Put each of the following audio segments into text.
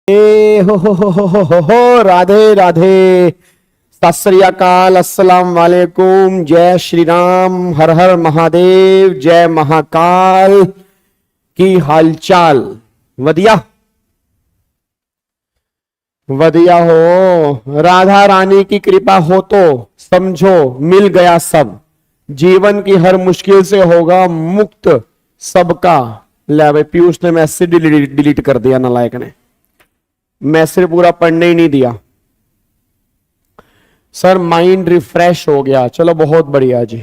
हो राधे राधे, सत श्री अकाल, अस्सलाम वालेकुम, जय श्री राम, हर हर महादेव, जय महाकाल। की हालचाल? वधिया वधिया हो। राधा रानी की कृपा हो तो समझो मिल गया सब, जीवन की हर मुश्किल से होगा मुक्त सबका। ले भाई, पीयूष ने मैसेज डिलीट कर दिया, नालायक ने मैसेज पूरा पढ़ने ही नहीं दिया। सर माइंड रिफ्रेश हो गया, चलो बहुत बढ़िया जी।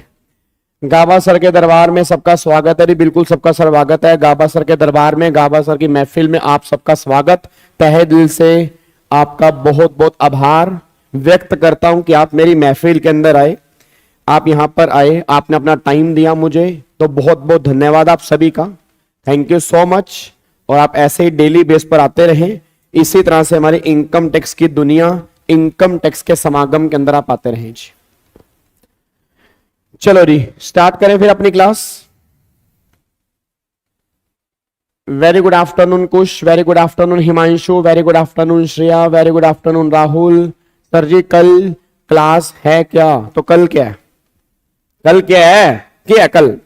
गाबा सर के दरबार में सबका स्वागत है। बिल्कुल सबका स्वागत है गाबा सर के दरबार में, गाबा सर की महफिल में आप सबका स्वागत। तहे दिल से आपका बहुत बहुत आभार व्यक्त करता हूं कि आप मेरी महफिल के अंदर आए, आप यहां पर आए, आपने अपना टाइम दिया मुझे, तो बहुत बहुत धन्यवाद आप सभी का। Thank you so much. और आप ऐसे ही डेली बेस पर आते रहें, इसी तरह से हमारे इनकम टैक्स की दुनिया, इनकम टैक्स के समागम के अंदर आप आते रहें जी। चलो जी स्टार्ट करें फिर अपनी class. Very good afternoon Kush, very good afternoon Himanshu, very good afternoon Shreya, very good afternoon Rahul. Sir ji कल क्लास है क्या? तो कल क्या है? कल क्या है कल?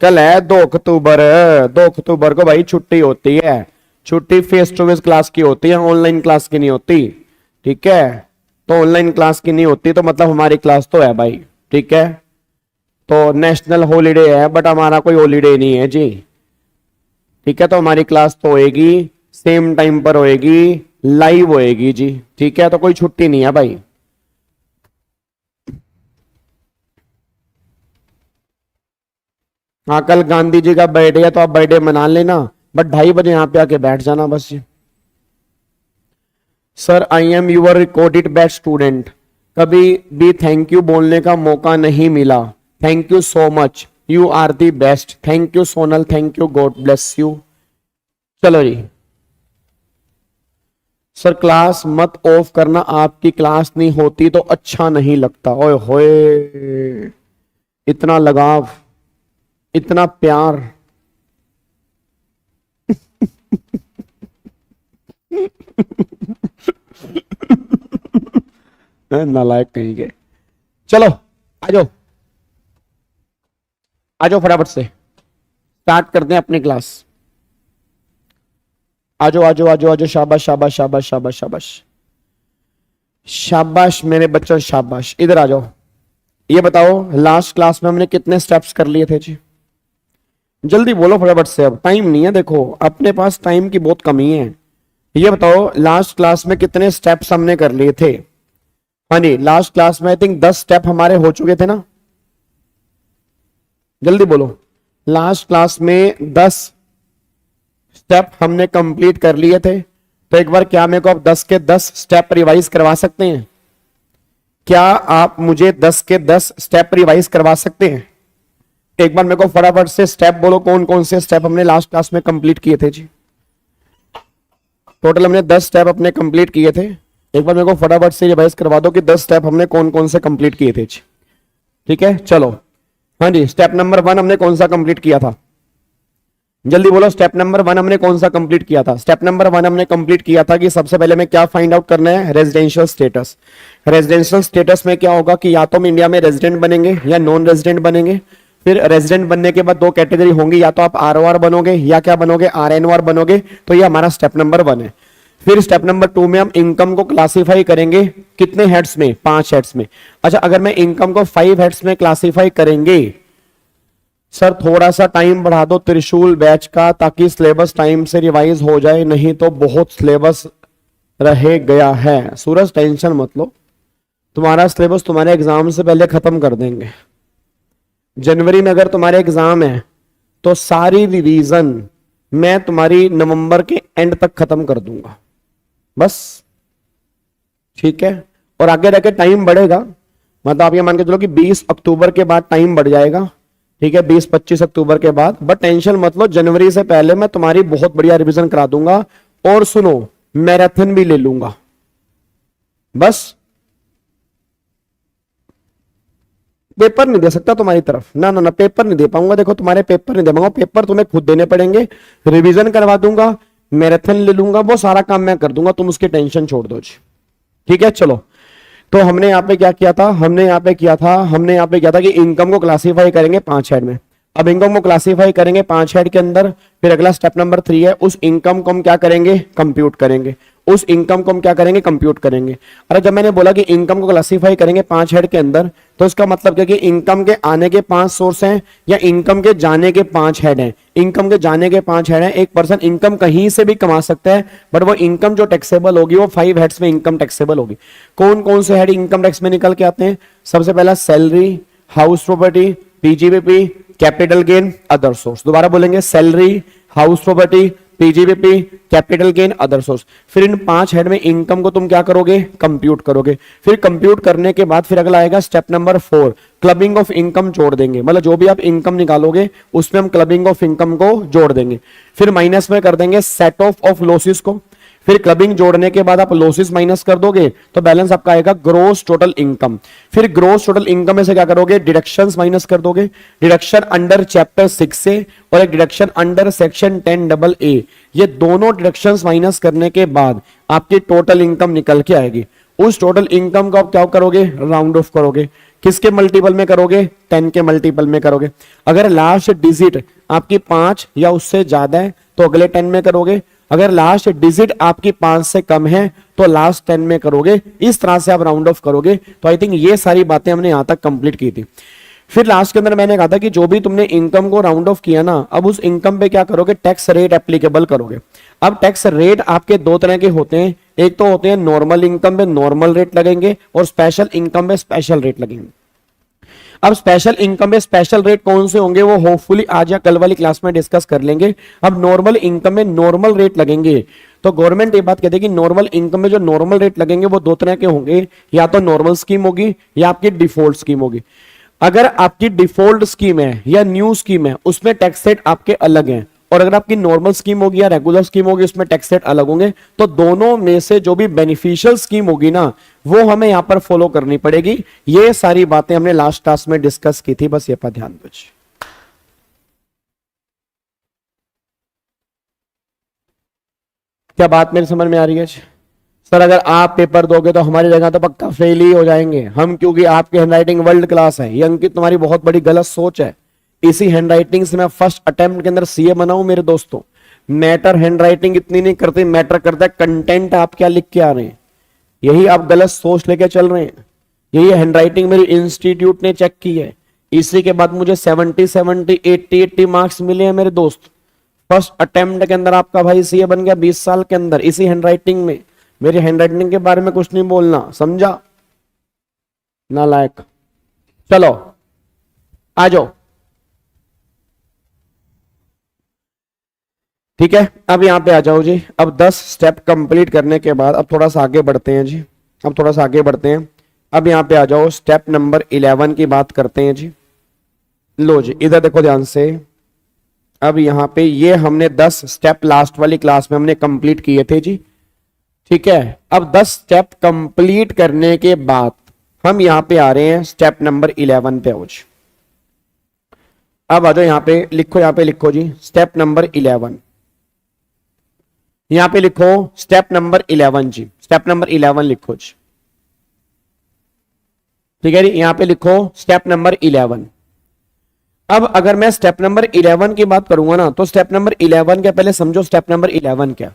कल है 2 अक्टूबर। 2 अक्टूबर को भाई छुट्टी होती है। छुट्टी फेस टू फेस क्लास की होती है, ऑनलाइन क्लास की नहीं होती। ठीक है, तो ऑनलाइन क्लास की नहीं होती तो मतलब हमारी क्लास तो है भाई। ठीक है, तो नेशनल हॉलीडे है बट हमारा कोई हॉलीडे नहीं है जी। ठीक है, तो हमारी क्लास तो होएगी, सेम टाइम पर होएगी, लाइव होएगी जी। ठीक है, तो कोई छुट्टी नहीं है भाई। हाँ कल गांधी जी का बर्थडे है तो आप बर्थडे मना लेना, बट 2:30 बजे यहां पे आके बैठ जाना बस जी। Sir I am your recorded best student, कभी भी थैंक यू बोलने का मौका नहीं मिला। Thank you so much, you are the best. Thank you Sonal, thank you, God bless you. चलो जी सर क्लास मत ऑफ करना, आपकी क्लास नहीं होती तो अच्छा नहीं लगता। ओए होए, इतना लगाव, इतना प्यार। नालायक कहीं के। चलो आ जाओ आ जाओ, फटाफट से स्टार्ट करते हैं अपनी क्लास। आ जाओ आ जाओ आ जाओ आ जाओ, शाबाश शाबाश शाबाश शाबाश शाबाश शाबाश मेरे बच्चों, शाबाश। इधर आ जाओ। ये बताओ लास्ट क्लास में हमने कितने स्टेप्स कर लिए थे जी? जल्दी बोलो फटाफट से, अब टाइम नहीं है, देखो अपने पास टाइम की बहुत कमी है। ये बताओ लास्ट क्लास में कितने स्टेप्स हमने कर लिए थे? हाँ जी, लास्ट क्लास में आई थिंक 10 स्टेप हमारे हो चुके थे ना। जल्दी बोलो। लास्ट क्लास में 10 स्टेप हमने कंप्लीट कर लिए थे, तो एक बार क्या मेरे को आप 10 के 10 स्टेप रिवाइज करवा सकते हैं? क्या आप मुझे 10 के 10 स्टेप रिवाइज करवा सकते हैं? एक बार मेरे को फटाफट से स्टेप बोलो, कौन कौन से स्टेप हमने लास्ट क्लास में कंप्लीट किए थे जी? टोटल हमने 10 स्टेप अपने कंप्लीट किए थे। एक बार मेरे को फटाफट से रिवाइज करवा दो कि 10 स्टेप हमने कौन कौन से कंप्लीट किए थे जी। ठीक है चलो। हाँ जी, स्टेप नंबर 1 हमने कौन सा कंप्लीट किया था? जल्दी बोलो, स्टेप नंबर 1 हमने कौन सा कंप्लीट किया था? स्टेप नंबर 1 हमने कंप्लीट किया था कि सबसे पहले हमें क्या फाइंड आउट करना है? Residential status. रेजिडेंशियल स्टेटस में क्या होगा कि या तो हम इंडिया में रेजिडेंट बनेंगे या नॉन रेजिडेंट बनेंगे। फिर रेजिडेंट बनने के बाद 2 कैटेगरी होंगी, या तो आप ROR बनोगे या क्या बनोगे, RNOR बनोगे। तो ये हमारा स्टेप नंबर 1 है। फिर स्टेप नंबर 2 में हम इनकम को क्लासिफाई करेंगे, कितने हेड्स में? 5 हेड्स में। अच्छा, अगर मैं इनकम को 5 हेड्स में क्लासिफाई करेंगे, सर थोड़ा सा टाइम बढ़ा दो त्रिशूल बैच का, ताकि सिलेबस टाइम से रिवाइज हो जाए, नहीं तो बहुत सिलेबस रह गया है। सूरज टेंशन मत लो, तुम्हारा सिलेबस तुम्हारे एग्जाम से पहले खत्म कर देंगे। जनवरी में अगर तुम्हारे एग्जाम है तो सारी रिवीजन मैं तुम्हारी नवंबर के एंड तक खत्म कर दूंगा बस। ठीक है, और आगे जाके टाइम बढ़ेगा, मतलब आप ये मान के चलो कि 20 अक्टूबर के बाद टाइम बढ़ जाएगा। ठीक है, 20-25 अक्टूबर के बाद। बट टेंशन मत लो, जनवरी से पहले मैं तुम्हारी बहुत बढ़िया रिवीजन करा दूंगा। और सुनो, मैराथन भी ले लूंगा बस। पेपर नहीं दे सकता तुम्हारी तरफ, ना ना ना, पेपर नहीं दे पाऊंगा। देखो तुम्हारे पेपर नहीं दे पाऊंगा, पेपर तुम्हें खुद देने पड़ेंगे। रिवीजन करवा दूंगा, मैराथन ले लूंगा, वो सारा काम मैं कर दूंगा, तुम उसकी टेंशन छोड़ दो जी। ठीक है चलो, तो हमने यहाँ पे क्या किया था, हमने यहाँ पे किया था कि इनकम को क्लासीफाई करेंगे 5 हेड में। अब इनकम को क्लासीफाई करेंगे 5 हेड के अंदर, फिर अगला स्टेप नंबर 3 है, उस इनकम को हम क्या करेंगे, कंप्यूट करेंगे। उस इनकम को हम क्या करेंगे, कंप्यूट करेंगे। अरे जब मैंने बोला कि इनकम को क्लासीफाई करेंगे 5 हेड के अंदर, तो इसका मतलब क्या कि इनकम के आने के 5 सोर्स हैं या इनकम के जाने के 5 हेड हैं। इनकम के जाने के 5 हेड हैं। एक पर्सन इनकम कहीं से भी कमा सकता है, बट वो इनकम जो टैक्सेबल होगी वो 5 हेड्स में इनकम टैक्सेबल होगी। कौन कौन से हेड इनकम टैक्स में निकल के आते हैं? सबसे पहला salary, house property, PGBP, capital gain, other source. दोबारा बोलेंगे, salary, house property, PGBP, capital gain, other source. फिर इन 5 हेड में इनकम को तुम क्या करोगे, कंप्यूट करोगे। फिर कंप्यूट करने के बाद फिर अगला आएगा step number 4, clubbing of income जोड़ देंगे। मतलब जो भी आप इनकम निकालोगे उसमें हम क्लबिंग ऑफ इनकम को जोड़ देंगे। फिर माइनस में कर देंगे सेट ऑफ लॉसेस को। फिर क्लबिंग जोड़ने के बाद आप लॉसेस माइनस कर दोगे तो बैलेंस आपका आएगा ग्रोस टोटल इनकम। फिर ग्रोस टोटल इनकम में से क्या करोगे, डिडक्शंस माइनस कर दोगे। डिडक्शन अंडर चैप्टर 6 से और एक डिडक्शन अंडर सेक्शन 10AA, ये दोनों डिडक्शंस माइनस करने के बाद आपकी टोटल इनकम निकल के आएगी। उस टोटल इनकम को आप क्या करोगे, राउंड ऑफ करोगे। किसके मल्टीपल में करोगे, 10 के मल्टीपल में करोगे। अगर लास्ट डिजिट आपकी 5 या उससे ज्यादा है तो अगले 10 में करोगे। अगर लास्ट डिजिट आपकी 5 से कम है तो लास्ट 10 में करोगे। इस तरह से आप राउंड ऑफ करोगे। तो आई थिंक ये सारी बातें हमने यहां तक कंप्लीट की थी। फिर लास्ट के अंदर मैंने कहा था कि जो भी तुमने इनकम को राउंड ऑफ किया ना, अब उस इनकम पे क्या करोगे, टैक्स रेट एप्लीकेबल करोगे। अब टैक्स रेट आपके 2 तरह के होते हैं। एक तो होते हैं नॉर्मल इनकम पे नॉर्मल रेट लगेंगे और स्पेशल इनकम पे स्पेशल रेट लगेंगे। अब स्पेशल इनकम में स्पेशल रेट कौन से होंगे वो होपफुली आज या कल वाली क्लास में डिस्कस कर लेंगे। अब नॉर्मल इनकम में नॉर्मल रेट लगेंगे तो गवर्नमेंट ये बात कहती है कि नॉर्मल इनकम में जो नॉर्मल रेट लगेंगे वो 2 तरह के होंगे, या तो नॉर्मल स्कीम होगी या आपकी डिफॉल्ट स्कीम होगी। अगर आपकी डिफॉल्ट स्कीम है या न्यू स्कीम है उसमें टैक्स रेट आपके अलग हैं, और अगर आपकी नॉर्मल स्कीम होगी या रेगुलर स्कीम होगी उसमें टैक्स रेट अलग होंगे। तो दोनों में से जो भी बेनिफिशियल स्कीम होगी ना वो हमें यहां पर फॉलो करनी पड़ेगी। ये सारी बातें हमने लास्ट क्लास में डिस्कस की थी, बस ये पर ध्यान दो। क्या बात मेरी समझ में आ रही है? सर अगर आप पेपर दोगे तो हमारी जगह तो पक्का फेल ही हो जाएंगे हम, क्योंकि आपकी हैंडराइटिंग वर्ल्ड क्लास है। ये अंकित तुम्हारी बहुत बड़ी गलत सोच है। इसी हैंडराइटिंग से मैं फर्स्ट अटेम्प्ट के अंदर सीए बना हूं मेरे दोस्तों। मैटर हैंडराइटिंग इतनी नहीं करती, मैटर करता है कंटेंट आप क्या लिख के आ रहे हैं। यही आप गलत सोच लेके चल रहे हैं। यही हैंडराइटिंग मेरी इंस्टीट्यूट ने चेक की है। इसी के बाद मुझे 70 80 मार्क्स मिले हैं मेरे दोस्त। फर्स्ट अटेम्प्ट के अंदर आपका भाई सीए बन गया 20 साल के अंदर इसी हैंडराइटिंग में। मेरी हैंडराइटिंग के बारे में कुछ नहीं बोलना, समझा नालायक। चलो आ जाओ, ठीक है। अब यहां पे आ जाओ जी। अब 10 स्टेप कंप्लीट करने के बाद अब थोड़ा सा आगे बढ़ते हैं जी। अब थोड़ा सा आगे बढ़ते हैं। अब यहां पे आ जाओ, स्टेप नंबर 11 की बात करते हैं जी। लो जी इधर देखो ध्यान से। अब यहां पे ये हमने 10 स्टेप लास्ट वाली क्लास में हमने कंप्लीट किए थे जी, ठीक है। अब 10 स्टेप कंप्लीट करने के बाद हम यहां पे आ रहे हैं स्टेप नंबर 11 पे। आओ जी, अब आ जाओ यहां पे लिखो, यहां पे लिखो जी स्टेप नंबर 11। यहां पे लिखो स्टेप नंबर 11 जी, स्टेप नंबर 11 लिखो जी, ठीक है जी। यहां पे लिखो स्टेप नंबर 11। अब अगर मैं स्टेप नंबर 11 की बात करूंगा ना तो स्टेप नंबर 11 के पहले समझो स्टेप नंबर 11 क्या।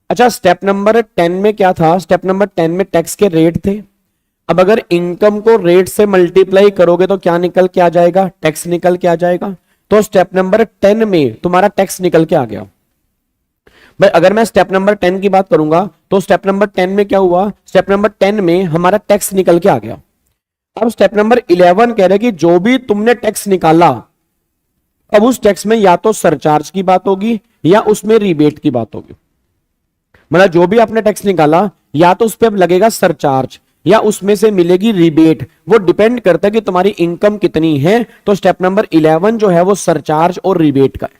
अच्छा, स्टेप नंबर 10 में क्या था? स्टेप नंबर 10 में टैक्स के रेट थे। अब अगर इनकम को रेट से मल्टीप्लाई करोगे तो क्या निकल के आ जाएगा? टैक्स निकल के आ जाएगा। तो स्टेप नंबर 10 में तुम्हारा टैक्स निकल के आ गया भाई। अगर मैं स्टेप नंबर 10 की बात करूंगा तो स्टेप नंबर 10 में क्या हुआ? स्टेप नंबर 10 में हमारा टैक्स निकल के आ गया। अब स्टेप नंबर 11 कह रहे कि जो भी तुमने टैक्स निकाला अब उस टैक्स में या तो सरचार्ज की बात होगी या उसमें रिबेट की बात होगी। मतलब जो भी आपने टैक्स निकाला या तो उस पर लगेगा सरचार्ज या उसमें से मिलेगी रिबेट। वो डिपेंड करता है कि तुम्हारी इनकम कितनी है। तो स्टेप नंबर 11 जो है वो सरचार्ज और रिबेट का है।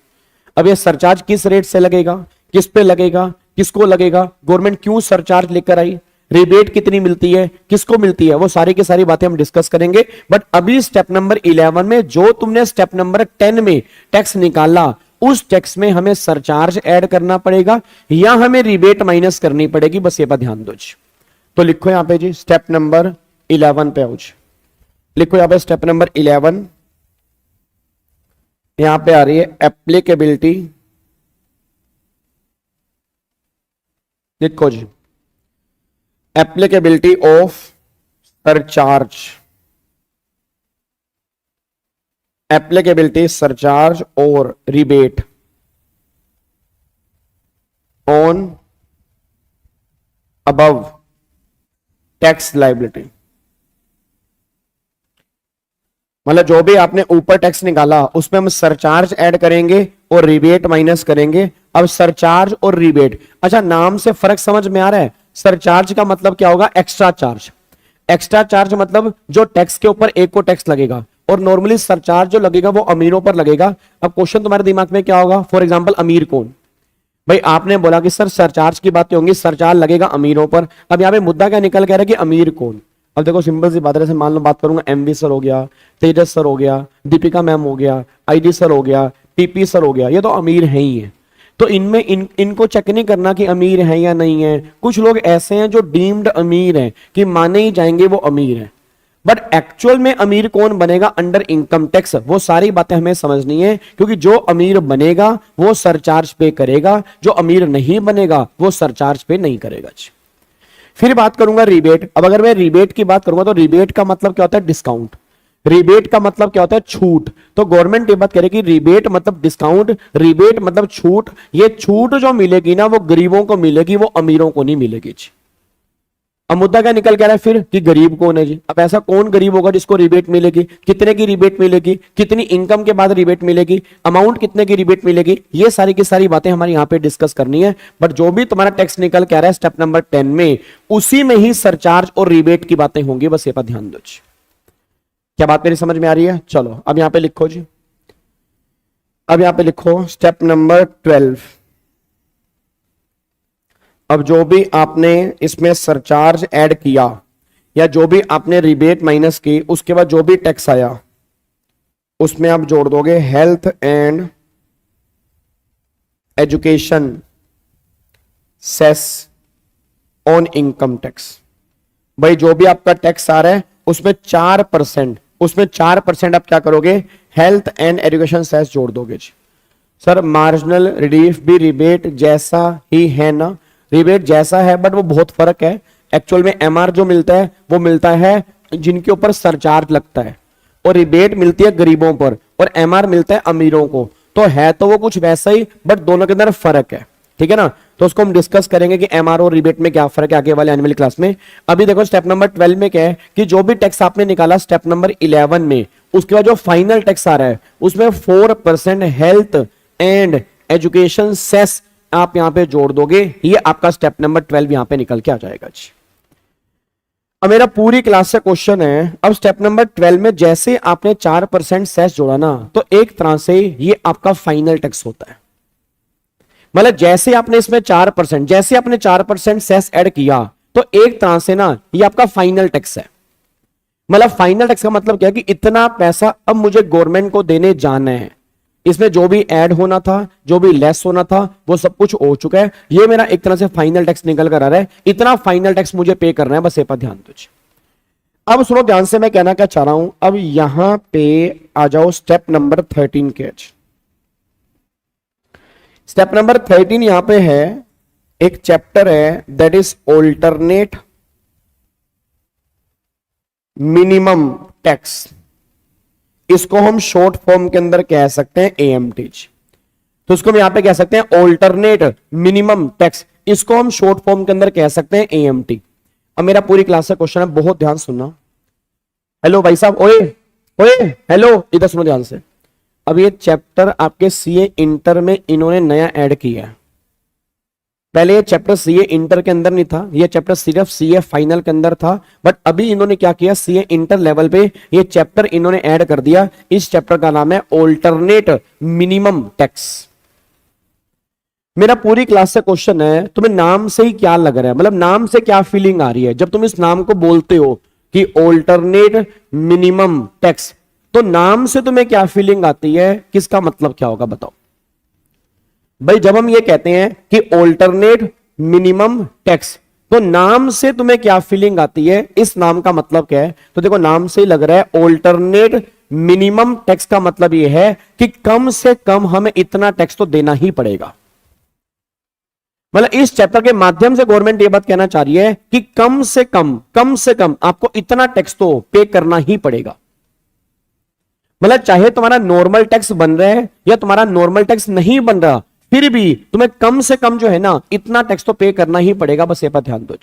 अब ये सरचार्ज किस रेट से लगेगा, किस पे लगेगा, किसको लगेगा, गवर्नमेंट क्यों सरचार्ज लेकर आई, रिबेट कितनी मिलती है, किसको मिलती है, वो सारी की सारी बातें हम डिस्कस करेंगे। बट अभी स्टेप नंबर 11 में जो तुमने स्टेप नंबर 10 में टैक्स निकाला उस टैक्स में हमें सरचार्ज ऐड करना पड़ेगा या हमें रिबेट माइनस करनी पड़ेगी, बस ये पर ध्यान दो जी। तो लिखो यहां पे जी स्टेप नंबर 11 पे आओ जी। लिखो यहां पे स्टेप नंबर 11, यहां पे आ रही है एप्लीकेबिलिटी। लिखो जी applicability of surcharge, applicability surcharge और rebate on above tax liability. मतलब जो भी आपने ऊपर टैक्स निकाला उसमें हम सरचार्ज ऐड करेंगे और रिबेट माइनस करेंगे। अब सरचार्ज और रिबेट, अच्छा नाम से फर्क समझ में आ रहा है। सरचार्ज का मतलब क्या होगा? Extra charge. एक्स्ट्रा चार्ज मतलब जो टैक्स के ऊपर एक को टैक्स लगेगा, और नॉर्मली सरचार्ज जो लगेगा वो अमीरों पर लगेगा। अब क्वेश्चन तुम्हारे दिमाग में क्या होगा? फॉर एग्जांपल अमीर कौन? भाई आपने बोला कि सर सरचार्ज की बातें होंगी, सरचार्ज लगेगा अमीरों पर। अब यहाँ पे मुद्दा क्या निकल के आ रहा है कि अमीर कौन? अब देखो सिंपल सी बात है, जैसे मान लो बात करूंगा एमवी सर हो गया, तेजस सर हो गया, दीपिका मैम हो गया, आईडी सर हो गया, टीपी सर हो गया, ये तो अमीर है ही है। तो इनमें इनको चेक नहीं करना कि अमीर है या नहीं है। कुछ लोग ऐसे हैं जो डीम्ड अमीर हैं कि माने ही जाएंगे वो अमीर है, बट एक्चुअल में अमीर कौन बनेगा अंडर इनकम टैक्स, वो सारी बातें हमें समझनी है। क्योंकि जो अमीर बनेगा वो सरचार्ज पे करेगा, जो अमीर नहीं बनेगा वो सरचार्ज पे नहीं करेगा। फिर बात करूंगा रिबेट। अब अगर मैं रिबेट की बात करूंगा तो रिबेट का मतलब क्या होता है? डिस्काउंट। रिबेट का मतलब क्या होता है? छूट। तो गवर्नमेंट ये बात करेगी रिबेट मतलब डिस्काउंट, रिबेट मतलब छूट। ये छूट जो मिलेगी ना वो गरीबों को मिलेगी, वो अमीरों को नहीं मिलेगी जी। अब मुद्दा क्या निकल के आ रहा है फिर कि गरीब कौन है जी? अब ऐसा कौन गरीब होगा जिसको रिबेट मिलेगी? कितने की रिबेट मिलेगी? कितनी इनकम के बाद रिबेट मिलेगी? अमाउंट कितने की रिबेट मिलेगी? ये सारी की सारी बातें हमारे यहाँ पे डिस्कस करनी है। बट जो भी तुम्हारा टेक्स्ट निकल के आ रहा है स्टेप नंबर 10 में, उसी में ही सरचार्ज और रिबेट की बातें होंगी, बस ये पर ध्यान दो। क्या बात मेरी समझ में आ रही है? चलो अब यहां पे लिखो जी, अब यहां पे लिखो स्टेप नंबर 12। अब जो भी आपने इसमें सरचार्ज ऐड किया या जो भी आपने रिबेट माइनस की, उसके बाद जो भी टैक्स आया उसमें आप जोड़ दोगे health and education cess on income tax. भाई जो भी आपका टैक्स आ रहा है उसमें 4%, उसमें 4% आप क्या करोगे? हेल्थ एंड एजुकेशन सेस जोड़ दोगे जी। सर मार्जिनल रिलीफ भी रिबेट जैसा ही है ना? रिबेट जैसा है बट वो बहुत फर्क है। एक्चुअल में एमआर जो मिलता है वो मिलता है जिनके ऊपर सरचार्ज लगता है, और रिबेट मिलती है गरीबों पर, और एमआर मिलता है अमीरों को। तो है तो वो कुछ वैसा ही, बट दोनों के अंदर फर्क है, ठीक है ना? तो उसको हम डिस्कस करेंगे कि एमआर और रिबेट में क्या फर्क है आगे वाले आने वाली क्लास में। अभी देखो स्टेप नंबर 12 में क्या है कि जो भी टैक्स आपने निकाला स्टेप नंबर 11 में, उसके बाद जो फाइनल टैक्स आ रहा है उसमें 4% हेल्थ एंड एजुकेशन सेस आप यहां पे जोड़ दोगे। ये आपका स्टेप नंबर 12 यहां पे निकल के आ जाएगा जी। अब मेरा पूरी क्लास से क्वेश्चन है, अब स्टेप नंबर 12 में जैसे आपने 4% सेस जोड़ा ना, तो एक तरह से ये आपका फाइनल टैक्स होता है। मतलब जैसे आपने इसमें 4%, जैसे आपने 4% सेस ऐड किया, तो एक तरह से ना ये आपका फाइनल टैक्स है। मतलब फाइनल टैक्स का मतलब क्या है कि इतना पैसा अब मुझे गवर्नमेंट को देने जाना है। इसमें जो भी ऐड होना था, जो भी लेस होना था, वो सब कुछ हो चुका है। ये मेरा एक तरह से फाइनल टैक्स निकल कर आ रहा है। इतना फाइनल टैक्स मुझे पे करना है, बस ये पर ध्यान दो। अब सुनो ध्यान से, मैं कहना क्या चाह रहा हूं। अब यहां पे आ जाओ स्टेप नंबर 13 के। स्टेप नंबर 13 यहां पे है, एक चैप्टर है that is alternate minimum tax. इसको हम शॉर्ट फॉर्म के अंदर कह सकते हैं एएमटी। तो इसको हम यहां पे कह सकते हैं ऑल्टरनेट मिनिमम टैक्स, इसको हम शॉर्ट फॉर्म के अंदर कह सकते हैं एएमटी। अब मेरा पूरी क्लास का क्वेश्चन है, बहुत ध्यान सुनना। हेलो भाई साहब, ओए ओए हेलो, इधर सुनो ध्यान से। अब ये चैप्टर आपके सीए इंटर में इन्होंने नया ऐड किया है। पहले ये चैप्टर सीए इंटर के अंदर नहीं था, ये चैप्टर सिर्फ सीए फाइनल के अंदर था। बट अभी इन्होंने क्या किया, सीए इंटर लेवल पे ये चैप्टर इन्होंने ऐड कर दिया। इस चैप्टर का नाम है ऑल्टरनेट मिनिमम टैक्स। मेरा पूरी क्लास से क्वेश्चन है, तुम्हें नाम से ही क्या लग रहा है? मतलब नाम से क्या फीलिंग आ रही है जब तुम इस नाम को बोलते हो कि ऑल्टरनेट मिनिमम टैक्स? तो नाम से तुम्हें क्या फीलिंग आती है, किसका मतलब क्या होगा बताओ? भाई जब हम ये कहते हैं कि ऑल्टरनेट मिनिमम टैक्स, तो नाम से तुम्हें क्या फीलिंग आती है, इस नाम का मतलब क्या है? तो देखो नाम से ही लग रहा है ऑल्टरनेट मिनिमम टैक्स का मतलब यह है कि कम से कम हमें इतना टैक्स तो देना ही पड़ेगा। मतलब इस चैप्टर के माध्यम से गवर्नमेंट ये बात कहना चाह रही है कि कम से कम आपको इतना टैक्स तो पे करना ही पड़ेगा। मतलब चाहे तुम्हारा नॉर्मल टैक्स बन रहा है या तुम्हारा नॉर्मल टैक्स नहीं बन रहा, फिर भी तुम्हें कम से कम जो है ना इतना टैक्स तो पे करना ही पड़ेगा। बस ये पर ध्यान दो।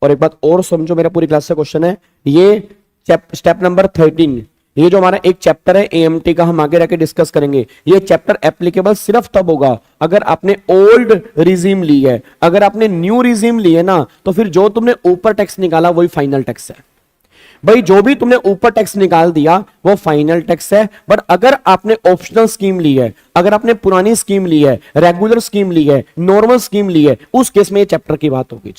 और एक बात और समझो, मेरा पूरी क्लास से क्वेश्चन है ये स्टेप नंबर 13, ये जो हमारा एक चैप्टर है एएमटी का, हम आगे रख के डिस्कस करेंगे। ये चैप्टर एप्लीकेबल सिर्फ तब होगा अगर आपने ओल्ड रिजीम ली है। अगर आपने न्यू रिजीम ली है ना, तो फिर जो तुमने ऊपर टैक्स निकाला वही फाइनल टैक्स है। भाई जो भी तुमने ऊपर टैक्स निकाल दिया वो फाइनल टैक्स है। बट अगर आपने ऑप्शनल स्कीम ली है, अगर आपने पुरानी स्कीम ली है, रेगुलर स्कीम ली है, नॉर्मल स्कीम ली है, उस केस में ये चैप्टर की बात होगी।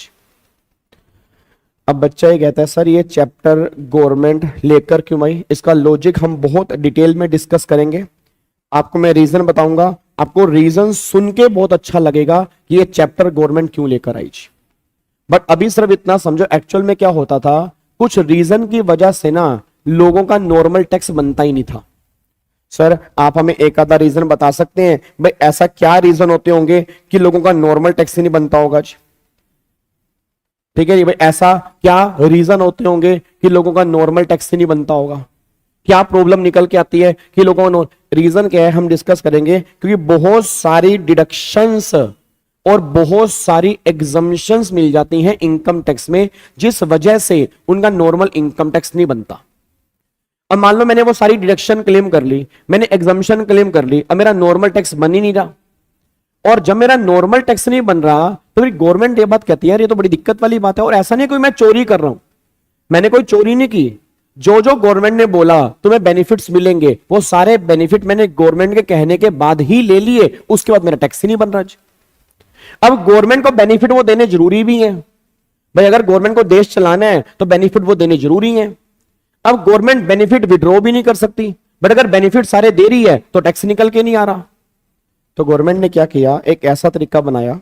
अब बच्चा ये कहता है सर ये चैप्टर गवर्नमेंट लेकर क्यों आई? इसका लॉजिक हम बहुत डिटेल में डिस्कस करेंगे। आपको मैं रीजन बताऊंगा, आपको रीजन सुन के बहुत अच्छा लगेगा कि ये चैप्टर गवर्नमेंट क्यों लेकर आई। बट अभी सिर्फ इतना समझो एक्चुअल में क्या होता था, कुछ रीजन की वजह से ना लोगों का नॉर्मल टैक्स बनता ही नहीं था। सर आप हमें एक आधा रीजन बता सकते हैं भाई ऐसा क्या रीजन होते होंगे कि लोगों का नॉर्मल टैक्स ही नहीं बनता होगा? ठीक है जी भाई, ऐसा क्या रीजन होते होंगे कि लोगों का नॉर्मल टैक्स ही नहीं बनता होगा? क्या प्रॉब्लम निकल के आती है कि लोगों को रीजन क्या है हम डिस्कस करेंगे। क्योंकि बहुत सारी डिडक्शंस और बहुत सारी एग्जम्पशंस मिल जाती हैं इनकम टैक्स में, जिस वजह से उनका नॉर्मल इनकम टैक्स नहीं बनता। अब मान लो मैंने वो सारी डिडक्शन क्लेम कर ली, मैंने एग्जम्पशन क्लेम कर ली, अब मेरा नॉर्मल टैक्स बन ही नहीं रहा। और जब मेरा नॉर्मल टैक्स नहीं बन रहा तो फिर गवर्नमेंट ये बात कहती है यार ये तो बड़ी दिक्कत वाली बात है। और ऐसा नहीं कोई मैं चोरी कर रहा हूं, मैंने कोई चोरी नहीं की। जो जो गवर्नमेंट ने बोला तुम्हें बेनिफिट्स मिलेंगे, वो सारे बेनिफिट मैंने गवर्नमेंट के कहने के बाद ही ले लिए, उसके बाद मेरा टैक्स ही नहीं बन रहा। अब गवर्नमेंट को बेनिफिट वो देने जरूरी भी है भाई, अगर गवर्नमेंट को देश चलाना है तो बेनिफिट वो देने जरूरी है। अब गवर्नमेंट बेनिफिट विड्रॉ भी नहीं कर सकती, बट अगर बेनिफिट सारे दे रही है तो टैक्स निकल के नहीं आ रहा। तो गवर्नमेंट ने क्या किया, एक ऐसा तरीका बनाया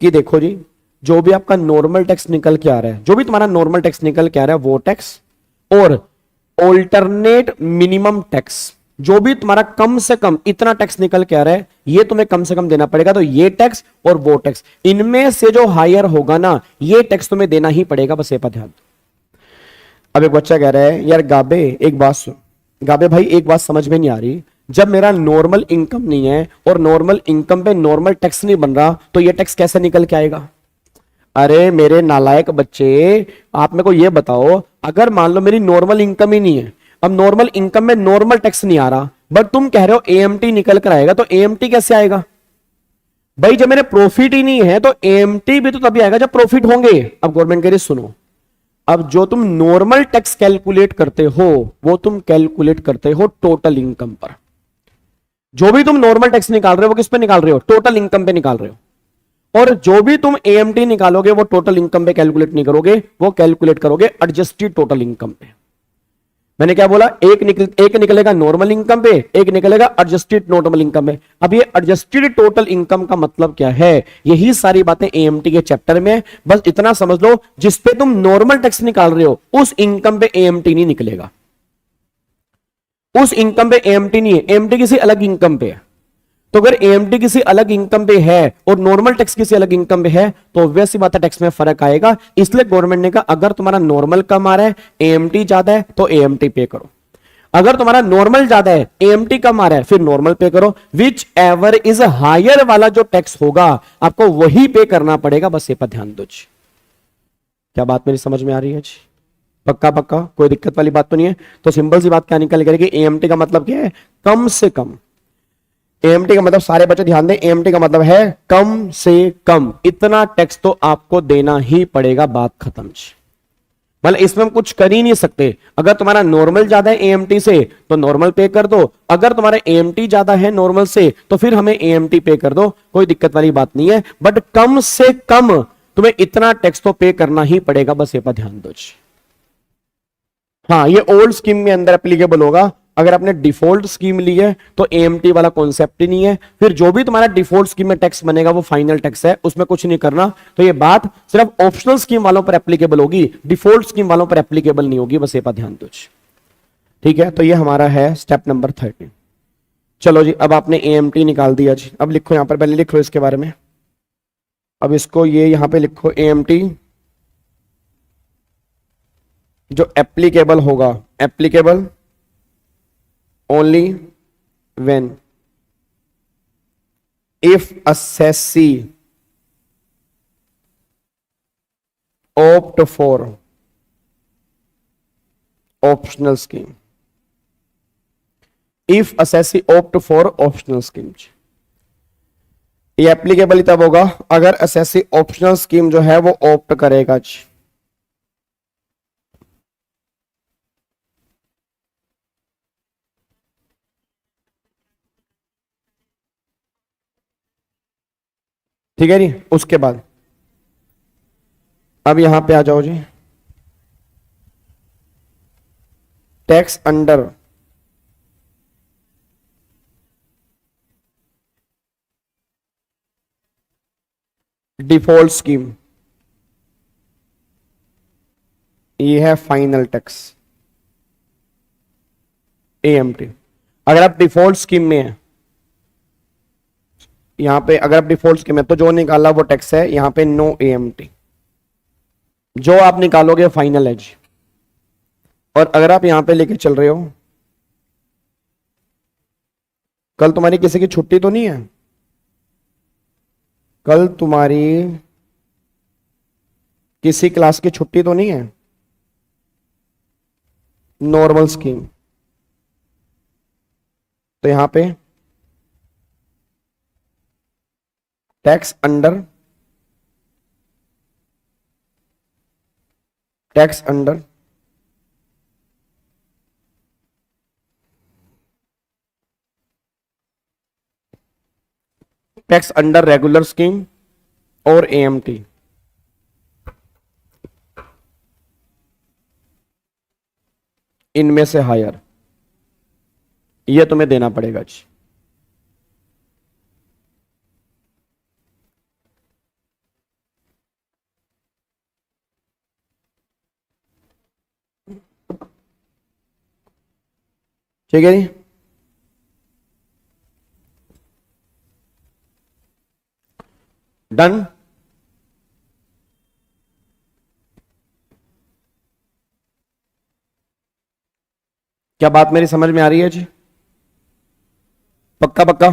कि देखो जी जो भी आपका नॉर्मल टैक्स निकल के आ रहा है, जो भी तुम्हारा नॉर्मल टैक्स निकल के आ रहा है वो टैक्स, और ऑल्टरनेट मिनिमम टैक्स जो भी तुम्हारा कम से कम इतना टैक्स निकल के आ रहा है ये तुम्हें कम से कम देना पड़ेगा। तो ये टैक्स और वो टैक्स, इनमें से जो हायर होगा ना ये टैक्स तुम्हें देना ही पड़ेगा। बस ये पर ध्यान। अब एक बच्चा कह रहा है यार गाबे एक बात सुन, गाबे भाई एक बात समझ में नहीं आ रही, जब मेरा नॉर्मल इनकम नहीं है और नॉर्मल इनकम पे नॉर्मल टैक्स नहीं बन रहा तो ये टैक्स कैसे निकल के आएगा? अरे मेरे नालायक बच्चे, आप मेरे को ये बताओ, अगर मान लो मेरी नॉर्मल इनकम ही नहीं है, अब नॉर्मल इनकम में नॉर्मल टैक्स नहीं आ रहा, बट तुम कह रहे हो एएमटी निकल कर आएगा, तो एएमटी कैसे आएगा? भाई जब मेरे प्रॉफिट ही नहीं है तो एएमटी भी तो तभी आएगा जब प्रॉफिट होंगे। अब गवर्नमेंट कह रही सुनो, अब जो तुम नॉर्मल टैक्स कैलकुलेट करते हो वो तुम कैलकुलेट करते हो टोटल इनकम पर। जो भी तुम नॉर्मल टैक्स निकाल रहे हो वो किस पे निकाल रहे हो? टोटल इनकम पे निकाल रहे हो। और जो भी तुम एएमटी निकालोगे वो टोटल इनकम पे कैलकुलेट नहीं करोगे, वो कैलकुलेट करोगे एडजस्टेड टोटल इनकम पे। मैंने क्या बोला, एक निकलेगा नॉर्मल इनकम पे, एक निकलेगा एडजस्टेड नॉर्मल इनकम पे। अब ये एडजस्टेड टोटल इनकम का मतलब क्या है, यही सारी बातें एएमटी के चैप्टर में। बस इतना समझ लो, जिस पे तुम नॉर्मल टैक्स निकाल रहे हो उस इनकम पे एएमटी नहीं निकलेगा, उस इनकम पे एएमटी नहीं है, एएमटी किसी अलग इनकम पे है। तो अगर एएमटी किसी अलग इनकम पे है और नॉर्मल टैक्स किसी अलग इनकम पे है तो ऑब्वियस सी बात है टैक्स में फर्क आएगा। इसलिए गवर्नमेंट ने कहा अगर तुम्हारा नॉर्मल कम आ रहा है, एएमटी ज्यादा है तो एएमटी पे करो। अगर तुम्हारा नॉर्मल ज्यादा है, एएमटी कम आ रहा है, फिर नॉर्मल पे करो। विच एवर इज हायर वाला जो टैक्स होगा आपको वही पे करना पड़ेगा। बस ये पर ध्यान दो। क्या बात मेरी समझ में आ रही है जी? पक्का पक्का, कोई दिक्कत वाली बात तो नहीं है। तो सिंपल सी बात क्या निकल करेगी, एएमटी का मतलब क्या है? कम से कम। एएमटी का मतलब, सारे बच्चे ध्यान दें, एएमटी का मतलब है कम से कम इतना टैक्स तो आपको देना ही पड़ेगा, बात खत्म। मतलब इसमें हम कुछ कर ही नहीं सकते। अगर तुम्हारा नॉर्मल ज्यादा है एएमटी से तो नॉर्मल पे कर दो, अगर तुम्हारा एएमटी ज्यादा है नॉर्मल से तो फिर हमें एएमटी पे कर दो, कोई दिक्कत वाली बात नहीं है। बट कम से कम तुम्हें इतना टैक्स तो पे करना ही पड़ेगा। बस ये पर ध्यान दो। हाँ, ये ओल्ड स्कीम में अंदर एप्लीकेबल होगा, अगर आपने डिफॉल्ट स्कीम ली है तो एएमटी वाला कॉन्सेप्ट ही नहीं है, फिर जो भी तुम्हारा डिफॉल्ट स्कीम में टैक्स बनेगा वो फाइनल टैक्स है, उसमें कुछ नहीं करना। तो ये बात सिर्फ ऑप्शनल स्कीम वालों पर एप्लीकेबल होगी, डिफॉल्ट स्कीम वालों पर एप्लीकेबल नहीं होगी, बस ये बात ध्यान दो। ठीक है, तो ये हमारा है स्टेप नंबर 13। चलो जी, अब आपने एएमटी निकाल दिया जी, अब लिखो यहां पर, पहले लिखो इसके बारे में, अब इसको ये यहां पे लिखो एएमटी जो एप्लीकेबल होगा, applicable only when if assessee opt for optional scheme, if assessee opt for optional scheme। ये एप्लीकेबल तब होगा अगर assessee ऑप्शनल स्कीम जो है वो ऑप्ट करेगा जी। ठीक है जी, उसके बाद अब यहां पे आ जाओ जी, टैक्स अंडर डिफॉल्ट स्कीम, ये है फाइनल टैक्स एएमटी। अगर आप डिफॉल्ट स्कीम में है, यहां पे अगर आप डिफॉल्ट स्कीम में, तो जो निकाला वो टैक्स है, यहां पे नो एएमटी, जो आप निकालोगे फाइनल है जी। और अगर आप यहां पे लेके चल रहे हो, कल तुम्हारी किसी की छुट्टी तो नहीं है, कल तुम्हारी किसी क्लास की छुट्टी तो नहीं है, नॉर्मल स्कीम, तो यहां पे tax under tax under tax under regular scheme और एएमटी, इनमें से हायर, ये तुम्हें देना पड़ेगा जी। ठीक है जी, डन। क्या बात मेरी समझ में आ रही है जी? पक्का पक्का?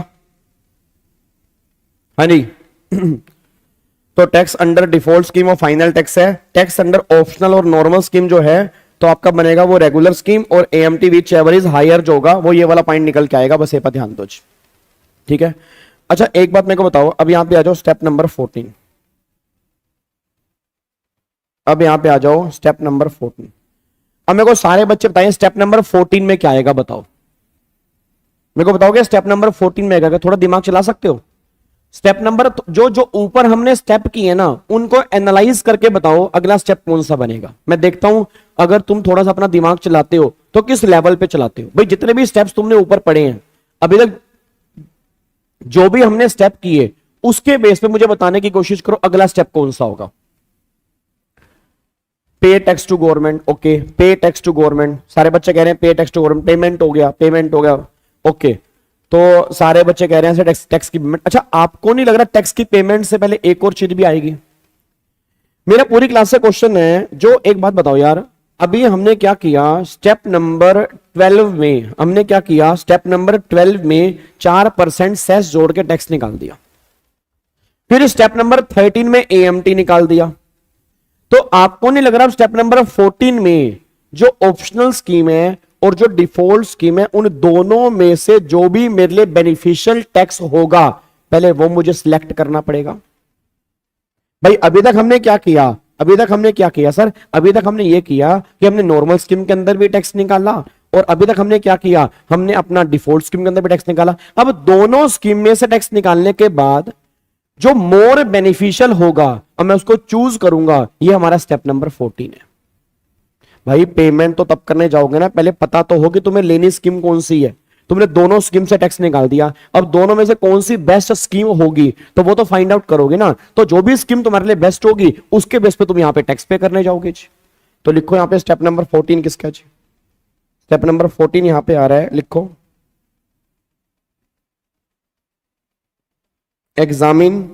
हाँ जी। तो टैक्स अंडर डिफॉल्ट स्कीम और फाइनल टैक्स है, टैक्स अंडर ऑप्शनल और नॉर्मल स्कीम जो है तो आपका बनेगा वो रेगुलर स्कीम, और AMT whichever is higher जो होगा वो ये वाला पॉइंट निकल के आएगा, बस ये पर ध्यान दो जी। ठीक है, अच्छा एक बात मेरे को बताओ, अब यहां पे आ जाओ स्टेप नंबर 14, अब यहां पे आ जाओ स्टेप नंबर 14। अब मेरे को सारे बच्चे बताइए स्टेप नंबर 14 में क्या आएगा, बताओ मेरे को, बताओगे स्टेप नंबर 14 में आएगा? थोड़ा दिमाग चला सकते हो? स्टेप नंबर जो जो ऊपर हमने स्टेप किए ना उनको एनालाइज करके बताओ अगला स्टेप कौन सा बनेगा। मैं देखता हूं अगर तुम थोड़ा सा अपना दिमाग चलाते हो तो किस लेवल पे चलाते हो। भाई जितने भी स्टेप्स तुमने ऊपर पढ़े हैं अभी तक, जो भी हमने स्टेप किए उसके बेस पे मुझे बताने की कोशिश करो अगला स्टेप कौन सा होगा। पे टैक्स टू गवर्नमेंट, ओके, पे टैक्स टू गवर्नमेंट, सारे बच्चे कह रहे हैं पे टैक्स टू गवर्नमेंट, पेमेंट हो गया, पेमेंट हो गया, ओके। तो सारे बच्चे कह रहे हैं टैक्स की पेमेंट। अच्छा आपको नहीं लग रहा टैक्स की पेमेंट से पहले एक और चीज भी आएगी? मेरा पूरी क्लास से क्वेश्चन है, जो एक बात बताओ यार, अभी हमने क्या किया स्टेप नंबर 12 में, हमने क्या किया स्टेप नंबर 12 में 4% सेस जोड़ के टैक्स निकाल दिया, फिर स्टेप नंबर 13 में एएमटी निकाल दिया। तो आपको नहीं लग रहा स्टेप नंबर 14 में जो ऑप्शनल स्कीम है और जो डिफॉल्ट स्कीम है उन दोनों में से जो भी मेरे लिए बेनिफिशियल टैक्स होगा पहले वो मुझे सिलेक्ट करना पड़ेगा। भाई अभी तक हमने क्या किया, अभी तक हमने क्या किया सर, अभी तक हमने ये किया कि हमने नॉर्मल स्कीम के अंदर भी टैक्स निकाला, और अभी तक हमने क्या किया, हमने अपना डिफॉल्ट स्कीम के अंदर भी टैक्स निकाला। अब दोनों स्कीम में से टैक्स निकालने के बाद जो मोर बेनिफिशियल होगा अब मैं उसको चूज करूंगा, ये हमारा स्टेप नंबर 14 है। भाई पेमेंट तो तब करने जाओगे ना, पहले पता तो हो कि तुम्हें लेनी स्कीम कौन सी है। तुमने दोनों स्कीम से टैक्स निकाल दिया, अब दोनों में से कौन सी बेस्ट स्कीम होगी तो वो तो फाइंड आउट करोगे ना। तो जो भी स्कीम तुम्हारे लिए बेस्ट होगी उसके बेस पे तुम यहां पे टैक्स पे करने जाओगे जी। तो लिखो यहां पे स्टेप नंबर 14 किसका जी? स्टेप नंबर 14 यहां पे आ रहा है, लिखो examine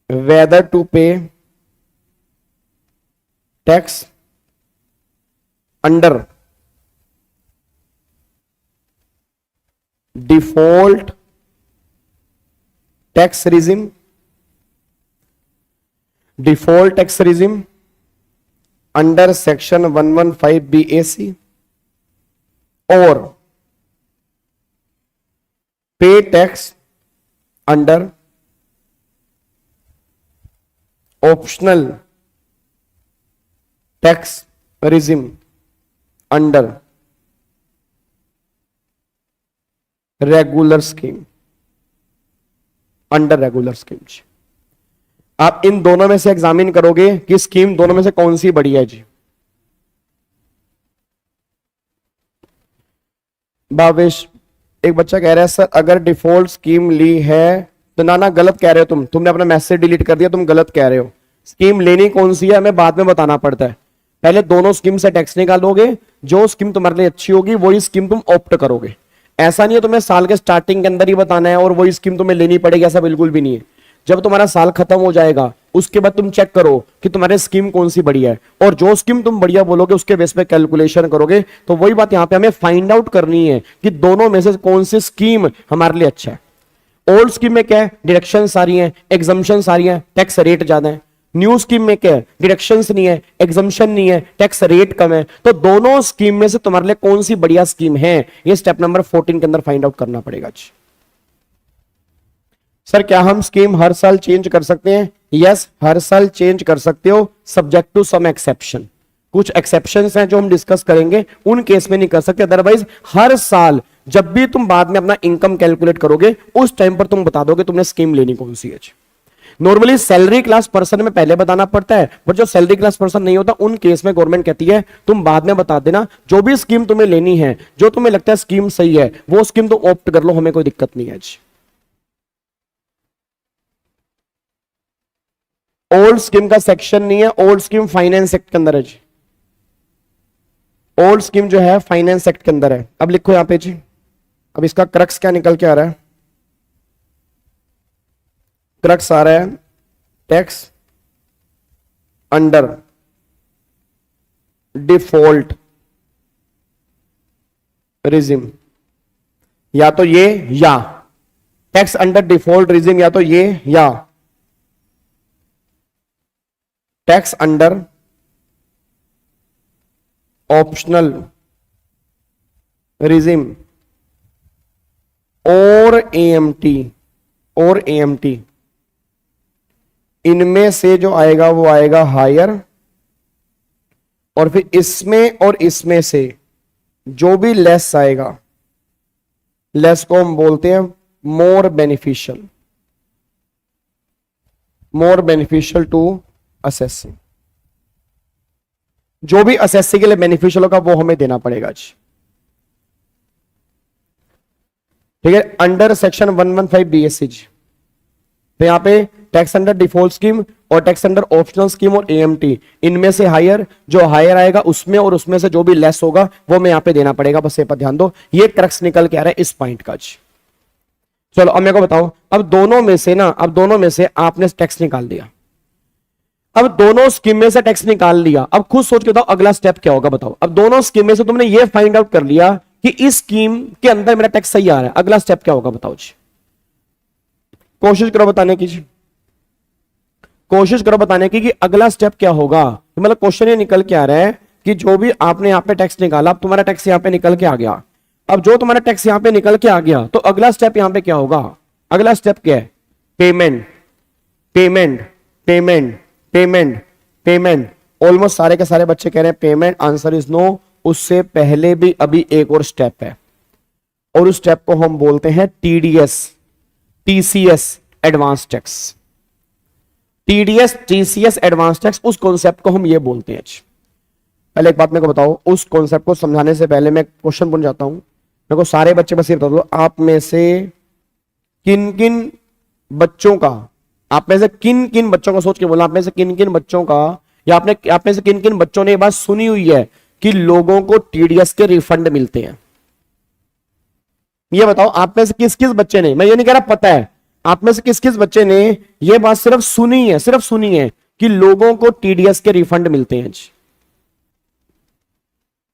whether to pay tax under default tax regime, default tax regime under section 115 BAC or pay tax under optional tax regime under regular scheme, under regular scheme. आप इन दोनों में से एग्जामिन करोगे कि स्कीम दोनों में से कौन सी बढ़िया है जी। भावेश, एक बच्चा कह रहा है सर अगर डिफॉल्ट स्कीम ली है तो ना गलत कह रहे हो तुमने अपना मैसेज डिलीट कर दिया, तुम गलत कह रहे हो। स्कीम लेनी कौन सी है हमें बाद में बताना पड़ता है, पहले दोनों स्कीम से टैक्स निकालोगे, जो स्कीम तुम्हारे लिए अच्छी होगी वही स्कीम तुम ऑप्ट करोगे। ऐसा नहीं है तुम्हें साल के स्टार्टिंग के अंदर ही बताना है और वही स्कीम तुम्हें लेनी पड़ेगी, ऐसा बिल्कुल भी नहीं है। जब तुम्हारा साल खत्म हो जाएगा उसके बाद तुम चेक करो कि तुम्हारे स्कीम कौन सी बढ़िया है, और जो स्कीम तुम बढ़िया बोलोगे उसके बेस पे कैलकुलेशन करोगे। तो वही बात यहां पे हमें फाइंड आउट करनी है कि दोनों में से कौन सी स्कीम हमारे लिए अच्छा है। ओल्ड स्कीम में क्या है, डिडक्शन सारी है, एग्जम्पशन सारी है, टैक्स रेट ज्यादा है। न्यू स्कीम में क्या है, डिडक्शंस नहीं है, एग्जम्पशन नहीं है, टैक्स रेट कम है। तो दोनों स्कीम में से तुम्हारे लिए कौन सी बढ़िया स्कीम है, ये स्टेप नंबर 14 के अंदर फाइंड आउट करना पड़ेगा। सर क्या हम स्कीम हर साल चेंज कर सकते हैं? यस, हर साल चेंज कर सकते हो, सब्जेक्ट टू सम एक्सेप्शन। कुछ एक्सेप्शंस हैं जो हम डिस्कस करेंगे, उन केस में नहीं कर सकते। अदरवाइज हर साल जब भी तुम बाद में अपना इनकम कैलकुलेट करोगे उस टाइम पर तुम बता दोगे तुमने स्कीम लेनी कौन सी है। नॉर्मली सैलरी क्लास पर्सन में पहले बताना पड़ता है, बट जो सैलरी क्लास पर्सन नहीं होता उन केस में गवर्नमेंट कहती है तुम बाद में बता देना, जो भी स्कीम तुम्हें लेनी है, जो तुम्हें लगता है स्कीम सही है वो स्कीम तुम ऑप्ट कर लो, हमें कोई दिक्कत नहीं है। ओल्ड स्कीम का सेक्शन नहीं है, ओल्ड स्कीम फाइनेंस एक्ट के अंदर है जी। ओल्ड स्कीम जो है फाइनेंस एक्ट के अंदर है। अब लिखो यहां पे जी, अब इसका क्रक्स क्या निकल के आ रहा है? क्रक्स आ रहा है टैक्स अंडर डिफॉल्ट रिजिम, या तो ये या टैक्स अंडर डिफॉल्ट रिजिम, या तो ये या टैक्स अंडर ऑप्शनल रिजिम और एएमटी, और एएमटी। इनमें से जो आएगा वो आएगा हायर, और फिर इसमें और इसमें से जो भी लेस आएगा, लेस को हम बोलते हैं more beneficial, more beneficial to assessee. जो भी असेसी के लिए बेनिफिशियल होगा वो हमें देना पड़ेगा जी। ठीक है, अंडर सेक्शन 115 बीएससी जी। तो यहां पे टैक्स अंडर डिफॉल्ट स्कीम और टैक्स अंडर ऑप्शनल स्कीम और एएमटी, इनमें से हायर, जो हायर आएगा उसमें और उसमें से जो भी लेस होगा वो मैं यहां पे देना पड़ेगा, बस ये पर ध्यान दो। ये क्रक्स निकल के आ रहा है इस पॉइंट का जी। चलो अब मेरे को बताओ, अब दोनों में से ना, अब दोनों में से आपने टैक्स निकाल दिया, अब दोनों स्कीम में से टैक्स निकाल लिया, अब खुद सोच के बताओ अगला स्टेप क्या होगा। बताओ, अब दोनों स्कीम में से तुमने ये फाइंड आउट कर लिया कि इस स्कीम के अंदर मेरा टैक्स सही आ रहा है, अगला स्टेप क्या होगा बताओ जी। कोशिश करो बताने की जी, कोशिश करो बताने की कि अगला स्टेप क्या होगा। तो मतलब क्वेश्चन ये निकल के आ रहा है कि जो भी आपने यहां पे टैक्स निकाला, अब तुम्हारा टैक्स यहां पे निकल के आ गया। अब जो तुम्हारा टैक्स यहां पे निकल के आ गया तो अगला स्टेप यहां पे क्या होगा? अगला स्टेप क्या है? Payment, payment, payment, payment, payment. Almost सारे के सारे बच्चे कह रहे हैं पेमेंट, आंसर इज नो। उससे पहले भी अभी एक और स्टेप है, और उस स्टेप को हम बोलते हैं TDS, TCS, advance tax. TDS TCS advance tax, उस कॉन्सेप्ट को हम ये बोलते हैं। पहले एक बात मेरे को बताओ, उस कॉन्सेप्ट को समझाने से पहले मैं क्वेश्चन पूछना चाहता हूं। मेरे को सारे बच्चे बस ये बता दो, आप में से किन किन बच्चों का, आप में से किन किन बच्चों का, सोच के बोला, आप में से किन किन बच्चों का, या आप में से किन किन बच्चों ने ये बात सुनी हुई है कि लोगों को टीडीएस के रिफंड मिलते हैं? ये बताओ, आप में से किस किस बच्चे ने, मैं ये नहीं कह रहा पता है, आप में से किस किस बच्चे ने ये बात सिर्फ सुनी है, सिर्फ सुनी है कि लोगों को टीडीएस के रिफंड मिलते हैं?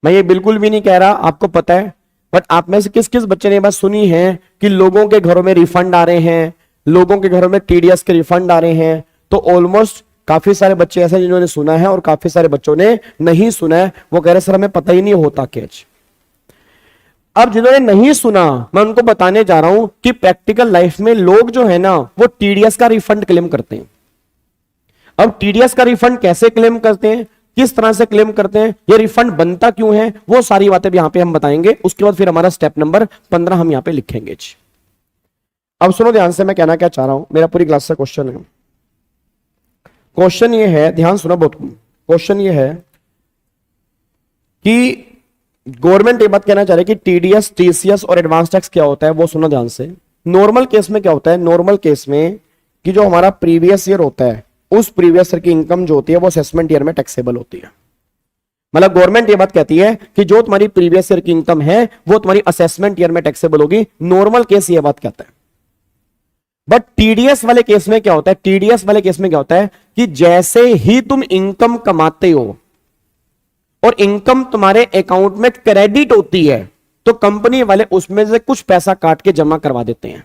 मैं ये बिल्कुल भी नहीं कह रहा आपको पता है, बट आप में से किस किस बच्चे ने ये बात सुनी है कि लोगों के घरों में रिफंड आ रहे हैं, लोगों के घरों में टीडीएस के रिफंड आ रहे हैं? तो ऑलमोस्ट काफी सारे बच्चे ऐसे जिन्होंने सुना है और काफी सारे बच्चों ने नहीं सुना है, वो कह रहे सर हमें पता ही नहीं होता कैच। अब जिन्होंने नहीं सुना, मैं उनको बताने जा रहा हूं कि प्रैक्टिकल लाइफ में लोग जो है ना, वो टीडीएस का रिफंड क्लेम करते हैं। अब टीडीएस का रिफंड कैसे क्लेम करते हैं, किस तरह से क्लेम करते हैं, ये रिफंड बनता क्यों है, वो सारी बातें भी यहां पे हम बताएंगे। उसके बाद फिर हमारा स्टेप नंबर 15 हम यहां पे लिखेंगे। अब सुनो ध्यान से, मैं कहना क्या चाह रहा हूं, मेरा पूरी क्लास से क्वेश्चन है। क्वेश्चन ये है, ध्यान सुनो बहुत, क्वेश्चन ये है कि गवर्नमेंट ये बात कहना चाह रही है कि टीडीएस टीसीएस और एडवांस टैक्स क्या होता है, वो सुनो ध्यान से। नॉर्मल केस में क्या होता है, नॉर्मल केस में कि जो हमारा प्रीवियस ईयर होता है, उस प्रीवियस ईयर की इनकम जो होती है वो असेसमेंट ईयर में टैक्सेबल होती है। मतलब गवर्नमेंट ये बात कहती है कि जो तुम्हारी प्रीवियस ईयर की इनकम है वो तुम्हारी असेसमेंट ईयर में टैक्सेबल होगी। नॉर्मल केस ये बात कहता है। बट टीडीएस वाले केस में क्या होता है, टीडीएस वाले केस में क्या होता है कि जैसे ही तुम इनकम कमाते हो और इनकम तुम्हारे अकाउंट में क्रेडिट होती है, तो कंपनी वाले उसमें से कुछ पैसा काट के जमा करवा देते हैं।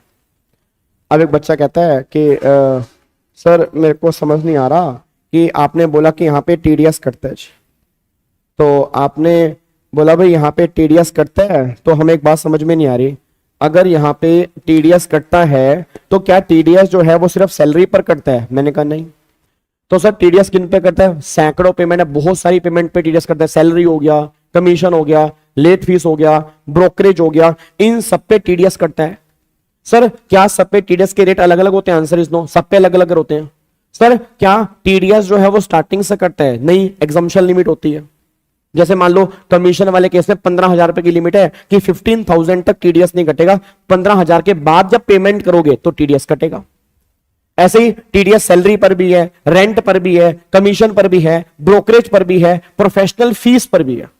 अब एक बच्चा कहता है कि सर मेरे को समझ नहीं आ रहा कि आपने बोला कि यहाँ पे टीडीएस कटता है, तो आपने बोला भाई यहाँ पे टीडीएस कटता है, तो हमें एक बात समझ में नहीं आ रही, अगर यहाँ पे टीडीएस कटता है तो क्या टीडीएस जो है वो सिर्फ सैलरी पर कटता है? मैंने कहा नहीं। तो सर टीडीएस किन पे करता है? सैकड़ों पेमेंट है, बहुत सारी पेमेंट पे टीडीएस करता है। सैलरी हो गया, कमीशन हो गया, लेट फीस हो गया, ब्रोकरेज हो गया, इन सब पे टीडीएस कटता है। सर क्या सब पे टीडीएस के रेट अलग अलग होते हैं? आंसर इज नो, सब पे अलग अलग होते हैं। सर क्या टीडीएस जो है वो स्टार्टिंग से कटता है? नहीं, एग्जम्पशन लिमिट होती है। जैसे मान लो कमीशन वाले केस में 15,000 रुपए की लिमिट है कि 15,000 तक टीडीएस नहीं कटेगा, 15,000 के बाद जब पेमेंट करोगे तो टीडीएस कटेगा। ऐसे ही टीडीएस सैलरी पर भी है, रेंट पर भी है, कमीशन पर भी है, ब्रोकरेज पर भी है, प्रोफेशनल फीस पर भी है।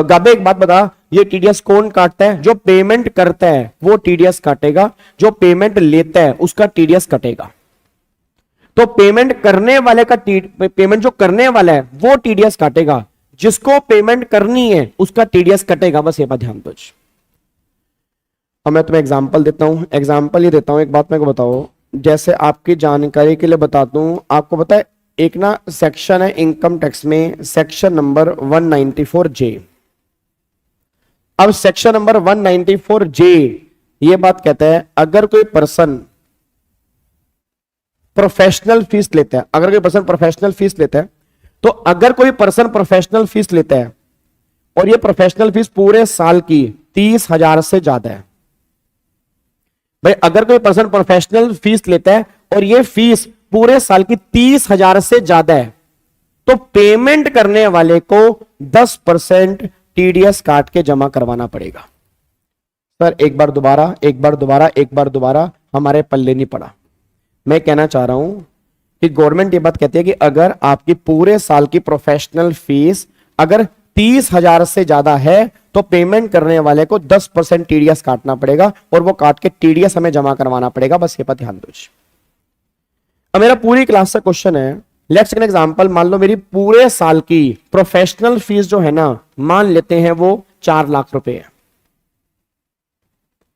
गाबे एक बात बता, ये टीडीएस कौन काटता है? जो पेमेंट करता है वो टीडीएस काटेगा, जो पेमेंट लेता है उसका टीडीएस कटेगा। तो पेमेंट करने वाले का पेमेंट जो करने वाला है वो टीडीएस काटेगा, जिसको पेमेंट करनी है उसका टीडीएस कटेगा। बस ये बात ध्यान दो। अब मैं तुम्हें एग्जांपल देता हूं, एग्जांपल ये देता हूं। एक बात मेरे को बताओ, जैसे आपकी जानकारी के लिए बता दूं, आपको पता है एक ना सेक्शन है इनकम टैक्स में, सेक्शन नंबर 194J। अब सेक्शन नंबर 194J ये बात कहता है, अगर कोई पर्सन प्रोफेशनल फीस लेता है, अगर कोई पर्सन प्रोफेशनल फीस लेता है, तो अगर कोई पर्सन प्रोफेशनल फीस लेता है और ये प्रोफेशनल फीस पूरे साल की 30,000 से ज्यादा है, भाई अगर कोई पर्सन प्रोफेशनल फीस लेता है और ये फीस पूरे साल की 30,000 से ज्यादा है, तो पेमेंट करने वाले को 10% टीडीएस काट के जमा करवाना पड़ेगा। सर एक बार दोबारा, एक बार दोबारा, एक बार दोबारा, हमारे पल्ले नहीं पड़ा। मैं कहना चाह रहा हूं कि गवर्नमेंट ये बात कहती है कि अगर आपकी पूरे साल की प्रोफेशनल फीस अगर 30,000 से ज्यादा है तो पेमेंट करने वाले को 10% टीडीएस काटना पड़ेगा और वो काट के टीडीएस हमें जमा करवाना पड़ेगा। बस ये बात ध्यान दो। अब मेरा पूरी क्लास से क्वेश्चन है, लेट्स टेक एन एग्जांपल। मान लो मेरी पूरे साल की प्रोफेशनल फीस जो है ना, मान लेते हैं वो 4 लाख रुपए है।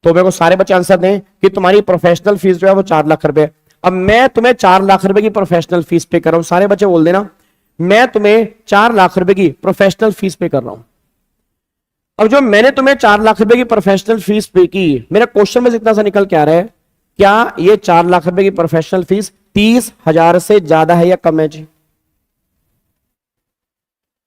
तो मेरे को सारे बच्चे आंसर दें कि तुम्हारी प्रोफेशनल फीस जो है वो 4 लाख रुपए। अब मैं तुम्हें 4 लाख रुपए की प्रोफेशनल फीस पे कर रहा हूं, सारे बच्चे बोल देना मैं तुम्हें 4 लाख रुपए की प्रोफेशनल फीस पे कर रहा हूं। अब जो मैंने तुम्हें 4 लाख रुपए की प्रोफेशनल फीस पे की, मेरा क्वेश्चन में इतना सा निकल के आ रहा है, क्या ये 4 लाख रुपए की प्रोफेशनल फीस 30,000 से ज्यादा है या कम है जी?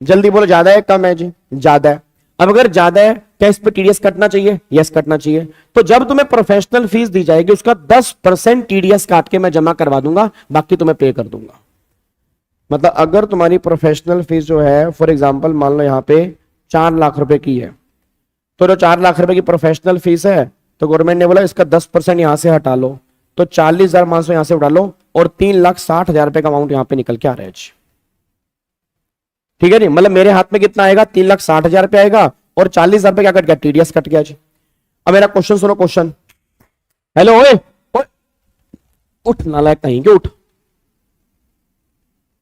जल्दी बोलो, ज्यादा है कम है जी? ज्यादा है। अब अगर ज्यादा है, क्या इस पे टीडीएस कटना चाहिए? यस कटना चाहिए। तो जब तुम्हें प्रोफेशनल फीस दी जाएगी उसका 10% टीडीएस काट के मैं जमा करवा दूंगा, बाकी तुम्हें पे कर दूंगा। मतलब अगर तुम्हारी प्रोफेशनल फीस जो है फॉर एग्जांपल मान लो यहां पे 4 लाख रुपए की है, तो जो 4 लाख रुपए की प्रोफेशनल फीस है तो गवर्नमेंट ने बोला इसका 10% यहां से हटा लो, तो 40,500 यहां से उड़ा लो और 3,60,000 रुपए का अमाउंट यहां पे निकल के आ रहा है। ठीक है जी, मतलब मेरे हाथ में कितना आएगा? 3,60,000 रुपए आएगा और 40,000 रुपए क्या कट गया? टीडीएस कट गया जी। अब मेरा क्वेश्चन सुनो, क्वेश्चन। हेलो ओए, ओए उठ नालायक कहीं के, उठ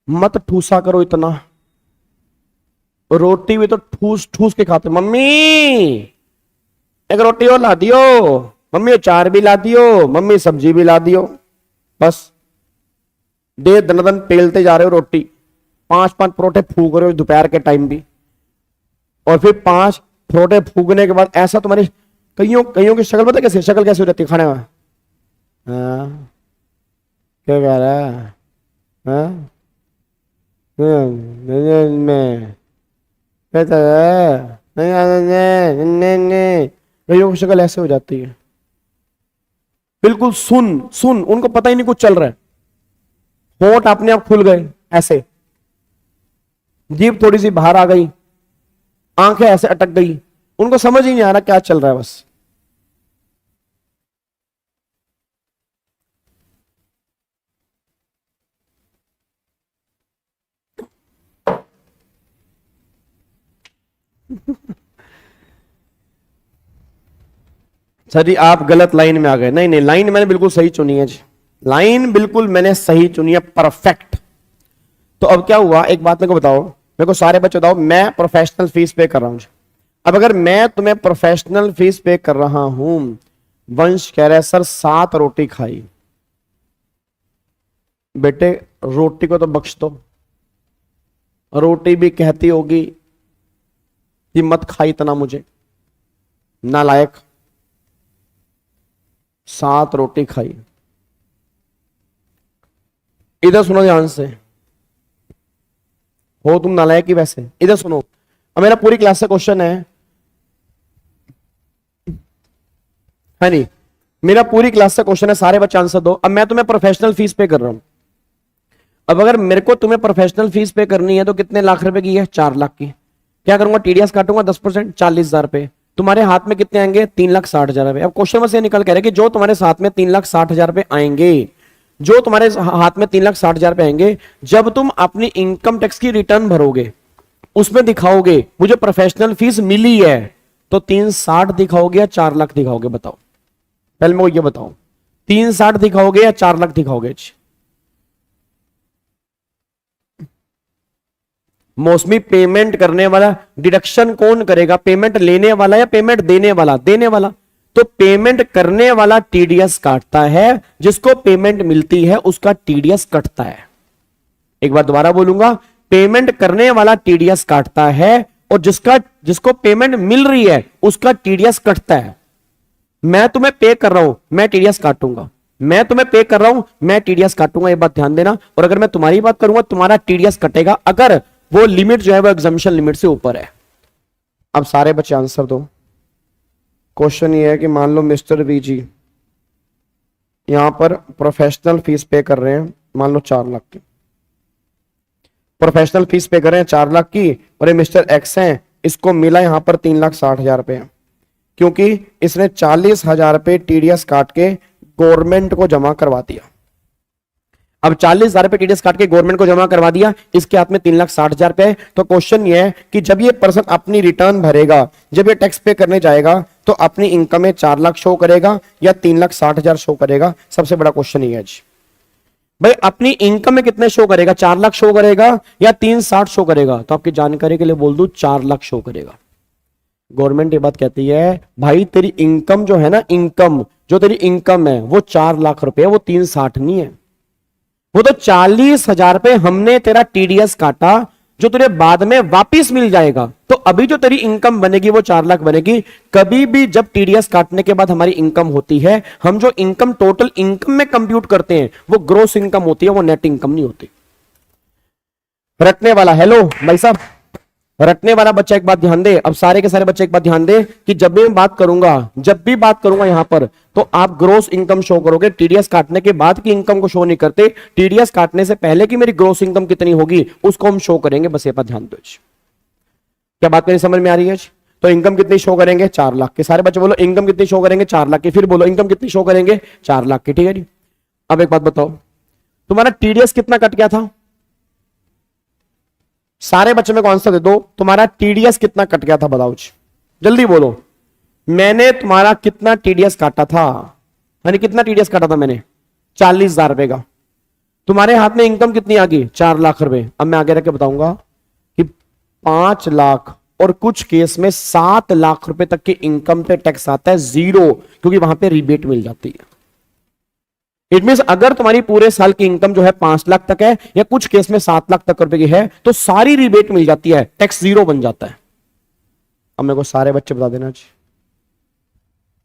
मत ठूसा करो इतना, रोटी भी तो ठूस ठूस के खाते। मम्मी एक रोटी और ला दियो, मम्मी अचार भी ला दियो, मम्मी सब्जी भी ला दियो। बस दे दन पेलते जा रहे हो रोटी, 5-5 परोठे फूक रहे हो दोपहर के टाइम भी, और फिर 5 परोठे फूकने के बाद ऐसा तुम्हारी कईयों की शक्ल पता कैसे, शक्ल कैसे हो जाती है खाने में? हाँ क्या कह रहा है? हाँ कईयों की शक्ल ऐसे हो जाती है, बिल्कुल सुन सुन, उनको पता ही नहीं कुछ चल रहा है, होंठ अपने आप खुल गए ऐसे, जीभ थोड़ी सी बाहर आ गई, आंखें ऐसे अटक गई, उनको समझ ही नहीं आ रहा क्या चल रहा है बस। सर जी आप गलत लाइन में आ गए। नहीं नहीं, लाइन मैंने बिल्कुल सही चुनी है जी, लाइन बिल्कुल मैंने सही चुनी है, परफेक्ट। तो अब क्या हुआ, एक बात मेरे को बताओ, मेरे को सारे बच्चे बताओ, मैं प्रोफेशनल फीस पे कर रहा हूं। अब अगर मैं तुम्हें प्रोफेशनल फीस पे कर रहा हूं, वंश कह रहा है सर 7 रोटी खाई। बेटे रोटी को तो बख्श दो, रोटी भी कहती होगी कि मत खाई इतना मुझे, नालायक। 7 रोटी खाई। इधर सुनो ध्यान से, हो तुम नालायक ही वैसे, इधर सुनो। अब मेरा पूरी क्लास से क्वेश्चन है, नहीं मेरा पूरी क्लास से क्वेश्चन है, सारे बच्चे आंसर दो। अब मैं तुम्हें प्रोफेशनल फीस पे कर रहा हूं, अब अगर मेरे को तुम्हें प्रोफेशनल फीस पे करनी है तो कितने लाख रुपए की है? 4 लाख की। क्या करूंगा? टीडीएस काटूंगा 10%, 40,000 रुपए। तुम्हारे हाथ में कितने आएंगे? 3,60,000 रुपए। अब क्वेश्चन बस ये निकल के रहे कि जो तुम्हारे साथ में 3,60,000 रुपए आएंगे, जो तुम्हारे हाथ में 3,60,000 रुपए आएंगे, जब तुम अपनी इनकम टैक्स की रिटर्न भरोगे उसमें दिखाओगे मुझे प्रोफेशनल फीस मिली है, तो 360 दिखाओगे या 4 लाख दिखाओगे? बताओ पहले मैं ये बताओ, 360 दिखाओगे या 4 लाख दिखाओगे? मौसमी पेमेंट करने वाला, डिडक्शन कौन करेगा? पेमेंट लेने वाला या पेमेंट देने वाला? देने वाला। तो पेमेंट करने वाला टीडीएस काटता है, जिसको पेमेंट मिलती है उसका टीडीएस कटता है। एक बार दोबारा बोलूंगा, पेमेंट करने वाला टीडीएस काटता है और जिसको पेमेंट मिल रही है उसका टीडीएस कटता है। मैं तुम्हें पे कर रहा हूं, मैं टीडीएस काटूंगा, मैं तुम्हें पे कर रहा हूं, मैं टीडीएस काटूंगा, ये बात ध्यान देना। और अगर मैं तुम्हारी बात करूंगा तुम्हारा टीडीएस कटेगा, अगर वो लिमिट जो है वो एग्जम्पशन लिमिट से ऊपर है। अब सारे बच्चे आंसर दो। क्वेश्चन ये है कि मान लो मिस्टर वी जी यहां पर प्रोफेशनल फीस पे कर रहे हैं, मान लो 4 लाख की प्रोफेशनल फीस पे कर रहे हैं, 4 लाख की, और ये मिस्टर एक्स हैं, इसको मिला यहां पर 3,60,000 रुपए, क्योंकि इसने 40,000 रुपए टीडीएस काट के गवर्नमेंट को जमा करवा दिया। अब 40,000 रुपए टीडीएस काट के गवर्नमेंट को जमा करवा दिया, इसके हाथ में 3,60,000 रुपए। तो क्वेश्चन ये है कि जब ये पर्सन अपनी रिटर्न भरेगा, जब ये टैक्स पे करने जाएगा, तो अपनी इनकम में 4 लाख शो करेगा या 3,60,000 शो करेगा? सबसे बड़ा क्वेश्चन ये है जी भाई, अपनी इनकम में कितने शो करेगा? 4 लाख शो करेगा या 360 शो करेगा? तो आपकी जानकारी के लिए बोल दूं, 4 लाख शो करेगा। गवर्नमेंट ये बात कहती है भाई तेरी इनकम जो है ना, इनकम जो तेरी इनकम है वो 4 लाख रुपए है, वो 360 नहीं है, वो तो 40,000 रुपए हमने तेरा टीडीएस काटा, जो तुझे बाद में वापिस मिल जाएगा। तो अभी जो तेरी इनकम बनेगी वो 4 लाख बनेगी। कभी भी जब टीडीएस काटने के बाद हमारी इनकम होती है, हम जो इनकम टोटल इनकम में कंप्यूट करते हैं वो ग्रोस इनकम होती है, वो नेट इनकम नहीं होती। रटने वाला, हेलो भाई साहब, रटने वाला बच्चा एक बात ध्यान दे, अब सारे के सारे बच्चे एक बात ध्यान दे कि जब भी मैं बात करूंगा, जब भी बात करूंगा यहां पर, तो आप ग्रोस इनकम शो करोगे। टीडीएस काटने के बाद की इनकम को शो नहीं करते, टीडीएस काटने से पहले की मेरी ग्रोस इनकम कितनी होगी उसको हम शो करेंगे। बस ये बात ध्यान दो। क्या बात मेरी समझ में आ रही है? तो इनकम कितनी शो करेंगे? 4 लाख की। सारे बच्चे बोलो इनकम कितनी शो करेंगे? 4 लाख की। फिर बोलो इनकम कितनी शो करेंगे? 4 लाख की। ठीक है जी। अब एक बात बताओ, तुम्हारा टीडीएस कितना कट गया था? सारे बच्चे में आंसर दे दो, तुम्हारा टीडीएस कितना कट गया था? बताओ जल्दी बोलो। मैंने तुम्हारा कितना टीडीएस काटा था? यानी कितना टीडीएस काटा था मैंने? 40,000 रुपए का। तुम्हारे हाथ में इनकम कितनी आ गई? 4 लाख रुपए। अब मैं आगे रख के बताऊंगा कि 5 लाख और कुछ केस में 7 लाख रुपए तक की इनकम पे टैक्स आता है 0, क्योंकि वहां पे रिबेट मिल जाती है। इट मीन अगर तुम्हारी पूरे साल की इनकम जो है 5 लाख तक है या कुछ केस में 7 लाख तक रुपए की है, तो सारी रिबेट मिल जाती है, टैक्स 0 बन जाता है। अब मेरे को सारे बच्चे बता देना जी।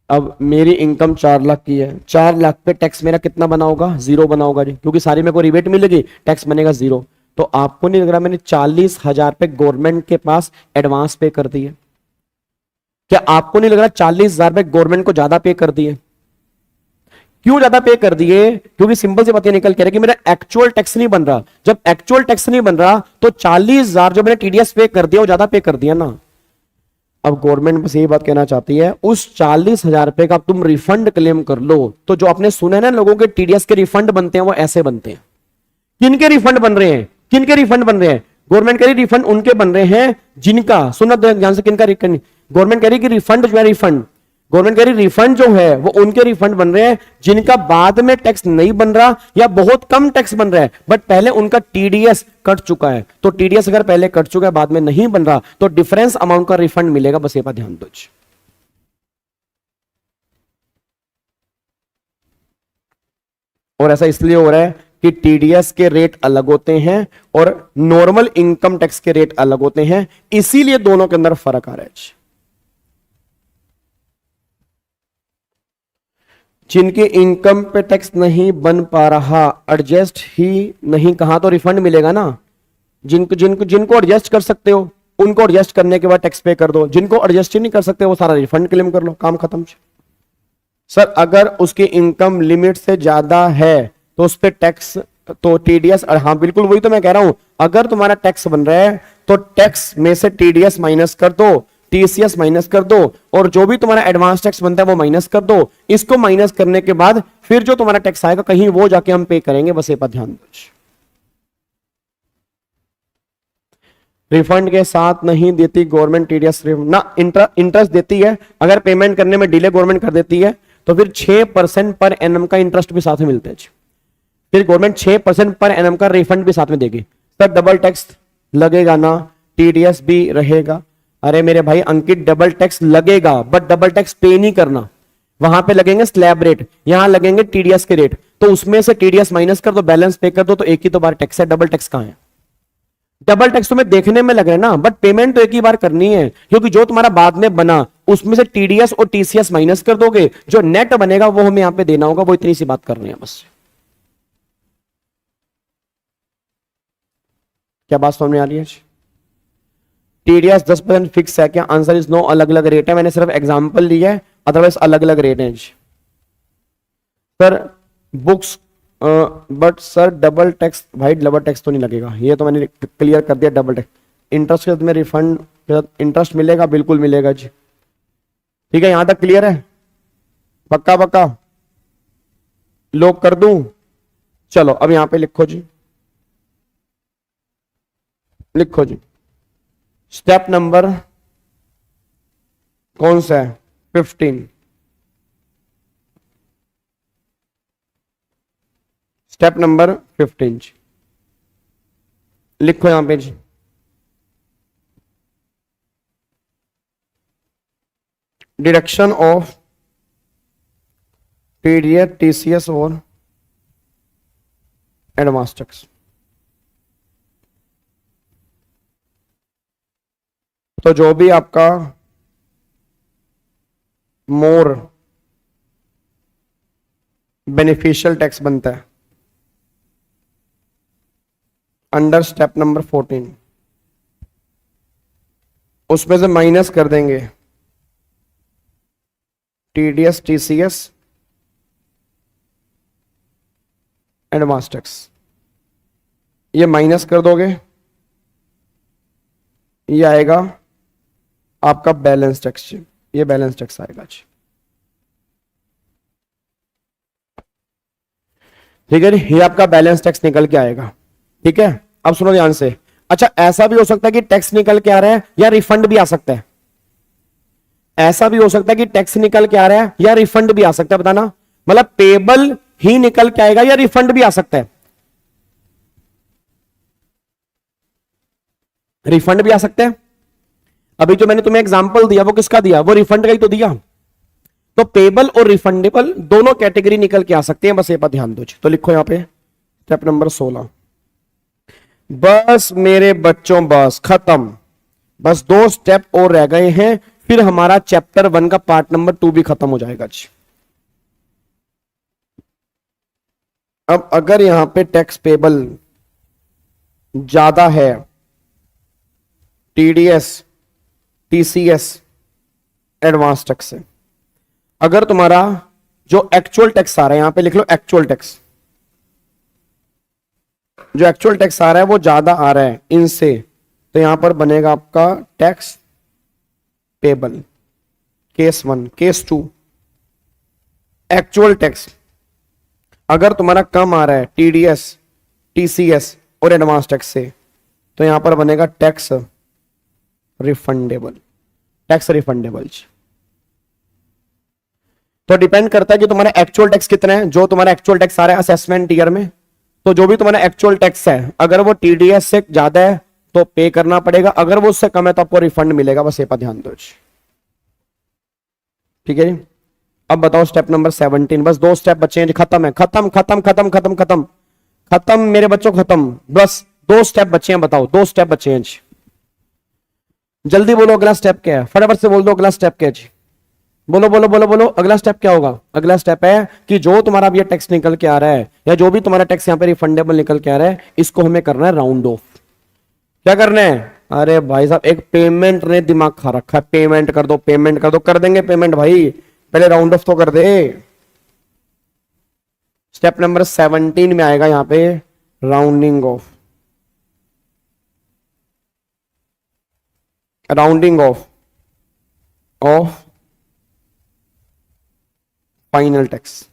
अब मेरी इनकम 4 लाख की है, 4 लाख पे टैक्स मेरा कितना बना होगा? 0 बना होगा जी, क्योंकि सारी मेरे को रिबेट मिलेगी, टैक्स बनेगा 0। तो आपको नहीं लग रहा मैंने 40,000 पे गवर्नमेंट के पास एडवांस पे कर दिए? क्या आपको नहीं लग रहा 40,000 पे गवर्नमेंट को ज्यादा पे कर दिए? क्यों ज्यादा पे कर दिए? क्योंकि सिंपल सी बात ये निकल के रही कि मेरा एक्चुअल टैक्स नहीं बन रहा। जब एक्चुअल टैक्स नहीं बन रहा तो 40,000 जो मैंने टीडीएस पे कर दिया वो ज्यादा पे कर दिया ना। अब गवर्नमेंट बस यही बात कहना चाहती है, उस 40,000 रुपए का तुम रिफंड क्लेम कर लो। तो जो आपने सुना है ना लोगों के टीडीएस के रिफंड बनते हैं, वो ऐसे बनते हैं। किनके रिफंड बन रहे हैं? किनके रिफंड बन रहे हैं? गवर्नमेंट कह रही रिफंड उनके बन रहे हैं जिनका, सुनना ध्यान से, किनका? गवर्नमेंट कह रही कि रिफंड जो है, रिफंड गवर्नमेंट कह रही रिफंड जो है वो उनके रिफंड बन रहे हैं जिनका बाद में टैक्स नहीं बन रहा या बहुत कम टैक्स बन रहा है, बट पहले उनका टीडीएस कट चुका है। तो टीडीएस अगर पहले कट चुका है, बाद में नहीं बन रहा, तो डिफरेंस अमाउंट का रिफंड मिलेगा। बस ये बात ध्यान दो। और ऐसा इसलिए हो रहा है कि टीडीएस के रेट अलग होते हैं और नॉर्मल इनकम टैक्स के रेट अलग होते हैं, इसीलिए दोनों के अंदर फर्क आ रहा है। जिनकी इनकम पे टैक्स नहीं बन पा रहा, एडजस्ट ही नहीं कहा तो रिफंड मिलेगा ना। जिनको जिनको जिनको एडजस्ट कर सकते हो उनको एडजस्ट करने के बाद टैक्स पे कर दो, जिनको एडजस्ट ही नहीं कर सकते वो सारा रिफंड क्लेम कर लो, काम खत्म। सर अगर उसकी इनकम लिमिट से ज्यादा है तो उस पर टैक्स, तो टीडीएस, हाँ बिल्कुल वही तो मैं कह रहा हूं। अगर तुम्हारा टैक्स बन रहा है तो टैक्स में से टीडीएस माइनस कर दो, टीसीएस माइनस कर दो, और जो भी तुम्हारा एडवांस टैक्स बनता है वो माइनस कर दो। इसको माइनस करने के बाद फिर जो तुम्हारा टैक्स आएगा कहीं वो जाके हम पे करेंगे। बस ये पर ध्यान दो। रिफंड के साथ नहीं देती गवर्नमेंट टीडीएस ना, इंटरेस्ट देती है। अगर पेमेंट करने में डिले गवर्नमेंट कर देती है तो फिर 6% पर एनम का इंटरेस्ट भी साथ में मिलता है। फिर गवर्नमेंट 6% पर एनम का रिफंड भी साथ में देगी। सर डबल टैक्स लगेगा ना, टीडीएस भी रहेगा। अरे मेरे भाई अंकित, डबल टैक्स लगेगा बट डबल टैक्स पे नहीं करना। वहां पे लगेंगे स्लैब रेट, यहां लगेंगे टीडीएस के रेट, तो उसमें से टीडीएस माइनस कर दो, बैलेंस पे कर दो, तो एक ही तो बार टैक्स है। डबल टैक्स कहां है? डबल टैक्स तुम्हें देखने में लग रहा है ना, बट पेमेंट तो एक ही बार करनी है, क्योंकि जो तुम्हारा बाद में बना उसमें से टीडीएस और टीसीएस माइनस कर दोगे, जो नेट बनेगा वो हमें यहां पे देना होगा। वो इतनी सी बात कर रहे हैं बस। क्या बात समझ में आ रही है? टीडीएस 10% फिक्स है क्या? आंसर इज नो, अलग अलग रेट है। मैंने सिर्फ एग्जांपल लिया है, अदरवाइज अलग अलग रेट है। Sir books but sir double tax, भाई डबल टैक्स तो नहीं लगेगा, ये तो मैंने क्लियर कर दिया। डबल टैक्स इंटरेस्ट के तुम्हें रिफंड इंटरेस्ट मिलेगा, बिल्कुल मिलेगा जी। ठीक है, यहां तक क्लियर है? पक्का पक्का लोग कर दूं? चलो अब यहां पे लिखो जी, लिखो जी। स्टेप नंबर कौन सा है? 15। स्टेप नंबर 15 जी, लिखो यहां पे जी। डिडक्शन ऑफ टीडीएस, टीसीएस और एडवांस टैक्स। तो जो भी आपका मोर बेनिफिशियल टैक्स बनता है अंडर स्टेप नंबर 14, उसमें से माइनस कर देंगे टीडीएस, टीसीएस, एडवांस टैक्स। ये माइनस कर दोगे, ये आएगा आपका बैलेंस टैक्स। ये बैलेंस टैक्स आएगा जी। ठीक है जी, ये आपका बैलेंस टैक्स निकल के आएगा। ठीक है, अब सुनो ध्यान से। अच्छा, ऐसा भी हो सकता है कि टैक्स निकल के आ रहा है या रिफंड भी आ सकता है। ऐसा भी हो सकता है कि टैक्स निकल के आ रहा है या रिफंड भी आ सकता है। बताना, मतलब पेबल ही निकल के आएगा या रिफंड भी आ सकता है। रिफंड भी आ सकता है। अभी जो मैंने तुम्हें एग्जांपल दिया वो किसका दिया, वो रिफंड का ही तो दिया। तो पेबल और रिफंडेबल दोनों कैटेगरी निकल के आ सकते हैं, बस ये पर ध्यान दो। तो लिखो यहां पे स्टेप नंबर 16। बस मेरे बच्चों, बस खत्म। बस 2 स्टेप और रह गए हैं, फिर हमारा चैप्टर 1 का पार्ट नंबर 2 भी खत्म हो जाएगा जी। अब अगर यहां पे टैक्स पेबल ज्यादा है, टीडीएस, टीसीएस, एडवांस टैक्स से, अगर तुम्हारा जो एक्चुअल टैक्स आ रहा है, यहां पे लिख लो एक्चुअल टैक्स, जो एक्चुअल टैक्स आ रहा है वो ज्यादा आ रहा है इनसे, तो यहां पर बनेगा आपका tax payable. Case 1, case 2, actual tax अगर तुम्हारा कम आ रहा है टीडीएस, टीसीएस और एडवांस टैक्स से, तो यहां पर बनेगा टैक्स रिफंडेबल। Tax refundable. तो डिपेंड करता है कि तुम्हारा एक्चुअल टैक्स कितना है। जो तुम्हारा एक्चुअल टैक्स आ रहा है असेसमेंट ईयर में, तो जो भी तुम्हारा एक्चुअल टैक्स है, अगर वो टीडीएस से ज्यादा है तो पे करना पड़ेगा, अगर वो उससे कम है तो आपको रिफंड मिलेगा। बस ये पर ध्यान दो। ठीक है जी, अब बताओ स्टेप नंबर 17। बस 2 स्टेप बचे हैं, खत्म है। खत्म खत्म खत्म खत्म खत्म खत्म मेरे बच्चों, खत्म। बस 2 स्टेप बचे हैं, बताओ 2 स्टेप बचे हैं जी। जल्दी बोलो अगला स्टेप क्या है, फटाफट से बोल दो अगला स्टेप क्या है जी। बोलो बोलो बोलो बोलो, अगला स्टेप क्या होगा। अगला स्टेप है कि जो तुम्हारा भी टैक्स निकल के आ रहा है, या जो भी तुम्हारा टैक्स यहां पे रिफंडेबल निकल के आ रहा है, इसको हमें करना है राउंड ऑफ। क्या करना है। अरे भाई साहब, एक पेमेंट ने दिमाग खा रखा है, पेमेंट कर दो, पेमेंट कर दो। कर देंगे पेमेंट भाई, पहले राउंड ऑफ तो कर दे। स्टेप नंबर 17 में आएगा यहां पे rounding off. Rounding off of final tax.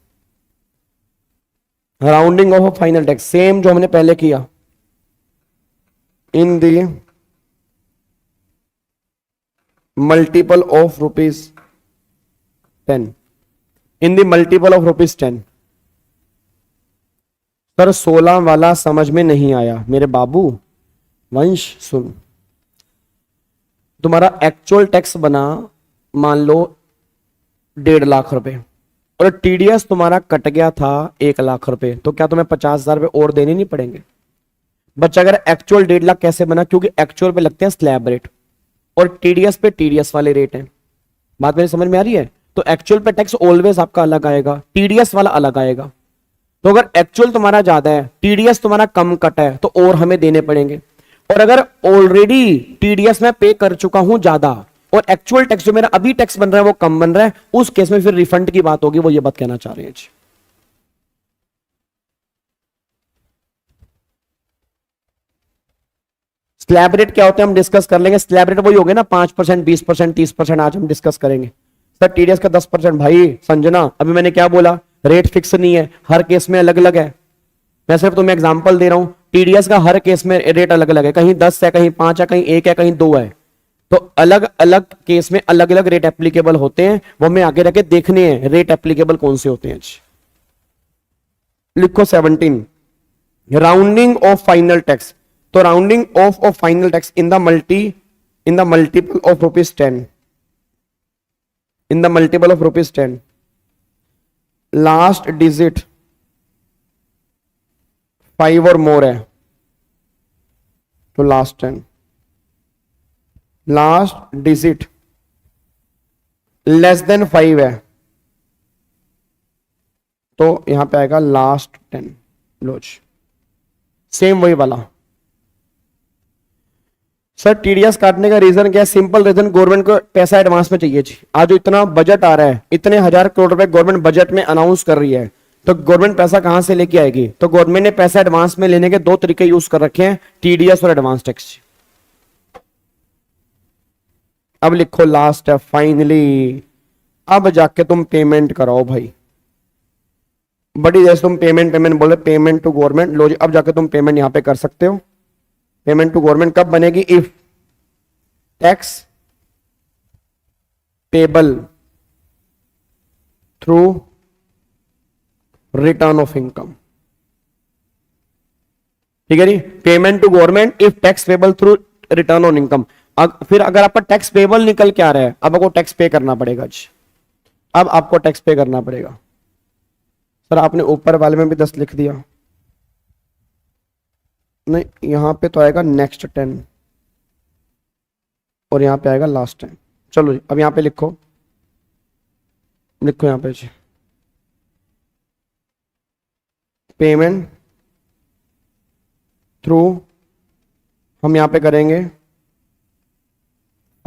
Rounding off final tax same जो हमने पहले किया। In the multiple of ₹10, in the multiple of ₹10। Sir 16 वाला समझ में नहीं आया मेरे बाबू। वंश सुन, तुम्हारा एक्चुअल टैक्स बना मान लो 1.5 लाख रुपए, और टीडीएस तुम्हारा कट गया था 1 लाख रुपए, तो क्या तुम्हें 50,000 रुपए और देने नहीं पड़ेंगे। बच्चा अगर एक्चुअल 1.5 लाख कैसे बना, क्योंकि एक्चुअल पे लगते हैं स्लैब रेट और टीडीएस पे टीडीएस वाले रेट हैं। बात मेरी समझ में आ रही है। तो एक्चुअल पे टैक्स ऑलवेज आपका अलग आएगा, टीडीएस वाला अलग आएगा। तो अगर एक्चुअल तुम्हारा ज्यादा है, टीडीएस तुम्हारा कम कटा है, तो और हमें देने पड़ेंगे। और अगर ऑलरेडी टीडीएस में पे कर चुका हूं ज्यादा, और एक्चुअल टैक्स जो मेरा अभी टैक्स बन रहा है वो कम बन रहा है, उस केस में फिर रिफंड की बात होगी। वो ये बात कहना चाह रहे हैं जी। स्लैब रेट क्या होते हैं हम डिस्कस कर लेंगे। स्लैब रेट वही हो गए ना, 5%, 20%, 30%। आज हम डिस्कस करेंगे। सर टीडीएस का 10%। भाई संजना, अभी मैंने क्या बोला, रेट फिक्स नहीं है, हर केस में अलग अलग है। मैं सिर्फ तुम्हें एग्जांपल दे रहा हूं। टीडीएस का हर केस में रेट अलग अलग है, कहीं 10 है, कहीं 5 है, कहीं 1 है, कहीं 2 है। तो अलग अलग केस में अलग अलग रेट एप्लीकेबल होते हैं, वो हमें आगे रखे देखने हैं रेट एप्लीकेबल कौन से होते हैं। लिखो 17, राउंडिंग ऑफ फाइनल टैक्स। तो rounding off final tax in the multiple of ₹10, in the multiple of ₹10, last digit 5 और मोर है तो last 10, last digit less than 5 है तो यहां पे आएगा लास्ट 10। लोज सेम वही वाला। सर टीडीएस काटने का रीजन क्या है? सिंपल रीजन, गवर्नमेंट को पैसा एडवांस में चाहिए जी। आज जो इतना बजट आ रहा है, इतने हजार करोड़ रुपए गवर्नमेंट बजट में अनाउंस कर रही है, तो गवर्नमेंट पैसा कहां से लेके आएगी? तो गवर्नमेंट ने पैसा एडवांस में लेने के दो तरीके यूज कर रखे हैं, टीडीएस और एडवांस टैक्स। अब लिखो लास्ट है फाइनली, अब जाके तुम पेमेंट कराओ भाई। बड़ी जैसे तुम पेमेंट बोले, पेमेंट टू गवर्नमेंट, लो जी अब जाके तुम पेमेंट यहां पे कर सकते हो। पेमेंट टू गवर्नमेंट कब बनेगी? If tax payable through return of income. ठीक है जी, payment to government if tax payable through return on income. फिर अगर आपका टैक्स पेबल निकल के आ रहा है, अब आपको टैक्स पे करना पड़ेगा जी। अब आपको टैक्स पे करना पड़ेगा। सर आपने ऊपर वाले में भी 10 लिख दिया, नहीं यहां पे तो आएगा नेक्स्ट 10 और यहां पे आएगा लास्ट 10। चलो जी अब यहां पे लिखो, लिखो यहां पे जी, पेमेंट थ्रू, हम यहां पे करेंगे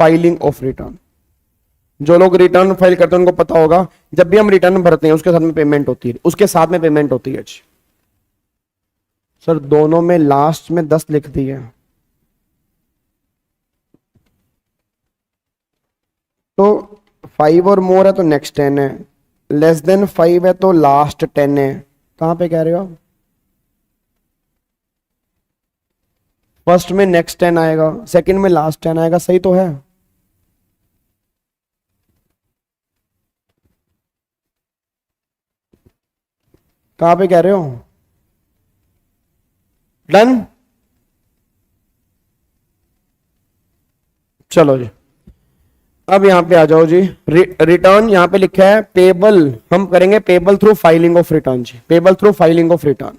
फाइलिंग ऑफ रिटर्न। जो लोग रिटर्न फाइल करते हैं उनको पता होगा, जब भी हम रिटर्न भरते हैं उसके साथ में पेमेंट होती है, उसके साथ में पेमेंट होती है। सर दोनों में लास्ट में 10 लिख दी है, तो 5 और मोर है तो नेक्स्ट 10 है, लेस देन 5 है तो लास्ट 10 है। कहां पे कह रहे हो आप? फर्स्ट में नेक्स्ट 10 आएगा, सेकंड में लास्ट 10 आएगा, सही तो है? कहां पे कह रहे हो? डन? चलो जी अब यहां पे आ जाओ जी। रिटर्न यहां पे लिखा है पेबल, हम करेंगे payable through filing of return जी, payable through filing of return.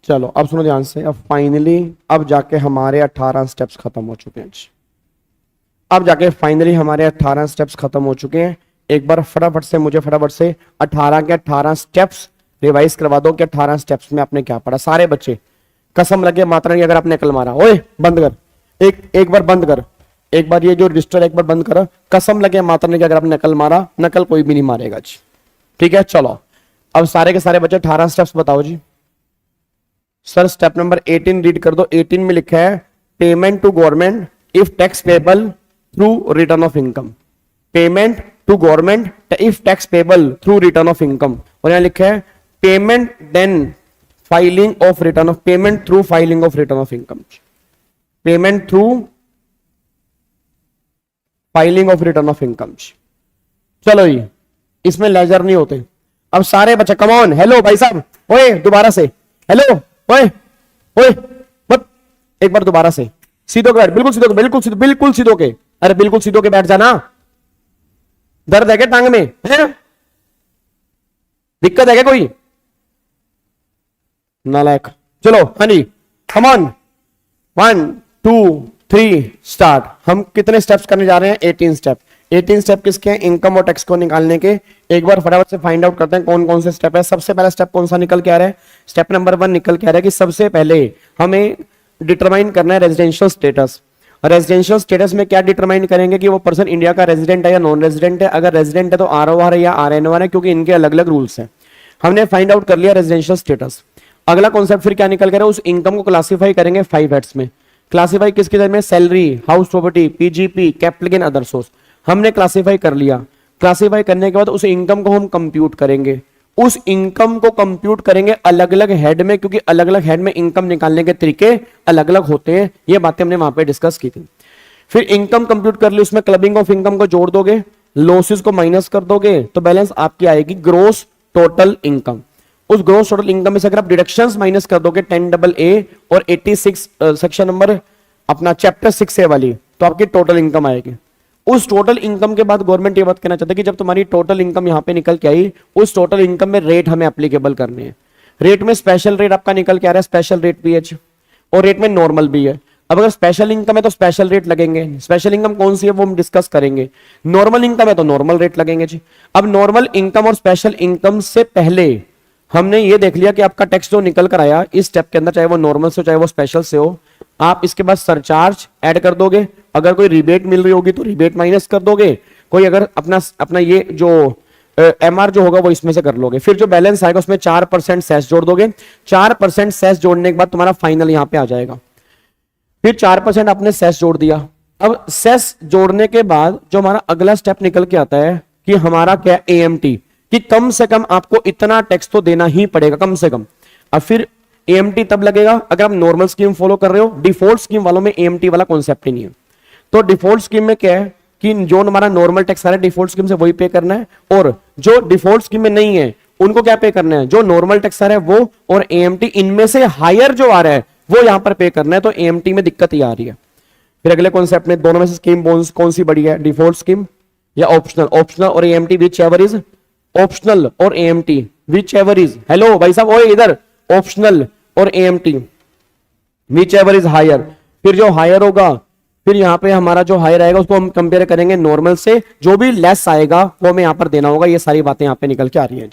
चलो अब सुनो ध्यान से, अब फाइनली अब जाके हमारे 18 स्टेप्स खत्म हो चुके हैं जी। अब जाके फाइनली हमारे 18 स्टेप्स खत्म हो चुके हैं। एक बार फटाफट से मुझे 18 के 18 स्टेप्स रिवाइज करवा दो कि 18 स्टेप्स में आपने क्या पढ़ा। सारे बच्चे कसम लगे माता रानी, अगर आपने नकल मारा, ओए बंद कर, एक बार बंद कर, एक बार ये जो रजिस्टर एक बार बंद कर, कसम लगे माता रानी की अगर आपने नकल मारा, नकल कोई भी नहीं मारेगा जी। ठीक है चलो अब सारे के सारे बच्चे 18 स्टेप्स बताओ जी। सर स्टेप नंबर 18 रीड कर दो। 18 में लिखा है payment to government if tax payable through return of income. Payment to government if tax payable through return of income, और यहां लिखा है payment then filing of return of, payment through filing of return of income, payment through filing of return of income. चलो जी इसमें laser नहीं होते। अब सारे बच्चे कम ऑन, हेलो भाई साहब, ओए दोबारा से, हेलो ओए ओए मत, एक बार दोबारा से सीधो के बैठ, बिल्कुल सीधो के, बिल्कुल सीधो, बिल्कुल सीधो के, अरे बिल्कुल सीधो के बैठ जाना। दर्द है क्या टांग में? है दिक्कत है क्या कोई? नालायक। चलो हाँ जी कम ऑन, 1 2 3 स्टार्ट। हम कितने स्टेप्स करने जा रहे हैं? 18 स्टेप। 18 स्टेप किसके हैं? इनकम और टैक्स को निकालने के। एक बार फटाफट से फाइंड आउट करते हैं कौन कौन से स्टेप है। सबसे पहला स्टेप कौन सा निकल के आ रहा है? स्टेप नंबर 1 निकल के आ रहा है कि सबसे पहले हमें डिटरमाइन करना है रेजिडेंशियल स्टेटस। रेजिडेंशियल स्टेटस में क्या डिटरमाइन करेंगे कि वो पर्सन इंडिया का रेजिडेंट है या नॉन रेजिडेंट है। अगर रेजिडेंट है तो ROR है या RNOR है, क्योंकि इनके अलग अलग रूल्स हैं। हमने फाइंड आउट कर लिया रेजिडेंशियल स्टेटस। अगला कॉन्सेप्ट फिर क्या निकल कर है? उस इनकम को क्लासिफाई करेंगे 5 हेड्स में। क्लासिफाई किसके तरह में? Salary, house property, PGP, capital gain, other source. हमने क्लासिफाई कर लिया। क्लासिफाई करने के बाद उस इनकम को हम कंप्यूट करेंगे। उस इनकम को कंप्यूट करेंगे अलग अलग हेड में, क्योंकि अलग अलग हेड में इनकम निकालने के तरीके अलग अलग होते हैं। ये बातें हमने वहां पे डिस्कस की थी। फिर इनकम कंप्यूट कर ली, उसमें क्लबिंग ऑफ इनकम को जोड़ दोगे, लॉसेस को माइनस कर दोगे, तो बैलेंस आपकी आएगी ग्रोस टोटल इनकम। उस ग्रोस टोटल इनकम में से अगर आप डिडक्शंस माइनस कर दोगे 10AA और 86 सेक्शन नंबर अपना चैप्टर 6A वाली, तो आपकी टोटल इनकम आएगी। उस टोटल इनकम के बाद गवर्नमेंट ये बात कहना चाहता है कि जब तुम्हारी टोटल इनकम यहां पे निकल के आई, उस टोटल इनकम में रेट हमें एप्लीकेबल करने हैं। रेट में स्पेशल रेट आपका निकल के आ रहा है, स्पेशल रेट PH, और रेट में नॉर्मल भी है। अब अगर स्पेशल इनकम है तो स्पेशल रेट लगेंगे। स्पेशल इनकम कौन सी है वो हम डिस्कस करेंगे। नॉर्मल इनकम है तो नॉर्मल रेट लगेंगे जी। अब नॉर्मल इनकम और स्पेशल इनकम से पहले हमने ये देख लिया कि आपका टैक्स जो निकल कर आया इस स्टेप के अंदर, चाहे वो नॉर्मल से हो चाहे वो स्पेशल से हो, आप इसके बाद सरचार्ज ऐड कर दोगे, अगर कोई रिबेट मिल रही होगी तो रिबेट माइनस कर दोगे, कोई अगर अपना अपना ये जो एमआर जो होगा वो इसमें से कर लोगे, फिर जो बैलेंस आएगा उसमें 4% सेस जोड़ दोगे। 4% सेस जोड़ने के बाद तुम्हारा फाइनल यहां पे आ जाएगा। फिर 4% आपने सेस जोड़ दिया। अब सेस जोड़ने के बाद जो हमारा अगला स्टेप निकल के आता है कि हमारा क्या, एएमटी, कि कम से कम आपको इतना टैक्स तो देना ही पड़ेगा कम से कम। अब फिर एएमटी तब लगेगा अगर आप नॉर्मल स्कीम फॉलो कर रहे हो। डिफॉल्ट स्कीम वालों में एएमटी वाला कॉन्सेप्ट ही नहीं है। तो डिफॉल्ट स्कीम में क्या है कि जो हमारा नॉर्मल टैक्स आ रहा है डिफॉल्ट स्कीम से वही पे करना है, और जो डिफॉल्ट स्कीम में नहीं है उनको क्या पे करना है, जो नॉर्मल टैक्स आ रहा है वो और एएमटी इनमें से हायर जो आ रहा है वो यहां पर पे करना है। तो एएमटी में दिक्कत ही आ रही है। फिर अगले कॉन्सेप्ट में दोनों में से स्कीम कौन सी बड़ी है, डिफॉल्ट स्कीम या ऑप्शनल? ऑप्शनल और AMT whichever is, optional और AMT whichever is, hello भाई साहब ओए इधर, ऑप्शनल और AMT whichever is higher. फिर जो हायर होगा, फिर यहां पे हमारा जो हायर आएगा उसको हम कंपेयर करेंगे नॉर्मल से, जो भी लेस आएगा वो हमें यहां पर देना होगा। ये सारी बातें यहां पे निकल के आ रही हैं।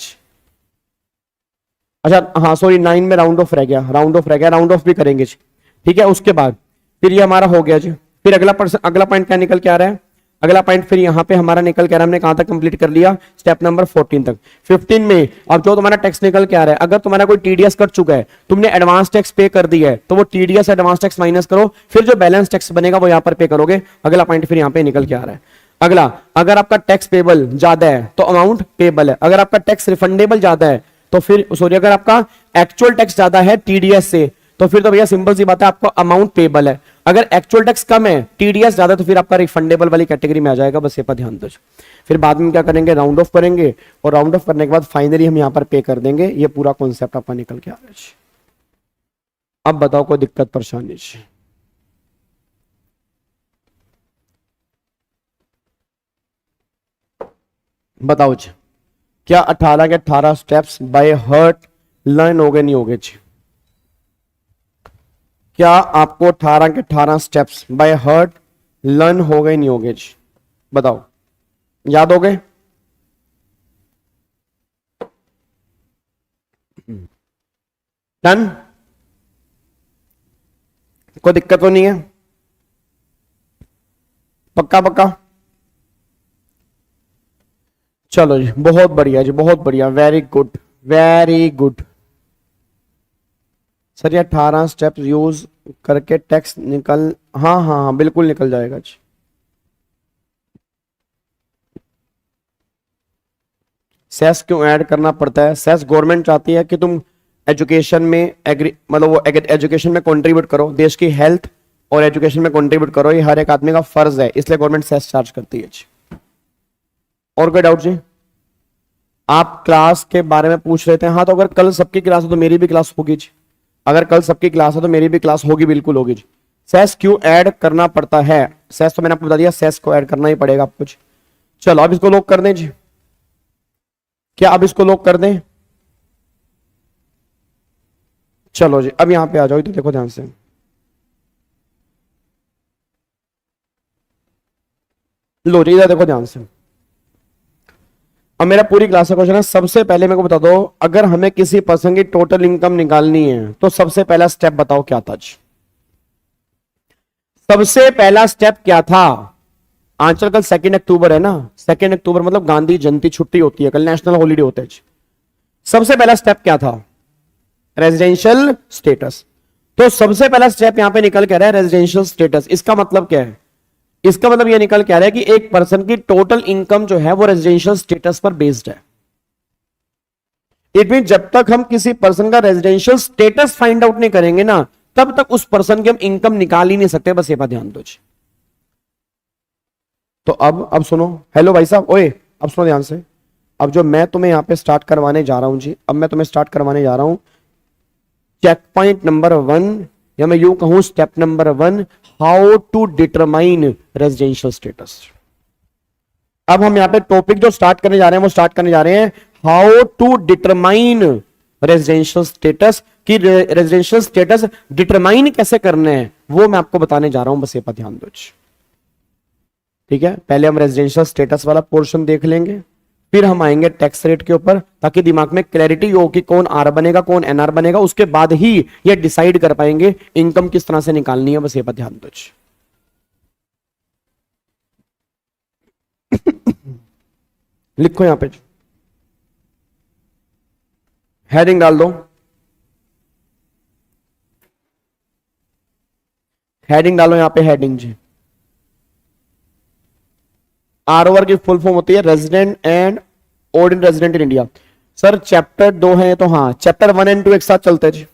अच्छा हाँ सॉरी 9 में राउंड ऑफ रह गया, राउंड ऑफ भी करेंगे। ठीक है, उसके बाद फिर ये हमारा हो गया जी। फिर अगला पॉइंट क्या निकल के आ रहा है, अगला पॉइंट फिर यहां पे हमारा निकल के आ रहा है, हमने कहां तक कंप्लीट कर लिया, स्टेप नंबर 14 तक। 15 में अब जो तुम्हारा टैक्स निकल के आ रहा है, अगर तुम्हारा कोई टीडीएस कट चुका है, तुमने एडवांस टैक्स पे कर दिया है, तो वो टीडीएस एडवांस टैक्स माइनस करो, फिर जो बैलेंस टैक्स बनेगा वो यहां पर पे करोगे। अगला पॉइंट फिर यहां पे निकल के आ रहा है। अगला, अगर आपका टैक्स पेबल ज्यादा है तो अमाउंट पेबल है, अगर आपका टैक्स रिफंडेबल ज्यादा है तो फिर सॉरी अगर आपका एक्चुअल टैक्स ज्यादा है टीडीएस से तो फिर तो भैया सिंपल सी बात है आपको अमाउंट पेबल है। अगर एक्चुअल टैक्स कम है टीडीएस ज्यादा तो फिर आपका रिफंडेबल वाली कैटेगरी में आ जाएगा। बस ये पर ध्यान दो। फिर बाद में क्या करेंगे, राउंड ऑफ करेंगे, और राउंड ऑफ करने के बाद फाइनली हम यहां पर पे कर देंगे। ये पूरा कॉन्सेप्ट आपका निकल के आ रहा है। अब बताओ कोई दिक्कत परेशानी? बताओ जी, क्या 18 के 18 स्टेप्स बाय हार्ट लर्न हो गए नहीं हो गए जी? क्या आपको 18 के 18 स्टेप्स बाय हार्ट लर्न हो गए नहीं हो गए जी? बताओ, याद हो गए? डन? कोई दिक्कत तो नहीं है? पक्का पक्का? चलो जी, बहुत बढ़िया जी, बहुत बढ़िया, very good very good. Sir ये 18 स्टेप्स यूज करके टैक्स निकल, हाँ हाँ हाँ बिल्कुल निकल जाएगा जी। सेस क्यों ऐड करना पड़ता है? सेस गवर्नमेंट चाहती है कि तुम एजुकेशन में मतलब वो एजुकेशन में कंट्रीब्यूट करो, देश की हेल्थ और एजुकेशन में कंट्रीब्यूट करो, ये हर एक आदमी का फर्ज है, इसलिए गवर्नमेंट सेस चार्ज करती है जी। और कोई डाउट जी? आप क्लास के बारे में पूछ रहे थे, हाँ तो अगर कल सबकी क्लास है तो मेरी भी क्लास होगी जी। अगर कल सबकी क्लास है तो मेरी भी क्लास होगी, बिल्कुल होगी जी। सेस क्यों ऐड करना पड़ता है? सेस तो मैंने आपको बता दिया, सेस को ऐड करना ही पड़ेगा आपको जी। चलो अब इसको लॉक कर दें जी। क्या अब इसको लॉक कर दें? चलो जी, अब यहां पे आ जाओ, तो देखो ध्यान से। लो जी इधर देखो ध्यान से। अब मेरा पूरी क्लास का क्वेश्चन है, सबसे पहले मेरे को बता दो, अगर हमें किसी पर्सन की टोटल इनकम निकालनी है तो सबसे पहला स्टेप बताओ क्या था जी? सबसे पहला स्टेप क्या था? आंचल कल 2 अक्टूबर है ना, 2 अक्टूबर मतलब गांधी जयंती छुट्टी होती है, कल नेशनल हॉलीडे होता है जी। सबसे पहला स्टेप क्या था? Residential status. तो सबसे पहला स्टेप यहां पे निकल के आ रहा है रेजिडेंशियल स्टेटस। इसका मतलब क्या है? इसका मतलब यह निकल के आ रहा है कि एक पर्सन की टोटल इनकम जो है वो रेजिडेंशियल स्टेटस पर बेस्ड है। इट मीन जब तक हम किसी पर्सन का रेजिडेंशियल स्टेटस फाइंड आउट नहीं करेंगे ना, तब तक उस पर्सन की हम इनकम निकाल ही नहीं सकते। बस ये बात ध्यान दो। तो अब सुनो, हेलो भाई साहब ओए, अब सुनो ध्यान से। अब जो मैं तुम्हें यहां पे स्टार्ट करवाने जा रहा हूं जी, अब मैं तुम्हें स्टार्ट करवाने जा रहा हूं चेक पॉइंट नंबर 1, या मैं यूं कहूं step number 1, how to determine residential status. अब हम यहां पे टॉपिक जो स्टार्ट करने जा रहे हैं वो स्टार्ट करने जा रहे हैं how to determine residential status. कि रेजिडेंशियल स्टेटस डिटरमाइन कैसे करने हैं वो मैं आपको बताने जा रहा हूं, बस ये पर ध्यान दो। ठीक है, पहले हम रेजिडेंशियल स्टेटस वाला पोर्शन देख लेंगे, फिर हम आएंगे टैक्स रेट के ऊपर, ताकि दिमाग में क्लैरिटी हो कि कौन आर बनेगा कौन एनआर बनेगा, उसके बाद ही ये डिसाइड कर पाएंगे इनकम किस तरह से निकालनी है। बस ये पर ध्यान दो। लिखो यहां पे, हेडिंग डाल दो, हेडिंग डालो यहां पे, हेडिंग जी। आरओआर की फुल फॉर्म होती है resident and ordinary resident in India. Sir chapter 2 है तो हाँ, चैप्टर 1 एंड 2 एक साथ चलते हैं जी।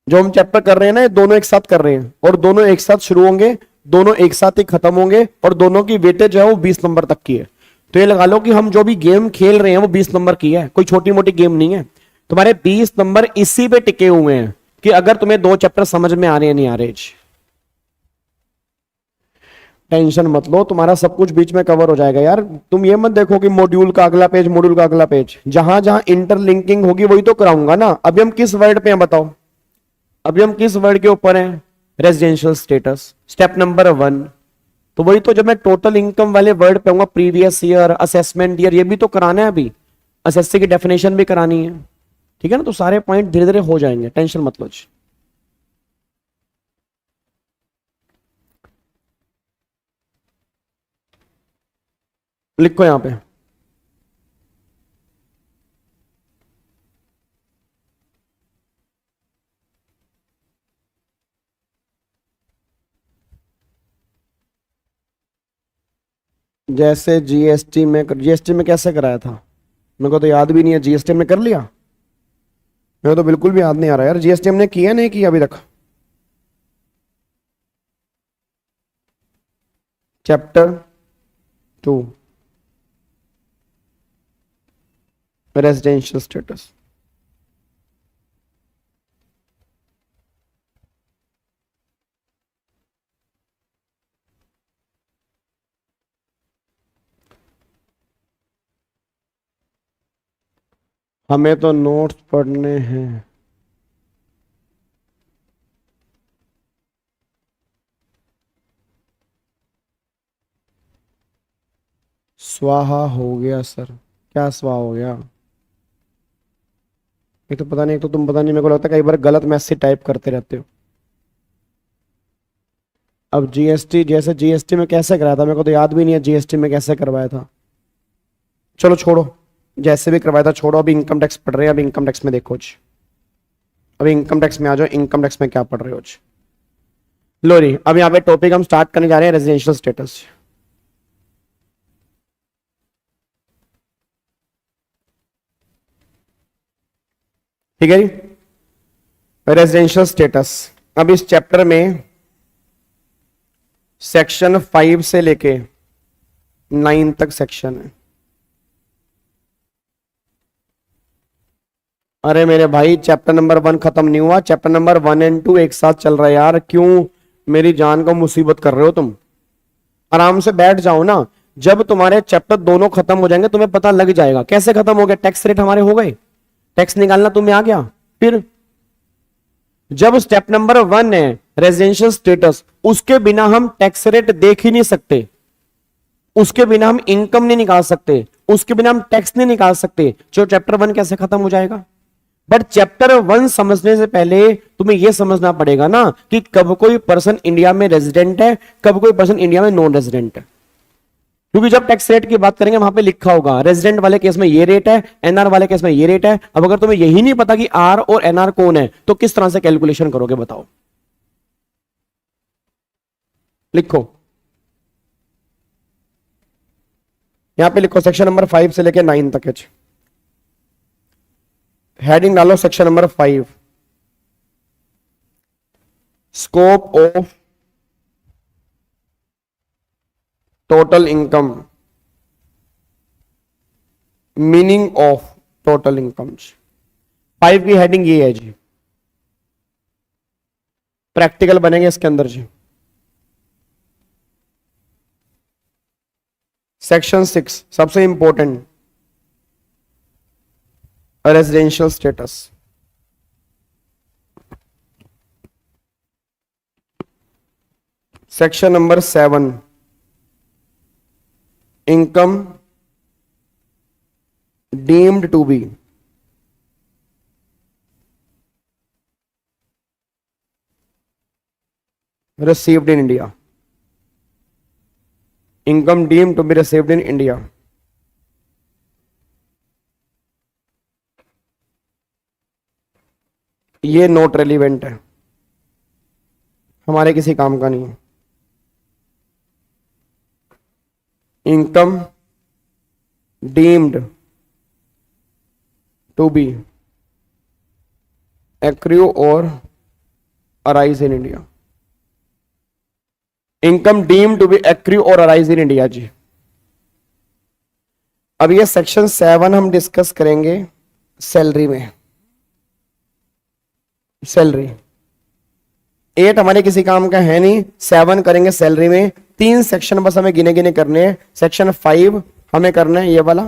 जो हम चैप्टर कर रहे हैं ना, ये दोनों एक साथ कर रहे हैं, और दोनों एक साथ शुरू होंगे, दोनों एक साथ ही खत्म होंगे, और दोनों की वेटेज है वो 20 नंबर तक की है। तो ये लगा लो कि हम जो भी गेम खेल रहे हैं वो 20 नंबर की है, कोई छोटी मोटी गेम नहीं है। तुम्हारे 20 नंबर इसी पे टिके हुए हैं कि अगर तुम्हें 2 चैप्टर समझ में आ रहे हैं नहीं आ रहे। टेंशन मत लो, तुम्हारा सब कुछ बीच में कवर हो जाएगा यार। तुम ये मत देखो कि मॉड्यूल का अगला पेज, मॉड्यूल का अगला पेज, जहां जहां इंटरलिंकिंग होगी वही तो कराऊंगा ना। अभी हम किस वर्ड पे हैं बताओ, अभी हम किस वर्ड के ऊपर हैं? Residential status, step number 1। तो वही तो, जब मैं टोटल इनकम वाले वर्ड पे आऊंगा, प्रीवियस ईयर, असेसमेंट ईयर, ये भी तो कराना है अभी, एसएससी की डेफिनेशन भी करानी है, ठीक है ना। तो सारे पॉइंट धीरे धीरे हो जाएंगे, टेंशन मत लो। लिखो यहां पे, जैसे जीएसटी में कैसे कराया था, मेरे को तो याद भी नहीं है। जीएसटी में कर लिया, मेरे को तो बिल्कुल भी याद नहीं आ रहा यार, जीएसटी हमने किया नहीं किया अभी तक। Chapter 2 residential status. हमें तो नोट्स पढ़ने हैं। स्वाहा हो गया सर, क्या स्वाहा हो गया? एक तो पता नहीं, एक तो तुम पता नहीं, मेरे को लगता है कई बार गलत मैसेज टाइप करते रहते हो। अब जीएसटी, जैसे जीएसटी में कैसे कराया था, मेरे को तो याद भी नहीं है जीएसटी में कैसे करवाया था। चलो छोड़ो, जैसे भी करवाया था छोड़ो, अभी इनकम टैक्स पढ़ रहे हैं। अभी इनकम टैक्स में देखो जी, अभी इनकम टैक्स में आ जाओ, इनकम टैक्स में क्या पढ़ रहे हो जी। लो जी, अब यहाँ पे टॉपिक हम स्टार्ट करने जा रहे हैं, रेजिडेंशियल स्टेटस। ठीक है जी, रेजिडेंशियल स्टेटस। अब इस चैप्टर में सेक्शन 5 से लेके 9 तक सेक्शन है। अरे मेरे भाई, चैप्टर नंबर 1 खत्म नहीं हुआ, चैप्टर नंबर 1 एंड 2 एक साथ चल रहा है यार। क्यों मेरी जान को मुसीबत कर रहे हो तुम? आराम से बैठ जाओ ना। जब तुम्हारे चैप्टर दोनों खत्म हो जाएंगे तुम्हें पता लग जाएगा कैसे खत्म हो गए। टैक्स रेट हमारे हो गए, टैक्स निकालना तुम्हें आ गया। फिर जब स्टेप नंबर 1 है रेजिडेंशियल स्टेटस, उसके बिना हम टैक्स रेट देख ही नहीं सकते, उसके बिना हम इनकम नहीं निकाल सकते, उसके बिना हम टैक्स नहीं निकाल सकते। जो चैप्टर 1 कैसे खत्म हो जाएगा? बट चैप्टर 1 समझने से पहले तुम्हें यह समझना पड़ेगा ना कि कब कोई पर्सन इंडिया में रेजिडेंट है, कब कोई पर्सन इंडिया में नॉन रेजिडेंट है। क्योंकि जब टैक्स रेट की बात करेंगे वहां पे लिखा होगा रेजिडेंट वाले केस में ये रेट है, एनआर वाले केस में ये रेट है। अब अगर तुम्हें यही नहीं पता कि आर और एनआर कौन है, तो किस तरह से कैलकुलेशन करोगे बताओ? लिखो यहां पे, लिखो सेक्शन नंबर 5 से लेके 9 तक है। हेडिंग डालो section number 5, scope of total income, meaning of total income. 5 की हेडिंग ये है जी, प्रैक्टिकल बनेंगे इसके अंदर जी। सेक्शन 6 सबसे important, residential status. Section number 7, income deemed to be received in India. Income deemed to be received in India. ये note relevant है, हमारे किसी काम का नहीं है. Income deemed to be accrue और arise in India. Income deemed to be accrue और अराइज इन इंडिया जी. अब ये सेक्शन 7 हम डिस्कस करेंगे सैलरी में. सैलरी 8 हमारे किसी काम का है नहीं, 7 करेंगे सैलरी में. 3 सेक्शन बस हमें गिने गिने करने हैं. सेक्शन 5 हमें करना है ये वाला,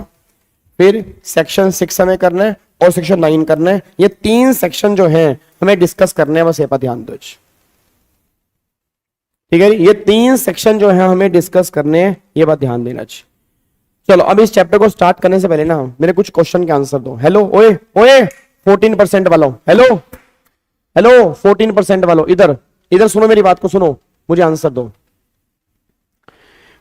फिर सेक्शन 6 हमें करना है और सेक्शन 9 करना है. ये 3 सेक्शन जो है हमें डिस्कस करने हैं, बस ये पर ध्यान दो. ठीक है, ये 3 सेक्शन जो है हमें डिस्कस करने हैं, ये बात ध्यान देना चाहिए. चलो अब इस चैप्टर को स्टार्ट करने से पहले ना मेरे कुछ क्वेश्चन के आंसर दो. हेलो ओए ओए 14% वालों, हेलो हेलो 14% वालों, इधर इधर सुनो, मेरी बात को सुनो, मुझे आंसर दो.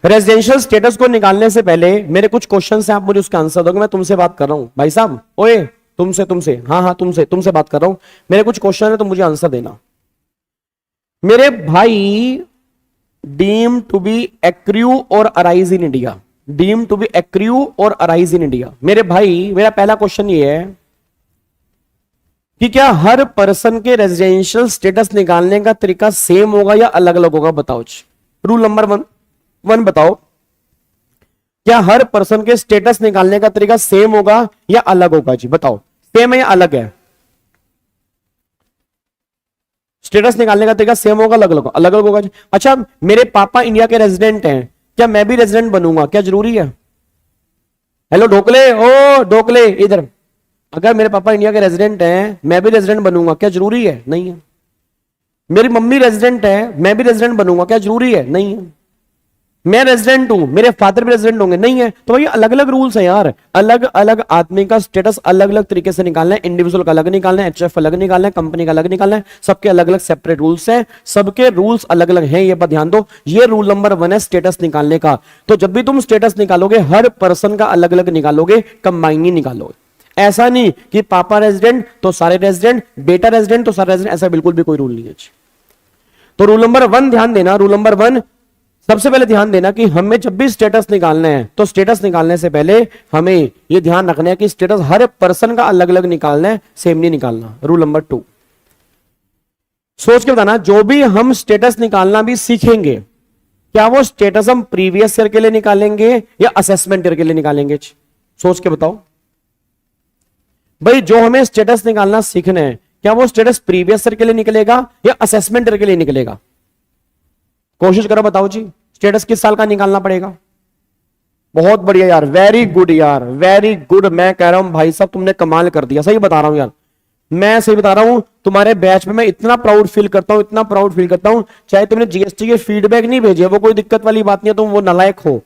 रेजिडेंशियल स्टेटस को निकालने से पहले मेरे कुछ क्वेश्चन है, आप मुझे उसका आंसर दोगे. मैं तुमसे बात कर रहा हूं भाई साहब, ओए तुमसे तुमसे हाँ हाँ तुमसे बात कर रहा हूं. मेरे कुछ क्वेश्चन है तो मुझे आंसर देना. मेरे भाई डीम टू बी एक्रू और arise in India. Deem to be accrue और अराइज इन इंडिया. मेरे भाई मेरा पहला क्वेश्चन ये है कि क्या हर पर्सन के रेजिडेंशियल स्टेटस निकालने का तरीका सेम होगा या अलग अलग होगा? बताओ. रूल नंबर 1 बताओ, क्या हर पर्सन के स्टेटस निकालने का तरीका सेम होगा या अलग होगा जी? बताओ, सेम है या अलग है? स्टेटस निकालने का तरीका सेम होगा अलग अलग? अलग अलग होगा जी. अच्छा, मेरे पापा इंडिया के रेजिडेंट हैं, क्या मैं भी रेजिडेंट बनूंगा? क्या जरूरी है? हेलो ढोकले, ओ ढोकले इधर. अगर मेरे पापा इंडिया के रेजिडेंट हैं, मैं भी रेजिडेंट बनूंगा, क्या जरूरी है? नहीं है. मेरी मम्मी रेजिडेंट है, मैं भी रेजिडेंट बनूंगा, क्या जरूरी है? नहीं है. मैं रेजिडेंट हूं, मेरे फादर भी रेजिडेंट होंगे, नहीं है. तो भाई अलग अलग रूल्स हैं यार. अलग अलग आदमी का स्टेटस अलग अलग तरीके से निकालना है. इंडिविजुअल का अलग निकालना है, एचएफ अलग निकालना है, कंपनी का अलग निकालना है. सबके अलग अलग सेपरेट रूल्स हैं, सबके रूल्स अलग अलग हैं, ये पर ध्यान दो. ये रूल नंबर 1 है स्टेटस निकालने का. तो जब भी तुम स्टेटस निकालोगे हर पर्सन का अलग अलग निकालोगे, कंबाइन नहीं निकालोगे. ऐसा नहीं कि पापा रेजिडेंट तो सारे रेजिडेंट, बेटा रेजिडेंट तो सारे रेजिडेंट, ऐसा बिल्कुल भी कोई रूल नहीं है. तो रूल नंबर 1 ध्यान देना. रूल नंबर 1 सबसे पहले ध्यान देना कि हमें जब भी स्टेटस निकालना है तो स्टेटस निकालने से पहले हमें यह ध्यान रखना है कि स्टेटस हर पर्सन का अलग अलग निकालना है, सेम नहीं निकालना. रूल नंबर 2 सोच के बताना, जो भी हम स्टेटस निकालना भी सीखेंगे, क्या वो स्टेटस हम प्रीवियस ईयर के लिए निकालेंगे या असेसमेंट ईयर के लिए निकालेंगे? सोच के बताओ भाई. जो हमें स्टेटस निकालना सीखना है, क्या वो स्टेटस प्रीवियस ईयर के लिए निकलेगा या असेसमेंट ईयर के लिए निकलेगा? कोशिश करो, बताओ जी. स्टेटस किस साल का निकालना पड़ेगा? बहुत बढ़िया यार, वेरी गुड यार, वेरी गुड. मैं कह रहा हूं भाई साहब तुमने कमाल कर दिया. सही बता रहा हूं यार, मैं सही बता रहा हूं. तुम्हारे बैच में मैं इतना प्राउड फील करता हूं, इतना प्राउड फील करता हूं. चाहे तुमने जीएसटी के फीडबैक नहीं भेजे, वो कोई दिक्कत वाली बात नहीं है, तुम वो नालायक हो,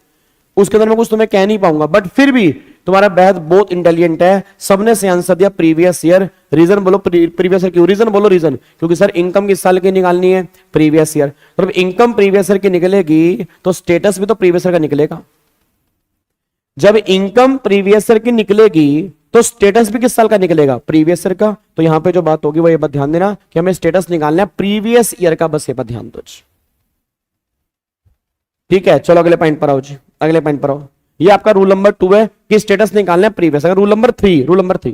उसके अंदर मैं कुछ तुम्हें कह नहीं पाऊंगा, बट फिर भी तुम्हारा बैच बहुत इंटेलिजेंट है. सबने से आंसर दिया प्रीवियस ईयर. रीजन बोलो प्रीवियस ईयर क्यों? रीजन बोलो रीजन. क्योंकि सर इनकम किस साल की निकालनी है? Previous year. तो इनकम प्रीवियस ईयर की निकलेगी तो स्टेटस भी तो प्रीवियस ईयर का निकलेगा. जब इनकम प्रीवियस ईयर की निकलेगी तो स्टेटस भी किस साल का निकलेगा? प्रीवियस ईयर का. तो यहां पे जो बात होगी वो ये बात ध्यान देना कि हमें स्टेटस निकालना है प्रीवियस ईयर का, बस ये बात ध्यान दो. ठीक है, चलो अगले पॉइंट पर आओ जी. अगले पॉइंट पर आओ. ये आपका रूल नंबर 2 है कि स्टेटस निकालना है प्रीवियस. अगर रूल नंबर 3,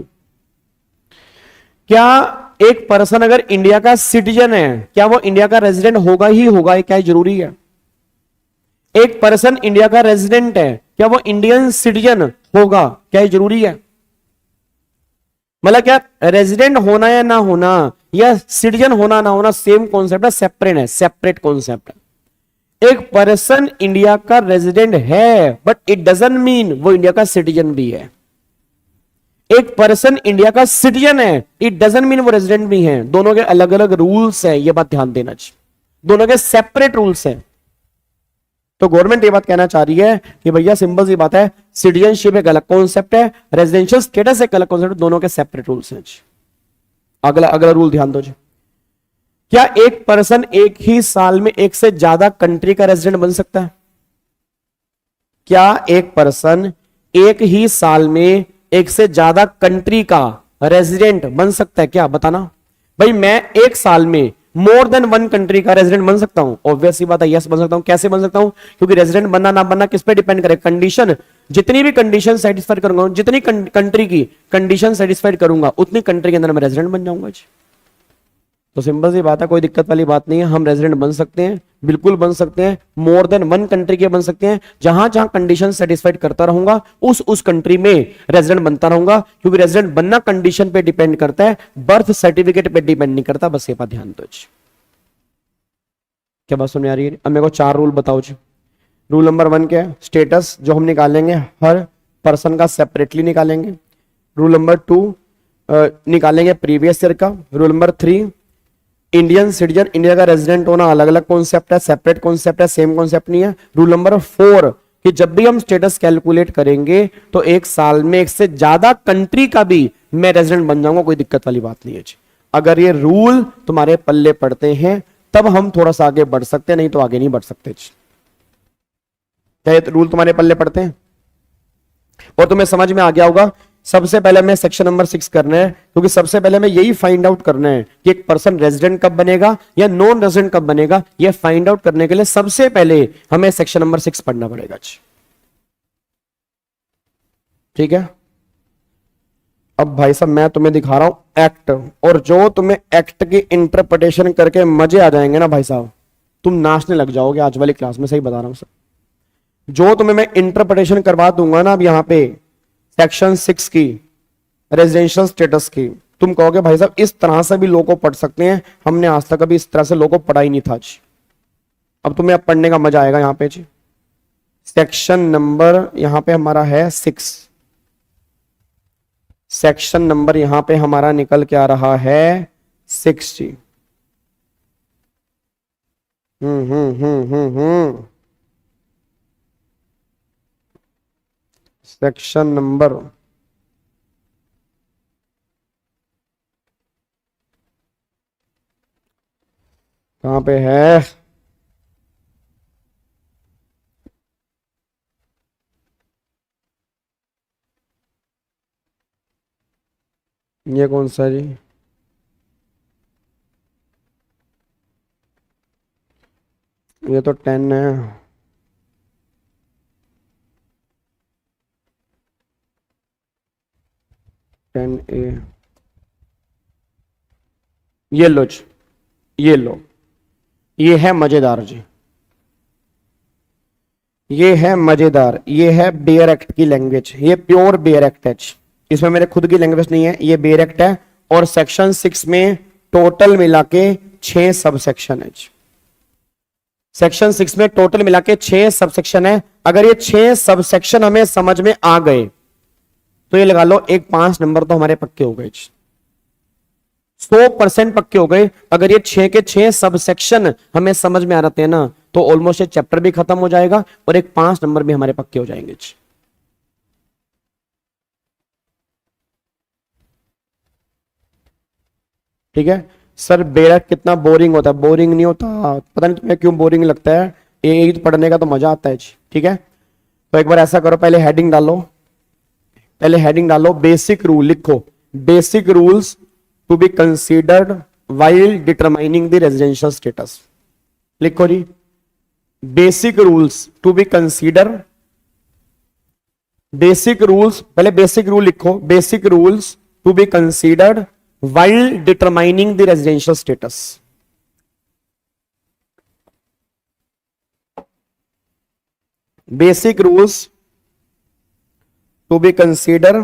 क्या एक पर्सन अगर इंडिया का सिटीजन है, क्या वो इंडिया का रेजिडेंट होगा ही होगा? क्या जरूरी है? एक पर्सन इंडिया का रेजिडेंट है, क्या वो इंडियन सिटीजन होगा? क्या जरूरी है? मतलब क्या रेजिडेंट होना या ना होना या सिटीजन होना ना होना सेम कॉन्सेप्ट है? सेपरेट है, सेपरेट कॉन्सेप्ट है. एक पर्सन इंडिया का रेजिडेंट है बट इट डजंट मीन वो इंडिया का सिटीजन भी है. एक पर्सन इंडिया का सिटीजन है, इट डजंट मीन वो रेजिडेंट भी है. दोनों के अलग अलग रूल्स हैं, ये बात ध्यान देना चाहिए. दोनों के सेपरेट रूल्स हैं. तो गवर्नमेंट ये बात कहना चाह रही है कि भैया सिंपल सी बात है, सिटीजनशिप एक अलग कॉन्सेप्ट है, रेजिडेंशियल स्टेटस एक अलग कॉन्सेप्ट, दोनों के सेपरेट रूल्स हैं। अगला अगला रूल ध्यान दो जी। क्या एक पर्सन एक ही साल में एक से ज्यादा कंट्री का रेजिडेंट बन सकता है? क्या एक पर्सन एक ही साल में एक से ज्यादा कंट्री का रेजिडेंट बन सकता है? क्या बताना भाई, मैं एक साल में मोर देन वन कंट्री का रेजिडेंट बन सकता हूं? ऑब्वियस सी बात है, यस बन सकता हूं। कैसे बन सकता हूं? क्योंकि रेजिडेंट बनना ना बनना किस पे डिपेंड करे? कंडीशन। जितनी भी कंडीशन सेटिस्फाइड करूंगा, जितनी कंट्री की कंडीशन सेटिस्फाइड करूंगा, उतनी कंट्री के अंदर मैं रेजिडेंट बन जाऊंगा जी। तो सिंपल सी बात है, कोई दिक्कत वाली बात नहीं है, हम रेजिडेंट बन सकते हैं, बिल्कुल बन सकते हैं। मोर देन वन कंट्री के बन सकते हैं। जहां जहां कंडीशन सेटिस्फाइड करता रहूंगा, उस कंट्री में रेजिडेंट बनता रहूंगा। क्योंकि रेजिडेंट बनना कंडीशन पे डिपेंड करता है, बर्थ सर्टिफिकेट पे डिपेंड नहीं करता। बस ये बात ध्यान दो जी। क्या बात सुन आ रही है? अब मेरे को 4 रूल बताओ जी। रूल नंबर 1 क्या है? स्टेटस जो हम निकालेंगे हर पर्सन का सेपरेटली निकालेंगे। रूल नंबर 2 निकालेंगे प्रीवियस ईयर का। Rule number 3 Indian citizen, India का रेजिडेंट होना अलग अलग कॉन्सेप्ट है, सेपरेट कॉन्सेप्ट है, सेम कॉन्सेप्ट नहीं है। रूल नंबर 4 कि जब भी हम स्टेटस कैलकुलेट करेंगे तो एक साल में एक से ज्यादा कंट्री का भी मैं रेजिडेंट बन जाऊंगा, कोई दिक्कत वाली बात नहीं है जी। अगर ये रूल तुम्हारे पल्ले पड़ते हैं तब हम थोड़ा सा आगे बढ़ सकते हैं, नहीं तो आगे नहीं बढ़ सकते जी। क्या ये रूल तुम्हारे पल्ले पड़ते हैं और तुम्हें समझ में आ गया होगा? सबसे पहले हमें सेक्शन नंबर 6 करना है, क्योंकि सबसे पहले हमें यही फाइंड आउट करना है कि एक पर्सन रेजिडेंट कब बनेगा या नॉन रेजिडेंट कब बनेगा। यह फाइंड आउट करने के लिए सबसे पहले हमें सेक्शन नंबर 6 पढ़ना पड़ेगा। ठीक है, अब भाई साहब मैं तुम्हें दिखा रहा हूं एक्ट, और जो तुम्हें एक्ट की इंटरप्रिटेशन करके मजे आ जाएंगे ना भाई साहब, तुम नाचने लग जाओगे आज वाली क्लास में। सही बता रहा हूं सर, जो तुम्हें मैं इंटरप्रिटेशन करवा दूंगा ना अब यहां पे सेक्शन 6 की, रेजिडेंशियल स्टेटस की, तुम कहोगे भाई साहब इस तरह से भी लोग को पढ़ सकते हैं, हमने आज तक कभी इस तरह से लोग को पढ़ा ही नहीं था जी। अब तुम्हें अब पढ़ने का मजा आएगा यहां पे जी। सेक्शन नंबर यहां पे हमारा है 6, सेक्शन नंबर यहां पे हमारा निकल के आ रहा है 6 जी। सेक्शन नंबर कहां पे है? ये कौन सा जी? ये तो 10 है। ए ये लो जी, ये लो, ये है मजेदार जी, ये है मजेदार, ये है बेयर एक्ट की लैंग्वेज, ये प्योर बेयर एक्ट है। इसमें मेरे खुद की लैंग्वेज नहीं है, ये बेयर एक्ट है। और सेक्शन 6 में टोटल मिला के 6 सब सेक्शन है। सेक्शन 6 में टोटल मिला के 6 सब सेक्शन है। अगर ये 6 सब सेक्शन हमें समझ में आ गए तो ये लगा लो एक 5 नंबर तो हमारे पक्के हो गए, 100% पक्के हो गए। अगर ये 6 के 6 सब सेक्शन हमें समझ में आ जाते हैं ना, तो ऑलमोस्ट ये चैप्टर भी खत्म हो जाएगा और एक 5 नंबर भी हमारे पक्के हो जाएंगे। ठीक है सर, बेरा कितना बोरिंग होता है? बोरिंग नहीं होता, पता नहीं तुम्हें क्यों बोरिंग लगता है, ये तो पढ़ने का तो मजा आता है। ठीक है, तो एक बार ऐसा करो, पहले हेडिंग डालो, पहले हेडिंग डालो बेसिक रूल, लिखो basic rules to be considered while determining the residential status. लिखो जी, basic rules to be consider, basic rules, पहले बेसिक रूल लिखो, basic rules to be considered while determining the residential status. Basic rules to be considered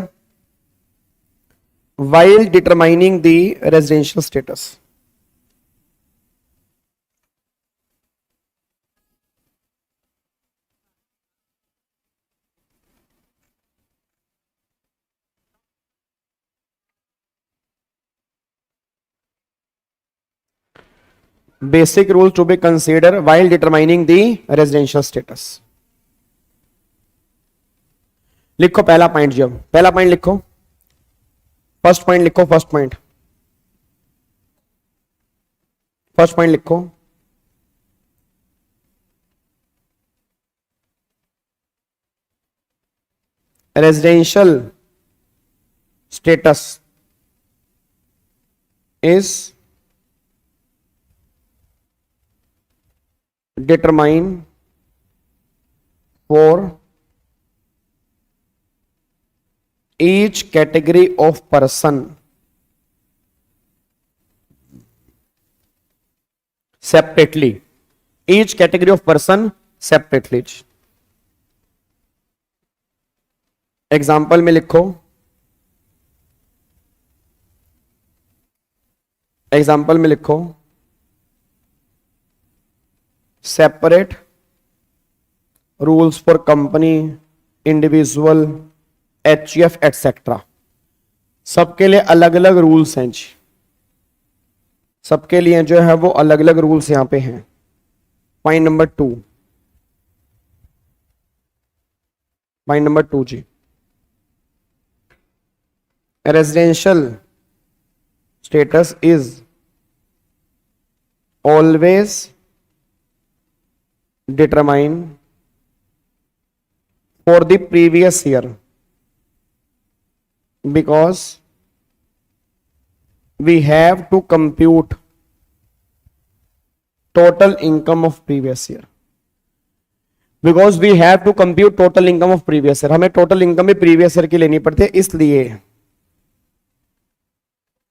while determining the residential status. Basic rules to be considered while determining the residential status. लिखो पहला point, जब पहला point लिखो, first point लिखो, first point, first point लिखो। Residential status is determine for each category of person separately, each category of person separately। Example में लिखो, example में लिखो, separate rules for company, individual, HUF etcetera. सबके लिए अलग अलग रूल्स हैं जी, सबके लिए जो है वो अलग अलग रूल्स यहां पे हैं। पॉइंट नंबर 2, पॉइंट नंबर 2 जी, residential status is always determine for the previous year because we have to compute total income of previous year, because we have to compute total income of previous year, हमें total income भी previous year की लेनी पड़ती है, इसलिए।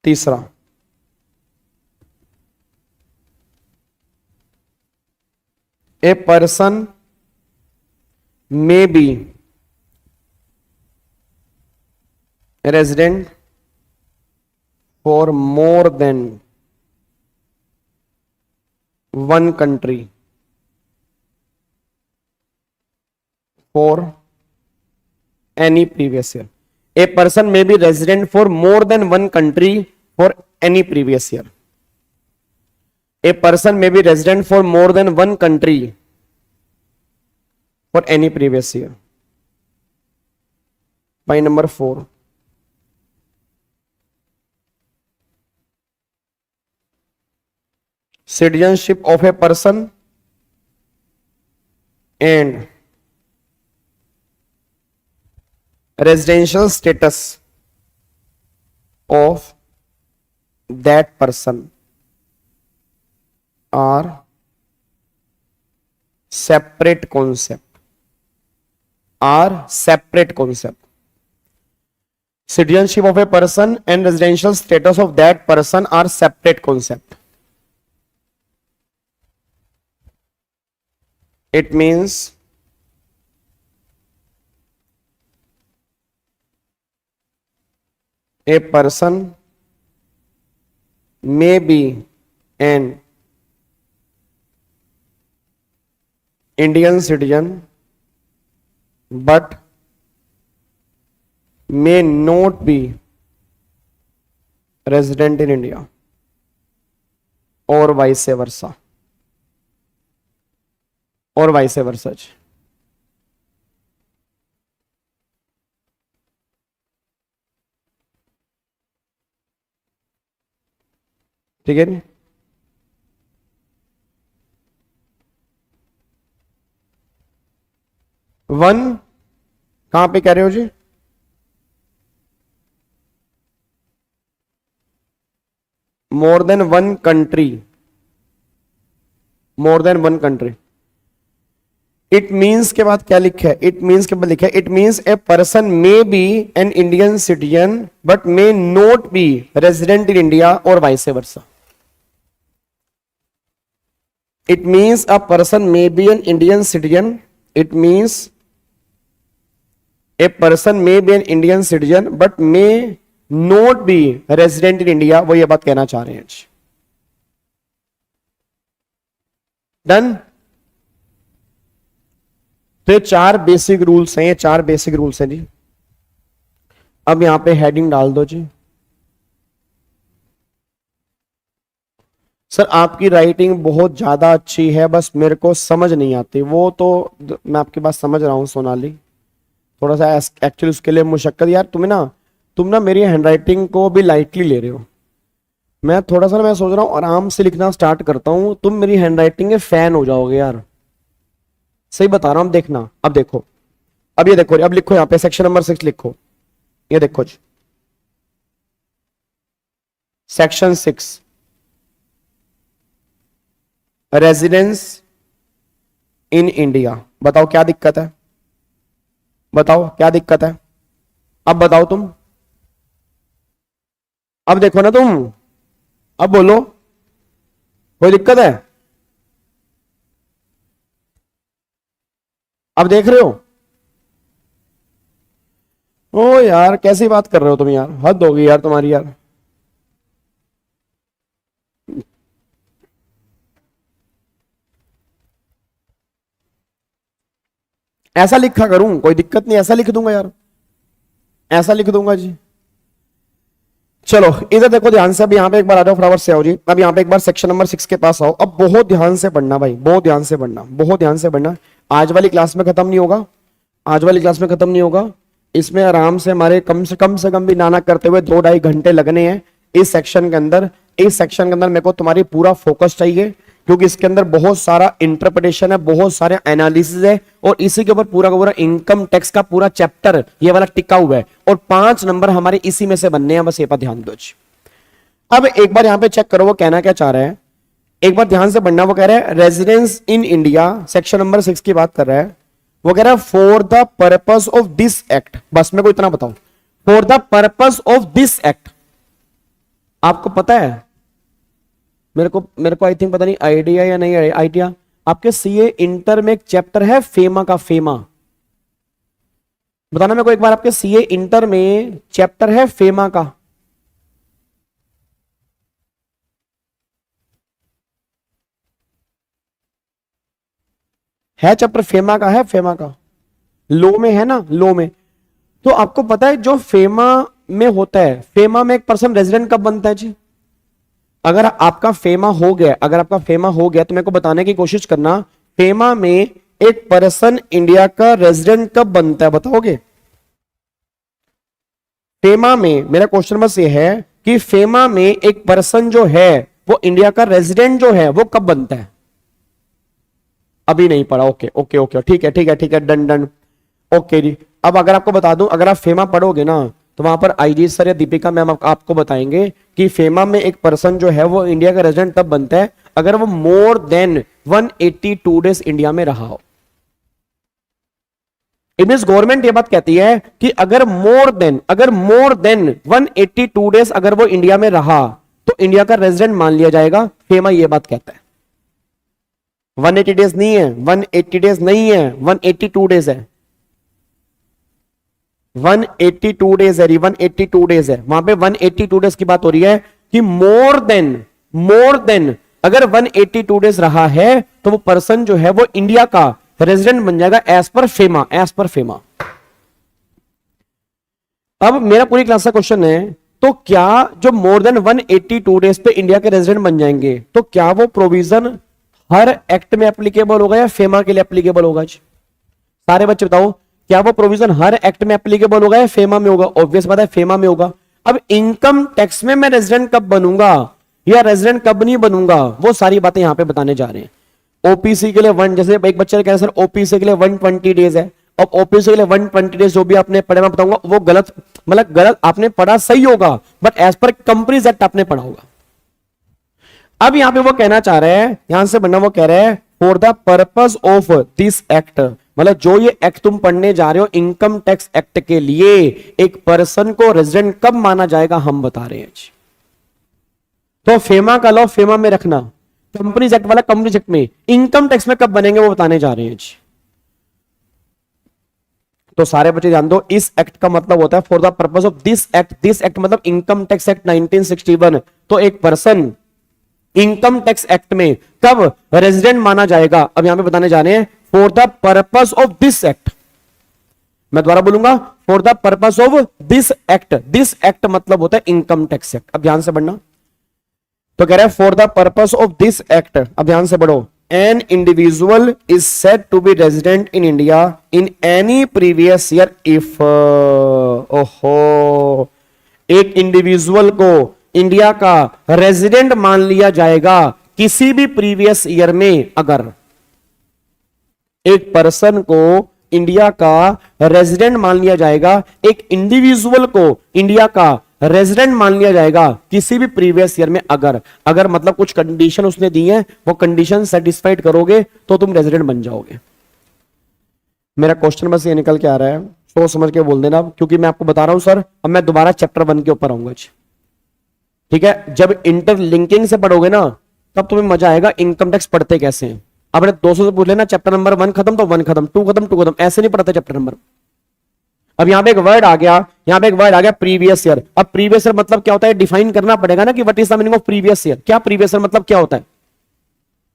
तीसरा, a person may be resident for more than one country for any previous year। A person may be resident for more than one country for any previous year। A person may be resident for more than one country for any previous year। Point number 4, citizenship of a person and residential status of that person are separate concept, are separate concept। Citizenship of a person and residential status of that person are separate concept। It means a person may be an Indian citizen but may not be resident in India or vice versa, और vice versa. ठीक है, 1 कहां पे कह रहे हो जी? More than one country, more than one country. It means के बाद क्या लिखा है? इट मीन्स के बाद लिखा है, it means a person may be an Indian citizen but may not be resident in India और vice versa. It means a person may be an Indian citizen, it means a person may be an Indian citizen but may not be resident in India, वो ये बात कहना चाह रहे हैं। Done. तो ये 4 बेसिक रूल्स हैं, ये 4 बेसिक रूल्स हैं जी। अब यहां पे हेडिंग डाल दो जी। सर आपकी राइटिंग बहुत ज्यादा अच्छी है, बस मेरे को समझ नहीं आती। वो तो मैं आपकी बात समझ रहा हूं सोनाली, थोड़ा सा एक्चुअली उसके लिए मुशक्कत, यार तुम ना मेरी हैंडराइटिंग को भी लाइटली ले रहे हो। मैं थोड़ा सा मैं सोच रहा हूँ आराम से लिखना स्टार्ट करता हूँ, तुम मेरी हैंडराइटिंग के फैन हो जाओगे यार, सही बता रहा हूँ। देखना, अब देखो, अब ये देखो, अब लिखो यहाँ पे सेक्शन नंबर 6 लिखो, ये देखो जी, सेक्शन 6 रेजिडेंस इन इंडिया। बताओ क्या दिक्कत है, बताओ क्या दिक्कत है, अब बताओ तुम, अब देखो ना तुम, अब बोलो, कोई दिक्कत है? अब देख रहे हो? ओ यार कैसी बात कर रहे हो तुम यार, हद होगी यार तुम्हारी यार। ऐसा लिखा करूं, कोई दिक्कत नहीं, ऐसा लिख दूंगा यार, ऐसा लिख दूंगा जी। चलो इधर देखो ध्यान से, अब यहाँ पे एक बार आ जाओ, फटाफट से आओ जी। अब यहाँ पे एक बार सेक्शन नंबर 6 के पास आओ। अब बहुत ध्यान से पढ़ना भाई, बहुत ध्यान से पढ़ना, बहुत ध्यान से पढ़ना। आज वाली क्लास में खत्म नहीं होगा, आज वाली क्लास में खत्म नहीं होगा। इसमें आराम से हमारे कम से कम भी नाना करते हुए 2-2.5 घंटे लगने हैं इस सेक्शन के अंदर। इस सेक्शन के अंदर मेरे को तुम्हारी पूरा फोकस चाहिए, क्योंकि इसके अंदर बहुत सारा इंटरप्रिटेशन है, बहुत सारे एनालिसिस है, और इसी के ऊपर पूरा का पूरा इनकम टैक्स का पूरा चैप्टर ये वाला टिका हुआ है, और 5 नंबर हमारे इसी में से बनने हैं, बस ये पर ध्यान दो। अब एक बार यहां पे चेक करो वो कहना क्या चाह रहा है, एक बार ध्यान से पढ़ना। वो कह रहा है residence in India, section number 6 की बात कर रहा है। वो कह रहा है for the purpose of this act, बस मेरे को इतना बताओ, for the purpose of this act. आपको पता है, मेरे को आई थिंक पता नहीं आइडिया या नहीं आइडिया, आपके सीए इंटर में एक चैप्टर है फेमा का, फेमा, बताना मेरे को एक बार, आपके सीए इंटर में चैप्टर है फेमा का। है चैप्टर फेमा का, है फेमा का, लो में है ना, लो में। तो आपको पता है जो फेमा में होता है, फेमा में एक पर्सन रेजिडेंट कब बनता है जी? अगर आपका फेमा हो गया, अगर आपका फेमा हो गया तो मेरे को बताने की कोशिश करना, फेमा में एक पर्सन इंडिया का रेजिडेंट कब बनता है, बताओगे? फेमा में, मेरा क्वेश्चन बस ये है कि फेमा में एक पर्सन जो है वो इंडिया का रेजिडेंट जो है वो कब बनता है? अभी नहीं पढ़ा, ओके ओके ओके, ठीक है ठीक है ठीक है, डन डन, ओके जी। अब अगर आपको बता दूं, अगर आप फेमा पढ़ोगे ना तो वहां पर आईजी सर या दीपिका मैम आपको बताएंगे कि फेमा में एक पर्सन जो है वो इंडिया का रेजिडेंट तब बनता है अगर वो मोर देन 182 डेज इंडिया में रहा हो। मींस गवर्नमेंट ये बात कहती है कि अगर मोर देन 182 डेज अगर वो इंडिया में रहा तो इंडिया का रेजिडेंट मान लिया जाएगा। फेमा ये बात कहता है। 180 डेज नहीं है, 180 डेज नहीं है, 182 डेज है, 182 डेज है, 182 डेज है। वहां पे 182 डेज की बात हो रही है कि मोर देन अगर 182 डेज रहा है तो वो पर्सन जो है वो इंडिया का रेजिडेंट बन जाएगा as per FEMA, as per FEMA. अब मेरा पूरी क्लास का क्वेश्चन है, तो क्या जो मोर देन 182 डेज पे इंडिया के रेजिडेंट बन जाएंगे तो क्या वो प्रोविजन हर एक्ट में एप्लीकेबल होगा या फेमा के लिए एप्लीकेबल होगा? सारे बच्चे बताओ, क्या वो प्रोविजन हर एक्ट में एप्लीकेबल होगा या फेमा में होगा? ऑब्वियस बात है फेमा में होगा। अब इनकम टैक्स में मैं रेजिडेंट कब बनूंगा या रेजिडेंट कब नहीं बनूंगा, वो सारी बातें यहां पे बताने जा रहे हैं। ओपीसी के लिए जैसे एक बच्चे ने कहा सर ओपीसी के लिए 120 डेज है, अब ओपीसी के लिए 120 डेज जो भी आपने पढ़े मैं बताऊंगा वो गलत, मतलब गलत आपने पढ़ा सही होगा but as per companies act आपने पढ़ा होगा। अब यहां पे वो कहना चाह रहे हैं, यहां से बनना, वो कह रहे हैं for the purpose of this act, मतलब जो ये एक्ट तुम पढ़ने जा रहे हो इनकम टैक्स एक्ट के लिए एक पर्सन को रेजिडेंट कब माना जाएगा हम बता रहे हैं। तो फेमा का लॉ फेमा में रखना, कंपनीज एक्ट वाला कंपनीज एक्ट में, इनकम टैक्स में कब बनेंगे वो बताने जा रहे हैं। तो सारे बच्चे ध्यान दो, इस एक्ट का मतलब होता है for the purpose of this act, this act मतलब इनकम टैक्स एक्ट 1961। तो एक पर्सन इनकम टैक्स एक्ट में कब रेजिडेंट माना जाएगा, अब यहां पे बताने जा रहे हैं for the purpose of this act. मैं दोबारा बोलूंगा, for the purpose of this act, this act मतलब होता है इनकम टैक्स एक्ट। अब ध्यान से बढ़ना, तो कह रहा है for the purpose of this act, अब ध्यान से बढ़ो, an individual is said to be resident in India in any previous year if, ओहो, एक इंडिविजुअल को इंडिया का रेजिडेंट मान लिया जाएगा किसी भी प्रीवियस ईयर में अगर, एक पर्सन को इंडिया का रेजिडेंट मान लिया जाएगा, एक इंडिविजुअल को इंडिया का रेजिडेंट मान लिया जाएगा किसी भी प्रीवियस ईयर में अगर, अगर मतलब कुछ कंडीशन उसने दी है, वो कंडीशन सेटिस्फाइड करोगे तो तुम रेजिडेंट बन जाओगे। मेरा क्वेश्चन बस ये निकल के आ रहा है, सोच समझ के बोल देना, क्योंकि मैं आपको बता रहा हूं सर, अब मैं दोबारा चैप्टर 1 के ऊपर आऊंगा। ठीक है, जब इंटरलिंकिंग से पढ़ोगे ना तब तुम्हें मजा आएगा इनकम टैक्स पढ़ते कैसे हैं। आपने 200 से पूछ लेना चैप्टर नंबर 1 खत्म तो 1 खत्म, 2 खत्म 2 खत्म, ऐसे नहीं पढ़ते चैप्टर नंबर। अब यहां पे एक वर्ड आ गया, यहां पे एक वर्ड आ गया प्रीवियस ईयर। अब प्रीवियस ईयर मतलब क्या होता है, डिफाइन करना पड़ेगा ना कि what is the meaning of previous year, क्या प्रीवियस ईयर मतलब क्या होता है।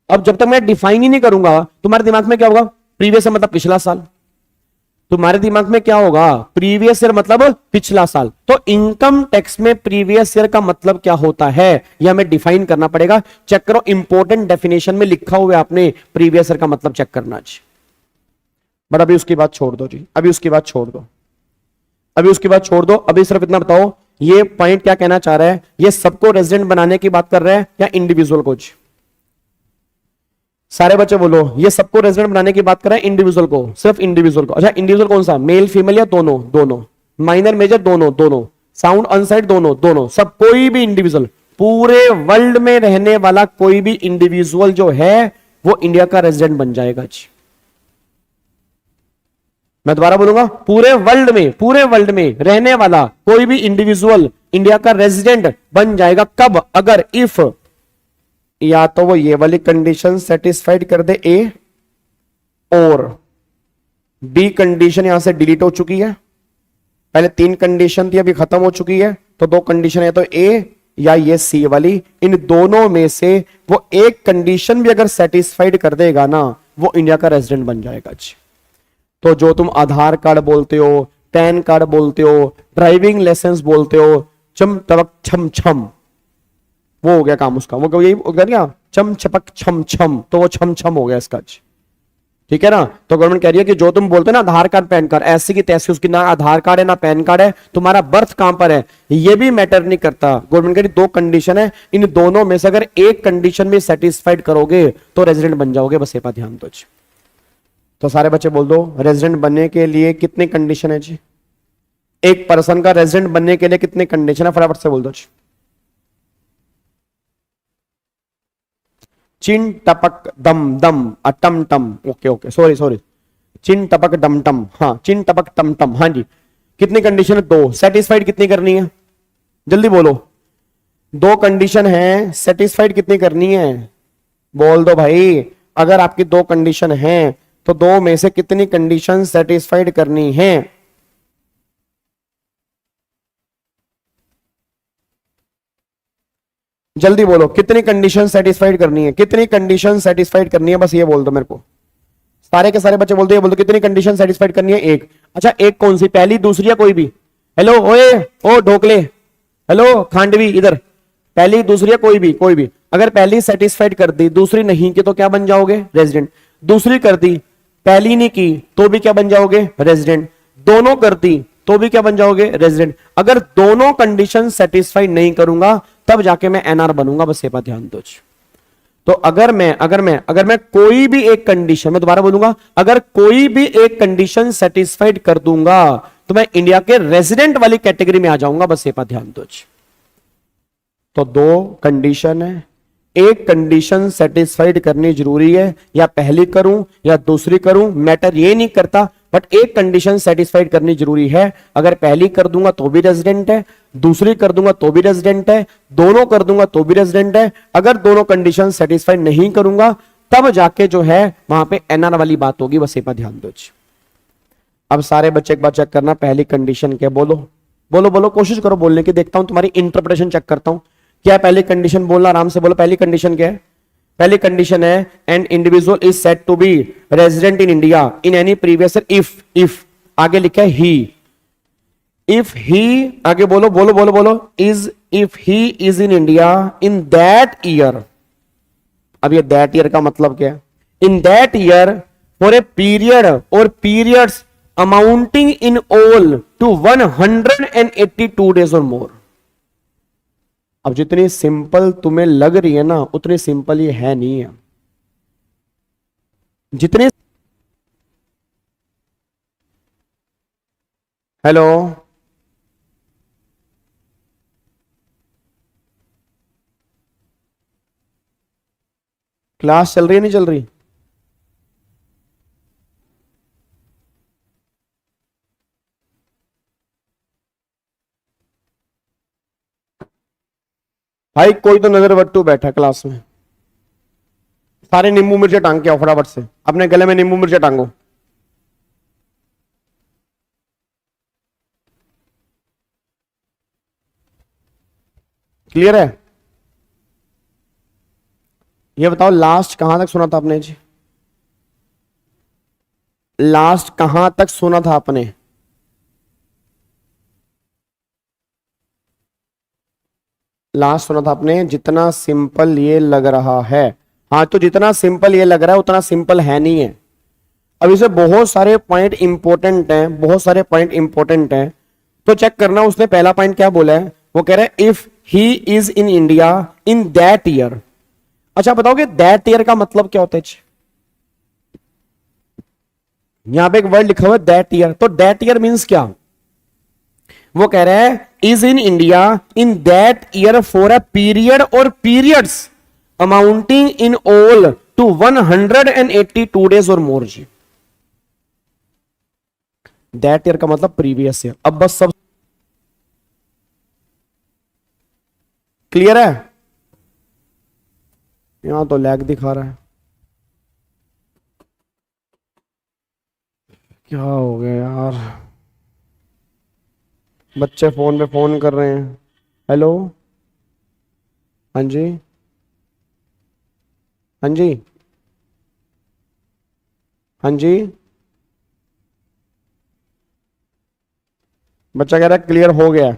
अब जब तक मैं डिफाइन ही नहीं करूंगा तुम्हारे दिमाग में क्या होगा, प्रीवियस ईयर मतलब पिछला साल। तुम्हारे दिमाग में क्या होगा, प्रीवियस ईयर मतलब पिछला साल। तो इनकम टैक्स में प्रीवियस ईयर का मतलब क्या होता है यह हमें डिफाइन करना पड़ेगा। चेक करो, इंपॉर्टेंट डेफिनेशन में लिखा हुआ है आपने प्रीवियस ईयर का मतलब चेक करना जी। बट अभी उसकी बात छोड़ दो जी, अभी उसकी बात छोड़ दो, अभी उसकी बात छोड़ दो। अभी सिर्फ इतना बताओ ये पॉइंट क्या कहना चाह रहा है, ये सबको रेजिडेंट बनाने की बात कर रहा है या इंडिविजुअल को जी? सारे बच्चे बोलो, ये सबको रेजिडेंट बनाने की बात कर रहा है इंडिविजुअल को, सिर्फ इंडिविजुअल को। अच्छा इंडिविजुअल कौन सा, मेल फीमेल या दोनों? दोनों। माइनर मेजर दोनों? दोनों। साउंड अनसाइड दोनों? दोनों। सब, कोई भी इंडिविजुअल, पूरे वर्ल्ड में रहने वाला कोई भी इंडिविजुअल जो है वो इंडिया का रेजिडेंट बन जाएगा जी। मैं दोबारा बोलूंगा, पूरे वर्ल्ड में रहने वाला कोई भी इंडिविजुअल इंडिया का रेजिडेंट बन जाएगा। कब? अगर, इफ, या तो वो ये वाली कंडीशन सेटिस्फाइड कर दे ए, और बी कंडीशन यहां से डिलीट हो चुकी है, पहले 3 कंडीशन थी अभी खत्म हो चुकी है, तो 2 कंडीशन है, तो ए या ये सी वाली, इन दोनों में से वो एक कंडीशन भी अगर सेटिस्फाइड कर देगा ना, वो इंडिया का रेजिडेंट बन जाएगा जी। तो जो तुम आधार कार्ड बोलते हो, पैन कार्ड बोलते हो, ड्राइविंग लाइसेंस बोलते हो, चम टपक छम छम, वो हो गया काम उसका, वो यही हो गया ना, चम छपक छम छम, तो वो छम छम हो गया इसका। ठीक है ना। तो गवर्नमेंट कह रही है कि जो तुम बोलते हो ना आधार कार्ड पैन कार्ड, ऐसी की तैसी, उसकी ना आधार कार्ड है ना पैन कार्ड है, तुम्हारा बर्थ कहां पर है ये भी मैटर नहीं करता। गवर्नमेंट कह रही 2 कंडीशन है, इन दोनों में से अगर एक कंडीशन भी सेटिस्फाइड करोगे तो रेजिडेंट बन जाओगे, बस ये बात ध्यान दो। तो सारे बच्चे बोल दो, रेजिडेंट बनने के लिए कितनी कंडीशन है जी? एक पर्सन का रेजिडेंट बनने के लिए कितनी कंडीशन है, फटाफट से बोल दो जी। चिन टपक दम दम अटम टम, ओके ओके, सॉरी, चिन टपक डम टम, हाँ चिन टपक टम टम, हाँ जी। कितनी कंडीशन है? 2। सेटिस्फाइड कितनी करनी है, जल्दी बोलो। 2 कंडीशन है, सेटिस्फाइड कितनी करनी है, बोल दो भाई। अगर आपकी 2 कंडीशन है तो 2 में से कितनी कंडीशन सेटिस्फाइड करनी है? जल्दी बोलो, कितनी कंडीशन सेटिस्फाइड करनी है, कितनी कंडीशन सेटिस्फाइड करनी है, बस ये बोल दो मेरे को। सारे के सारे बच्चे बोलते हैं, बोल दो कितनी कंडीशन सेटिस्फाइड करनी है? 1। अच्छा, एक कौन सी, पहली दूसरी या कोई भी? हेलो ओए ओ ढोकले, हेलो खांडवी, इधर पहली दूसरी या कोई भी? कोई भी। अगर पहली सेटिस्फाइड कर दी, दूसरी नहीं की, तो क्या बन जाओगे? रेजिडेंट। दूसरी कर दी, पहली नहीं की, तो भी क्या बन जाओगे? रेजिडेंट। दोनों कर दी तो भी क्या बन जाओगे? रेजिडेंट। अगर दोनों कंडीशन सेटिस्फाइड नहीं करूंगा तब जाके मैं एनआर बनूंगा, बस ये बात ध्यान दो। तो अगर मैं कोई भी एक कंडीशन, मैं दोबारा बोलूंगा, अगर कोई भी एक कंडीशन सेटिस्फाइड कर दूंगा तो मैं इंडिया के रेजिडेंट वाली कैटेगरी में आ जाऊंगा, बस ये बात ध्यान दो। तो 2 कंडीशन है, एक कंडीशन सेटिस्फाइड करनी जरूरी है, या पहली करूं या दूसरी करूं मैटर ये नहीं करता, बट एक कंडीशन सेटिस्फाइड करनी जरूरी है। अगर पहली कर दूंगा तो भी रेजिडेंट है, दूसरी कर दूंगा तो भी रेजिडेंट है, दोनों कर दूंगा तो भी रेजिडेंट है। अगर दोनों कंडीशन सेटिस्फाइड नहीं करूंगा तब जाके जो है वहां पे एनआर वाली बात होगी, बस ये पर ध्यान दो। अब सारे बच्चे एक बार चेक करना, पहली कंडीशन क्या? बोलो बोलो बोलो, कोशिश करो बोलने की, देखता हूं तुम्हारी इंटरप्रिटेशन चेक करता हूं। क्या है पहली कंडीशन? बोलना आराम से बोलो, पहली कंडीशन क्या है? पहली कंडीशन है an individual is said to be resident in India in any previous if आगे लिखा है ही, इफ ही, आगे बोलो बोलो बोलो बोलो, is, if he is in India in that year. अब ये दैट ईयर का मतलब क्या है? In that year for a period और periods amounting in all to 182 days और मोर। अब जितनी सिंपल तुम्हें लग रही है ना, उतनी सिंपल ये है नहीं है। जितने हेलो, क्लास चल रही है नहीं चल रही? भाई कोई तो नजर बट्टू बैठा क्लास में। सारे नींबू मिर्चे टांग के आओ फटाफट से, अपने गले में नींबू मिर्चे टांगो। क्लियर है? ये बताओ लास्ट कहां तक सुना था आपने जी? लास्ट कहां तक सुना था आपने? लास्ट सुना था आपने जितना सिंपल ये लग रहा है। हाँ, तो जितना सिंपल ये लग रहा है उतना सिंपल है नहीं है। अब इसे बहुत सारे पॉइंट इंपॉर्टेंट हैं, बहुत सारे पॉइंट इंपॉर्टेंट हैं, तो चेक करना। उसने पहला पॉइंट क्या बोला है? वो कह रहा है if he is in India in that year. अच्छा बताओगे दैट ईयर का मतलब क्या होता है? यहां पे एक वर्ड लिखा हुआ है दैट ईयर, तो दैट ईयर मींस क्या? वो कह रहा है is in India in that year for a period और periods amounting in all to 182 days और मोर जी। दैट ईयर का मतलब प्रीवियस ईयर। अब बस सब क्लियर है? यहां तो लैग दिखा रहा है, क्या हो गया यार? बच्चे फोन पे फोन कर रहे हैं। हेलो, हाँ जी, हाँ जी, हाँ जी। बच्चा कह रहा है क्लियर हो गया।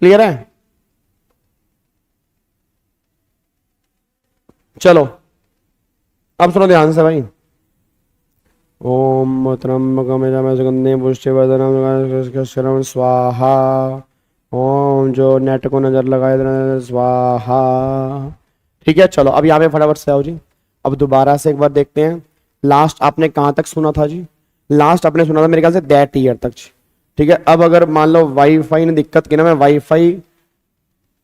क्लियर है? चलो अब सुनो ध्यान से भाई। ओम त्र्यंबकम सुगंधिं पुष्टिवर्धनम शरणं स्वाहा। ओम जो नेट को नजर लगाए स्वाहा। ठीक है, चलो अब यहाँ पे फटाफट से आओ जी। अब दोबारा से एक बार देखते हैं लास्ट आपने कहां तक सुना था जी? लास्ट आपने सुना था मेरे ख्याल से दैट ईयर तक। ठीक है, अब अगर मान लो वाईफाई ने दिक्कत की ना, मैं वाईफाई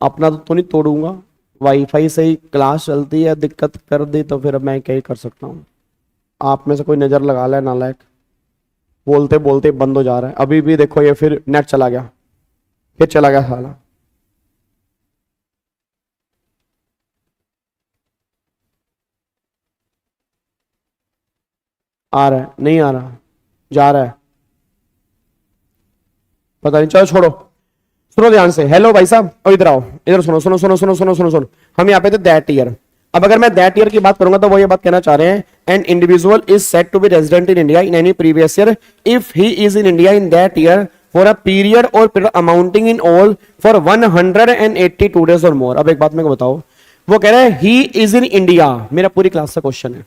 अपना तो नहीं तोड़ूंगा, वाईफाई से ही क्लास चलती है, दिक्कत कर दी तो फिर मैं क्या ही कर सकता हूँ। आप में से कोई नजर लगा ले नालायक, बोलते बोलते बंद हो जा रहा है। अभी भी देखो ये फिर नेट चला गया, फिर चला गया साला। आ रहा है नहीं आ रहा, जा रहा है पता नहीं, चलो छोड़ो। सुनो ध्यान से, हेलो भाई साहब, और इधर आओ, इधर सुनो सुनो सुनो सुनो सुनो सुनो सुनो। हम यहाँ पे थे दैट ईयर। अब अगर मैं दैट ईयर की बात करूंगा तो वो ये बात कहना चाह रहे हैं an individual is said to be resident in India in any previous year if he is in India in that year for a period और amounting in all for 182 days और मोर। अब एक बात मेरे को बताओ, वो कह रहे हैं ही इज इन इंडिया। मेरा पूरी क्लास का क्वेश्चन है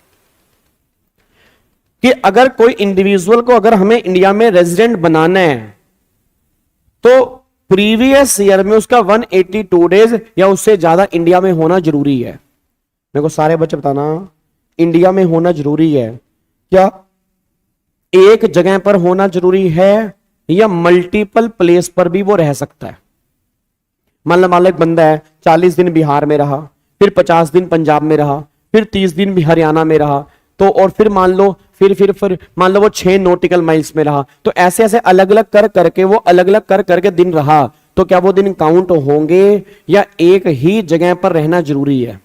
कि अगर कोई इंडिविजुअल को अगर हमें इंडिया में रेजिडेंट बनाना है तो प्रीवियस ईयर में उसका 182 डेज या उससे ज्यादा इंडिया में होना जरूरी है। मेरे को सारे बच्चे बताना, इंडिया में होना जरूरी है क्या? एक जगह पर होना जरूरी है या मल्टीपल प्लेस पर भी वो रह सकता है? मान लो एक बंदा है 40 दिन बिहार में रहा, फिर 50 दिन पंजाब में रहा, फिर 30 दिन भी हरियाणा में रहा, तो और फिर मान लो फिर मान लो वो 6 नॉटिकल माइल्स में रहा, तो ऐसे ऐसे अलग अलग कर करके वो अलग अलग कर करके दिन रहा, तो क्या वो दिन काउंट होंगे या एक ही जगह पर रहना जरूरी है?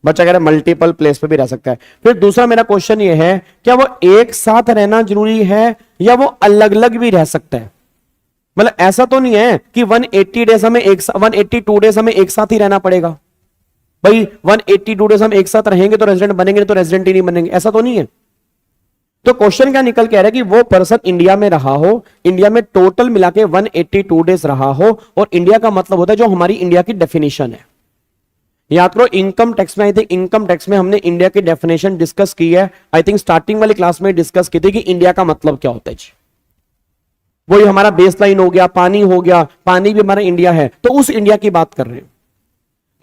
बच्चा कह रहा है मल्टीपल प्लेस पे भी रह सकता है। फिर दूसरा मेरा क्वेश्चन ये है, क्या वो एक साथ रहना जरूरी है या वो अलग अलग भी रह सकता है? मतलब ऐसा तो नहीं है कि 182 डेज हमें एक साथ ही रहना पड़ेगा। भाई 182 डेज हम एक साथ रहेंगे तो रेजिडेंट बनेंगे, नहीं तो रेजिडेंट ही नहीं बनेंगे, ऐसा तो नहीं है। तो क्वेश्चन क्या निकल के आ रहा है कि वो पर्सन इंडिया में रहा हो, इंडिया में टोटल मिला के 182 डेज रहा हो, और इंडिया का मतलब होता है जो हमारी इंडिया की डेफिनेशन है। याद करो इनकम टैक्स में, आई थिंक इनकम टैक्स में हमने इंडिया की डेफिनेशन डिस्कस की है, आई थिंक स्टार्टिंग वाली क्लास में डिस्कस की थी कि इंडिया का मतलब क्या होता है जी। वही हमारा बेस लाइन हो गया, पानी हो गया, पानी भी हमारा इंडिया है, तो उस इंडिया की बात कर रहे हैं।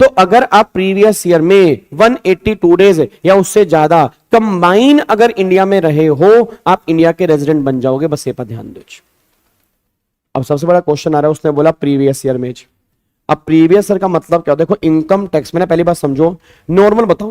तो अगर आप प्रीवियस ईयर में 182 डेज या उससे ज्यादा कंबाइन अगर इंडिया में रहे हो, आप इंडिया के रेजिडेंट बन जाओगे, बस ये पर ध्यान दो। अब सबसे बड़ा क्वेश्चन आ रहा है, उसने बोला प्रीवियस ईयर में। अब प्रीवियस ईयर का मतलब क्या होता है? देखो इनकम टैक्स, मैंने पहली बात समझो, नॉर्मल बताओ,